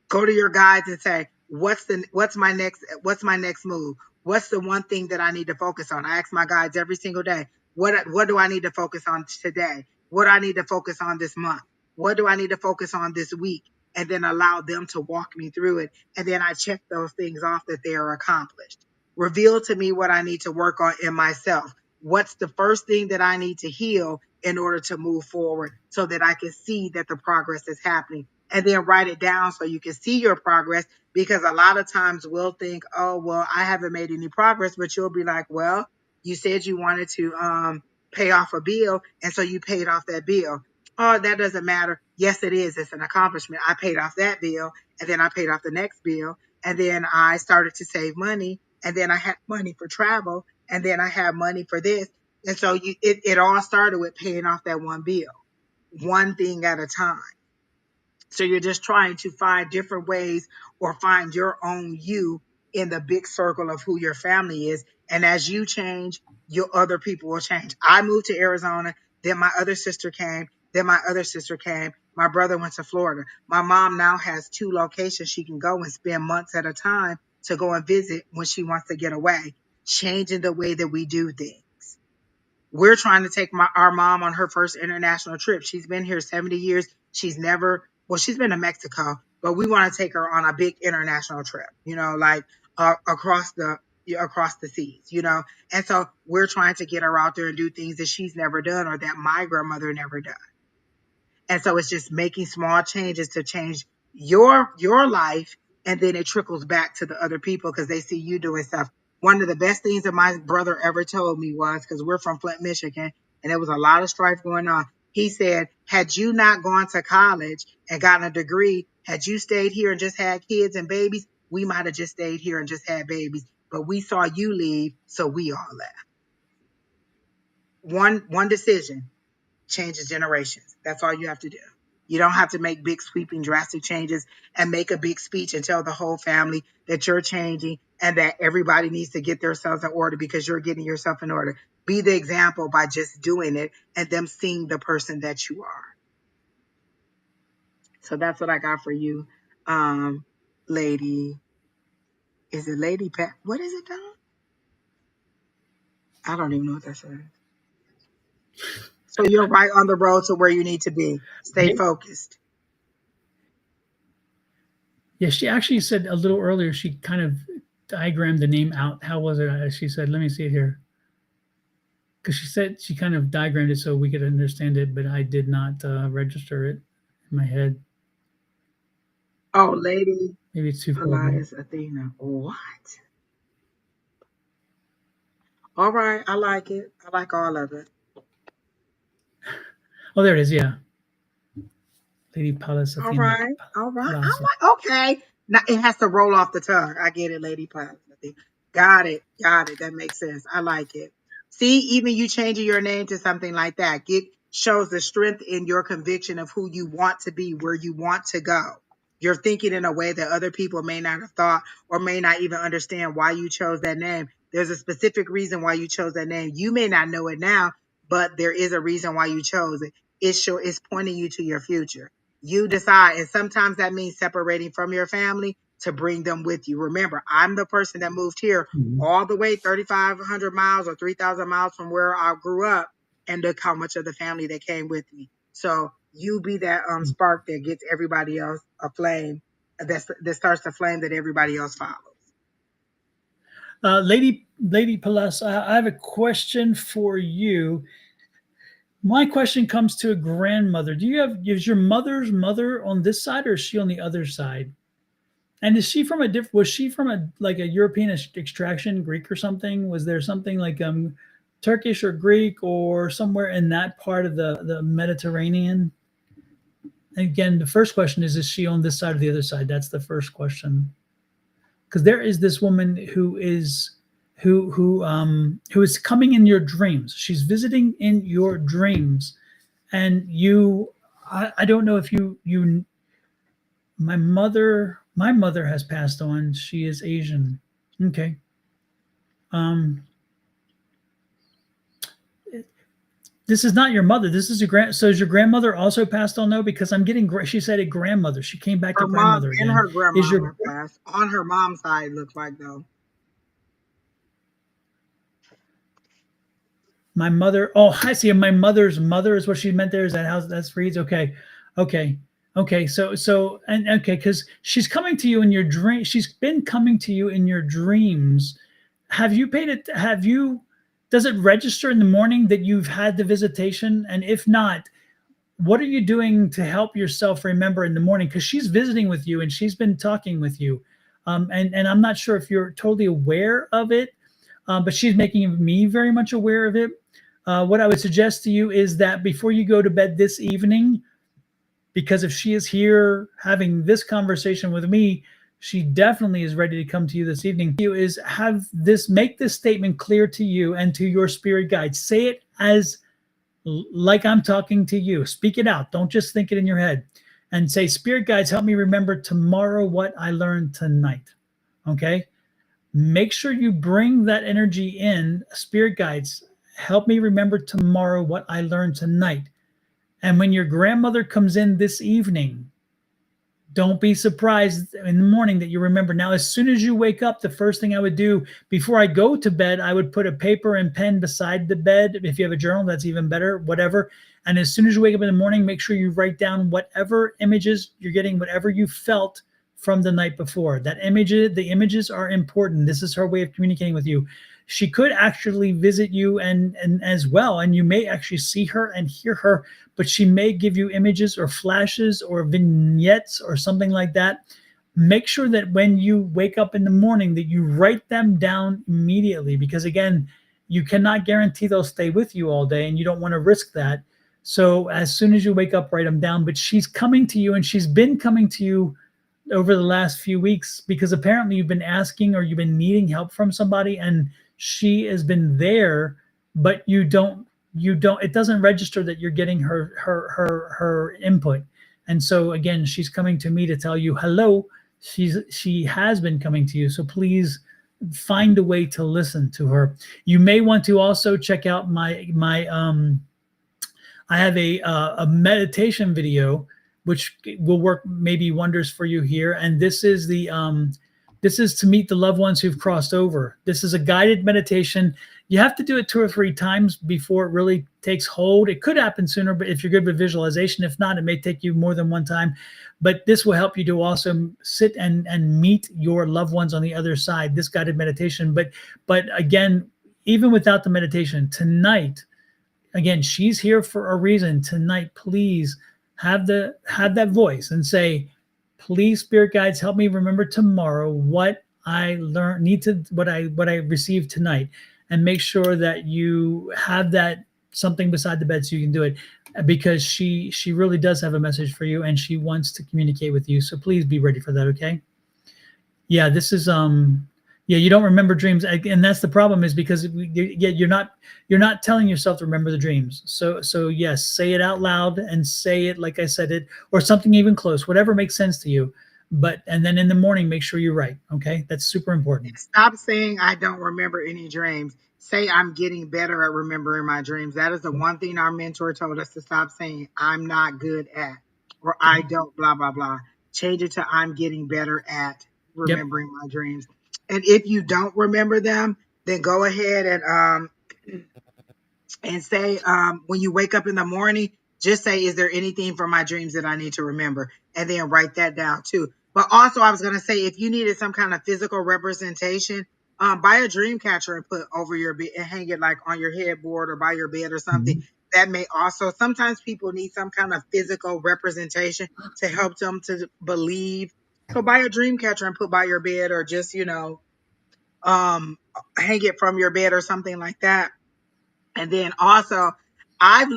Go to your guides and say, what's my next move? What's the one thing that I need to focus on? I ask my guides every single day, what do I need to focus on today? What do I need to focus on this month? What do I need to focus on this week? And then allow them to walk me through it. And then I check those things off that they are accomplished. Reveal to me what I need to work on in myself. What's the first thing that I need to heal in order to move forward so that I can see that the progress is happening? And then write it down so you can see your progress, because a lot of times we'll think, oh, well, I haven't made any progress, but you'll be like, well, you said you wanted to pay off a bill, and so you paid off that bill. Oh, that doesn't matter. Yes, it is. It's an accomplishment. I paid off that bill, and then I paid off the next bill, and then I started to save money, and then I had money for travel, and then I had money for this. And so it all started with paying off that one bill, one thing at a time. So you're just trying to find different ways or find your own you in the big circle of who your family is. And as you change, your other people will change. I moved to Arizona, then my other sister came, then my other sister came. My brother went to Florida. My mom now has 2 locations she can go and spend months at a time to go and visit when she wants to get away, changing the way that we do things. We're trying to take our mom on her first international trip. She's been here 70 years. She's been to Mexico, but we want to take her on a big international trip, like across the seas, And so we're trying to get her out there and do things that she's never done or that my grandmother never done. And so it's just making small changes to change your life, and then it trickles back to the other people because they see you doing stuff. One of the best things that my brother ever told me was, because we're from Flint, Michigan, and there was a lot of strife going on. He said, had you not gone to college and gotten a degree, had you stayed here and just had kids and babies, we might have just stayed here and just had babies. But we saw you leave, so we all left. One decision changes generations. That's all you have to do. You don't have to make big, sweeping, drastic changes and make a big speech and tell the whole family that you're changing and that everybody needs to get themselves in order because you're getting yourself in order. Be the example by just doing it and them seeing the person that you are. So that's what I got for you, lady. Is it Lady Pat? What is it, Don? I don't even know what that says. So you're right on the road to where you need to be. Stay focused. Yeah, she actually said a little earlier, she kind of diagrammed the name out. How was it? She said, let me see it here. Because she said she kind of diagrammed it so we could understand it, but I did not register it in my head. Oh, Lady Maybe it's too far. Elias Athena. What? All right, I like it. I like all of it. Oh, there it is. Yeah. Lady Pallas All Athena. right, all right. Pallas. I'm like, okay. Now it has to roll off the tongue. I get it, Lady Pop. Got it. That makes sense. I like it. See, even you changing your name to something like that shows the strength in your conviction of who you want to be, where you want to go. You're thinking in a way that other people may not have thought or may not even understand why you chose that name. There's a specific reason why you chose that name. You may not know it now, but there is a reason why you chose it. It's pointing you to your future. You decide, and sometimes that means separating from your family to bring them with you. Remember, I'm the person that moved here all the way 3,500 miles or 3,000 miles from where I grew up, and look how much of the family that came with me. So you be that spark that gets everybody else a flame, that starts the flame that everybody else follows. Lady Pallas, I have a question for you. My question comes to a grandmother. Is your mother's mother on this side or is she on the other side? And was she from like a European extraction, Greek or something? Was there something like Turkish or Greek or somewhere in that part of the Mediterranean? And again, the first question is she on this side or the other side? That's the first question. Because there is this woman who is coming in your dreams. She's visiting in your dreams, and I don't know if you my mother has passed on. She is Asian. Okay. This is not your mother. This is so is your grandmother also passed on? No, because I'm getting, she said a grandmother. She came back to grandmother again. And her grandmother passed. On her mom's side, looks like, though. My mother. Oh, I see. My mother's mother is what she meant there. Is that how that reads? Okay. So because she's coming to you in your dream. She's been coming to you in your dreams. Have you paid it? Does it register in the morning that you've had the visitation? And if not, what are you doing to help yourself remember in the morning? Because she's visiting with you and she's been talking with you. And I'm not sure if you're totally aware of it, but she's making me very much aware of it. What I would suggest to you is that before you go to bed this evening, because if she is here having this conversation with me, she definitely is ready to come to you this evening. Make this statement clear to you and to your spirit guide. Say it as like I'm talking to you. Speak it out. Don't just think it in your head. And say, spirit guides, help me remember tomorrow what I learned tonight. Okay? Make sure you bring that energy in. Spirit guides, help me remember tomorrow what I learned tonight. And when your grandmother comes in this evening, don't be surprised in the morning that you remember. Now, as soon as you wake up, the first thing I would do before I go to bed, I would put a paper and pen beside the bed. If you have a journal, that's even better, whatever. And as soon as you wake up in the morning, make sure you write down whatever images you're getting, whatever you felt from the night before. The images are important. This is her way of communicating with you. She could actually visit you and as well, and you may actually see her and hear her, but she may give you images or flashes or vignettes or something like that. Make sure that when you wake up in the morning that you write them down immediately, because again, you cannot guarantee they'll stay with you all day and you don't want to risk that. So as soon as you wake up, write them down. But she's coming to you, and she's been coming to you over the last few weeks because apparently you've been asking or you've been needing help from somebody, and she has been there, but you don't it doesn't register that you're getting her input. And so again, she's coming to me to tell you hello. She has been coming to you, so please find a way to listen to her. You may want to also check out my I have a meditation video which will work maybe wonders for you here. And this is to meet the loved ones who've crossed over. This is a guided meditation. You have to do it 2 or 3 times before it really takes hold. It could happen sooner, but if you're good with visualization, if not, it may take you more than one time. But this will help you to also sit and meet your loved ones on the other side, this guided meditation. But again, even without the meditation, tonight, again, she's here for a reason. Tonight, please have that voice and say, please, spirit guides, help me remember tomorrow what I learned, what I received tonight, and make sure that you have that something beside the bed so you can do it, because she really does have a message for you and she wants to communicate with you. So please be ready for that. Okay. Yeah, this is yeah, you don't remember dreams, and that's the problem, is because you're not telling yourself to remember the dreams. So yes, say it out loud and say it like I said it, or something even close, whatever makes sense to you. But and then in the morning, make sure you write. Okay, that's super important. Stop saying I don't remember any dreams. Say I'm getting better at remembering my dreams. That is the one thing our mentor told us to stop saying I'm not good at, or I don't blah blah blah. Change it to I'm getting better at Yep. remembering my dreams. And if you don't remember them, then go ahead and say, when you wake up in the morning, just say, is there anything from my dreams that I need to remember? And then write that down too. But also, I was going to say, if you needed some kind of physical representation, buy a dream catcher and put over your bed and hang it like on your headboard or by your bed or something. Mhm. That may also, sometimes people need some kind of physical representation to help them to believe. So buy a dream catcher and put by your bed, or just, um, hang it from your bed or something like that. And then also, I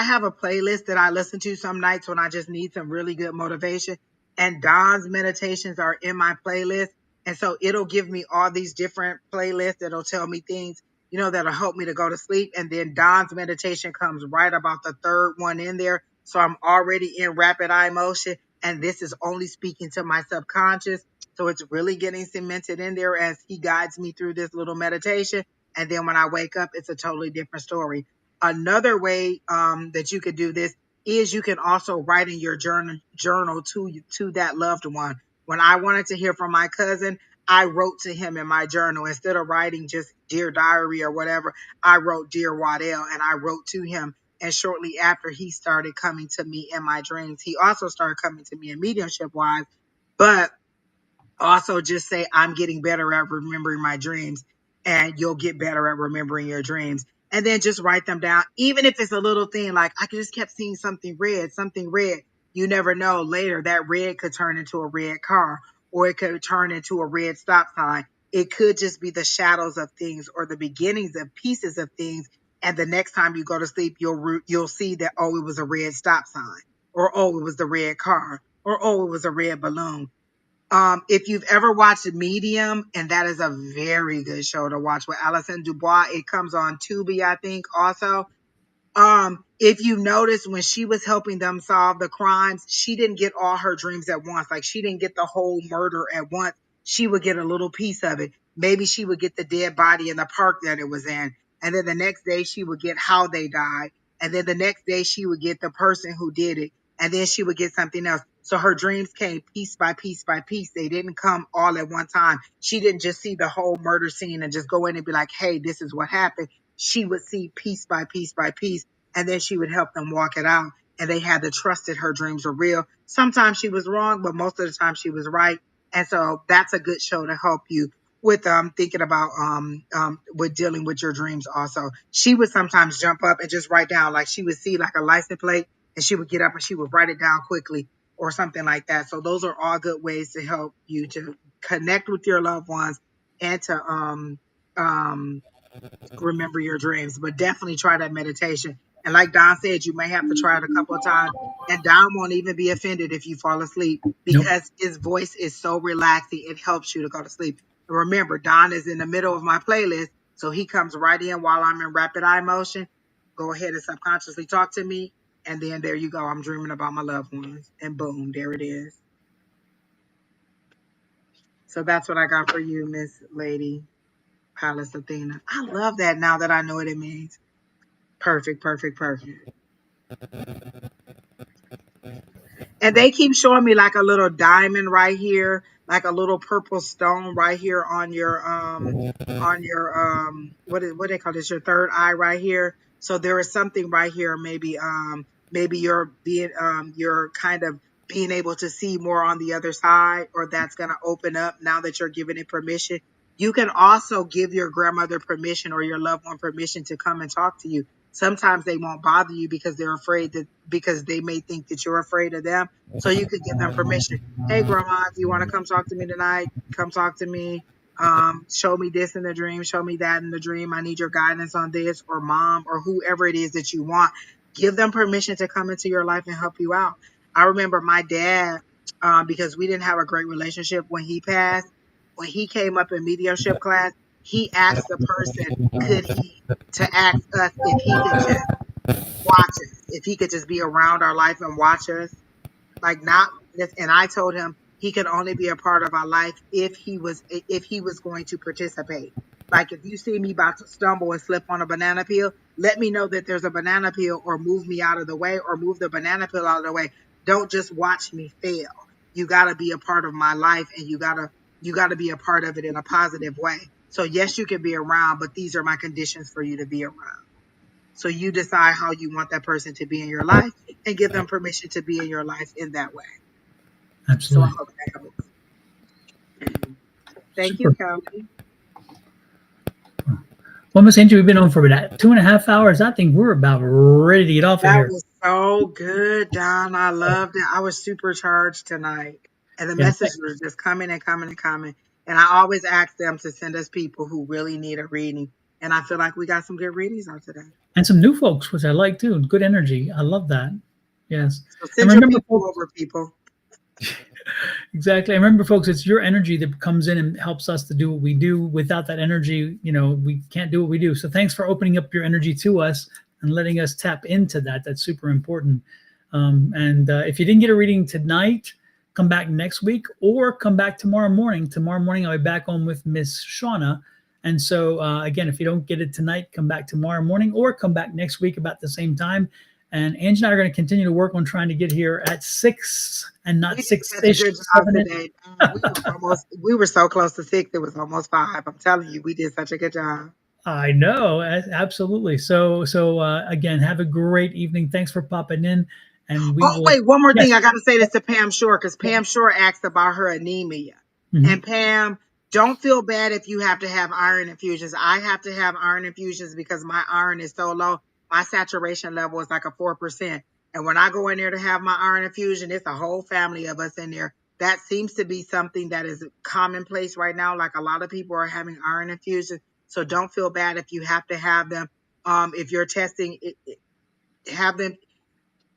have a playlist that I listen to some nights when I just need some really good motivation. And Don's meditations are in my playlist. And so it'll give me all these different playlists that'll tell me things, that'll help me to go to sleep. And then Don's meditation comes right about the third one in there. So I'm already in rapid eye motion. And this is only speaking to my subconscious. So it's really getting cemented in there as he guides me through this little meditation. And then when I wake up, it's a totally different story. Another way that you could do this is you can also write in your journal to that loved one. When I wanted to hear from my cousin, I wrote to him in my journal. Instead of writing just Dear Diary or whatever, I wrote Dear Waddell, and I wrote to him. And shortly after, he started coming to me in my dreams. He also started coming to me in mediumship wise, but also just say I'm getting better at remembering my dreams, and you'll get better at remembering your dreams. And then just write them down, even if it's a little thing like I just kept seeing something red. You never know, later that red could turn into a red car, or it could turn into a red stop sign. It could just be the shadows of things or the beginnings of pieces of things. And the next time you go to sleep, you'll see that, oh, it was a red stop sign, or oh, it was the red car, or oh, it was a red balloon. If you've ever watched Medium, and that is a very good show to watch with Alison Dubois, it comes on Tubi, I think, also. If you notice, when she was helping them solve the crimes, she didn't get all her dreams at once. Like, she didn't get the whole murder at once. She would get a little piece of it. Maybe she would get the dead body in the park that it was in. And then the next day she would get how they died. And then the next day she would get the person who did it. And then she would get something else. So her dreams came piece by piece by piece. They didn't come all at one time. She didn't just see the whole murder scene and just go in and be like, hey, this is what happened. She would see piece by piece by piece. And then she would help them walk it out. And they had to trust that her dreams were real. Sometimes she was wrong, but most of the time she was right. And so that's a good show to help you with thinking about with dealing with your dreams also. She would sometimes jump up and just write down, like she would see like a license plate and she would get up and she would write it down quickly or something like that. So those are all good ways to help you to connect with your loved ones and to um remember your dreams, but definitely try that meditation. And like Don said, you may have to try it a couple of times. And Don won't even be offended if you fall asleep Nope. because his voice is so relaxing. It helps you to go to sleep. And remember, Don is in the middle of my playlist. So he comes right in while I'm in rapid eye motion. Go ahead and subconsciously talk to me. And then there you go. I'm dreaming about my loved ones. And boom, there it is. So that's what I got for you, Miss Lady Palace Athena. I love that now that I know what it means. Perfect, perfect, perfect. And they keep showing me like a little diamond right here, like a little purple stone right here on your what they call this, your third eye right here. So there is something right here, maybe you're being you're kind of being able to see more on the other side, or that's gonna open up now that you're giving it permission. You can also give your grandmother permission or your loved one permission to come and talk to you. Sometimes they won't bother you because they're afraid that because they may think that you're afraid of them. So you could give them permission. Hey, grandma, if you want to come talk to me tonight, come talk to me. Show me this in the dream. Show me that in the dream. I need your guidance on this, or mom, or whoever it is that you want. Give them permission to come into your life and help you out. I remember my dad, because we didn't have a great relationship when he passed. When he came up in mediumship class, he asked the person, could he to ask us if he could just watch us, if he could just be around our life and watch us, like not. And I told him he could only be a part of our life if he was going to participate. Like if you see me about to stumble and slip on a banana peel, let me know that there's a banana peel, or move me out of the way, or move the banana peel out of the way. Don't just watch me fail. You got to be a part of my life, and you got to be a part of it in a positive way. So yes, you can be around, but these are my conditions for you to be around. So you decide how you want that person to be in your life and give them permission to be in your life in that way. So I Absolutely. hope that helps. Thank you, Super. Kelly. Well, Miss Angie, we've been on for about 2.5 hours. I think we're about ready to get off of That here. was so good, Don. I loved it. I was supercharged tonight. And the Yeah. messages were just coming and coming and coming. And I always ask them to send us people who really need a reading. And I feel like we got some good readings out today. And some new folks, which I like too. Good energy. I love that. Yes. So And send your remember, people folks, over, people. exactly. And remember, folks, it's your energy that comes in and helps us to do what we do. Without that energy, we can't do what we do. So thanks for opening up your energy to us and letting us tap into that. That's super important. And if you didn't get a reading tonight, come back next week or come back tomorrow morning. Tomorrow morning, I'll be back on with Miss Shauna. And so, again, if you don't get it tonight, come back tomorrow morning or come back next week about the same time. And Angie and I are going to continue to work on trying to get here at 6 and We not did six such a ish, good job 7 ish. today. We were so close to 6. It was almost 5. I'm telling you, we did such a good job. I know, absolutely. So again, have a great evening. Thanks for popping in, and we Oh, will. wait, one more Yes. thing. I got to say this to Pam Shore because Pam Shore asked about her anemia. Mhm. And Pam, don't feel bad if you have to have iron infusions. I have to have iron infusions because my iron is so low. My saturation level is like a 4%. And when I go in there to have my iron infusion, it's a whole family of us in there. That seems to be something that is commonplace right now. Like a lot of people are having iron infusions. So don't feel bad if you have to have them. If you're testing, have them.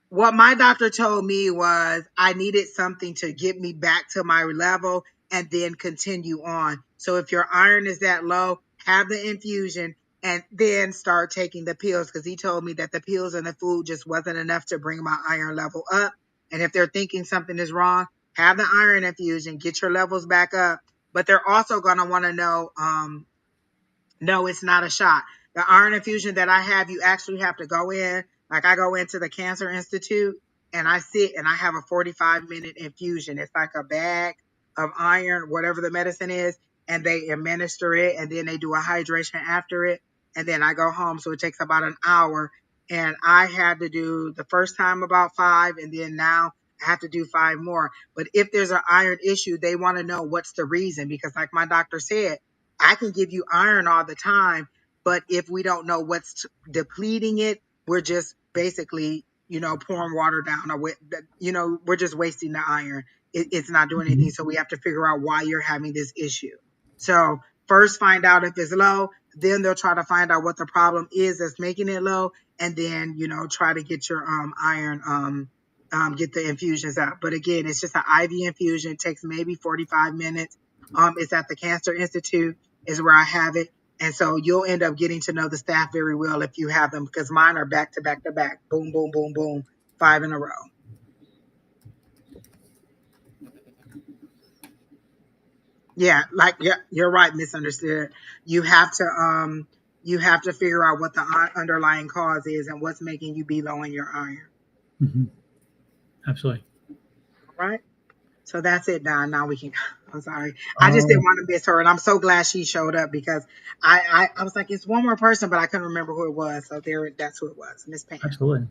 What my doctor told me was I needed something to get me back to my level and then continue on. So if your iron is that low, have the infusion and then start taking the pills because he told me that the pills and the food just wasn't enough to bring my iron level up. And if they're thinking something is wrong, have the iron infusion, get your levels back up. But they're also going to want to know, no, it's not a shot. The iron infusion that I have, you actually have to go in. Like I go into the Cancer Institute and I sit and I have a 45-minute infusion. It's like a bag of iron, whatever the medicine is, and they administer it and then they do a hydration after it. And then I go home. So it takes about an hour. And I had to do the first time about 5, and then now I have to do 5 more. But if there's an iron issue, they want to know what's the reason. Because like my doctor said, I can give you iron all the time, but if we don't know what's depleting it, we're just basically, pouring water down, or we're just wasting the iron. It's not doing anything. So we have to figure out why you're having this issue. So first find out if it's low, then they'll try to find out what the problem is that's making it low, and then, try to get your iron, get the infusions out. But again, it's just an IV infusion. It takes maybe 45 minutes. It's at the Cancer Institute is where I have it. And so you'll end up getting to know the staff very well if you have them, because mine are back to back to back. Boom, boom, boom, boom. 5 in a row. Yeah, you're right, misunderstood. You have to figure out what the underlying cause is and what's making you be low in your iron. Mm-hmm. Absolutely. All right. So that's it, Don. Now we can. I'm sorry. I just didn't want to miss her, and I'm so glad she showed up, because I was like, it's one more person, but I couldn't remember who it was. So that's who it was, Miss Pam. Absolutely.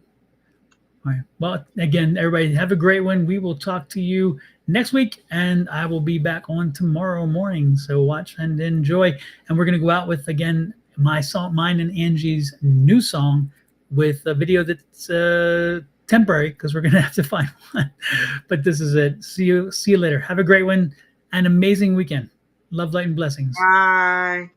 All right. Well, again, everybody have a great one. We will talk to you next week, and I will be back on tomorrow morning. So watch and enjoy. And we're going to go out with, again, my song, mine and Angie's new song, with a video that's temporary, because we're going to have to find one. But this is it. See you later. Have a great one. An amazing weekend. Love, light, and blessings. Bye.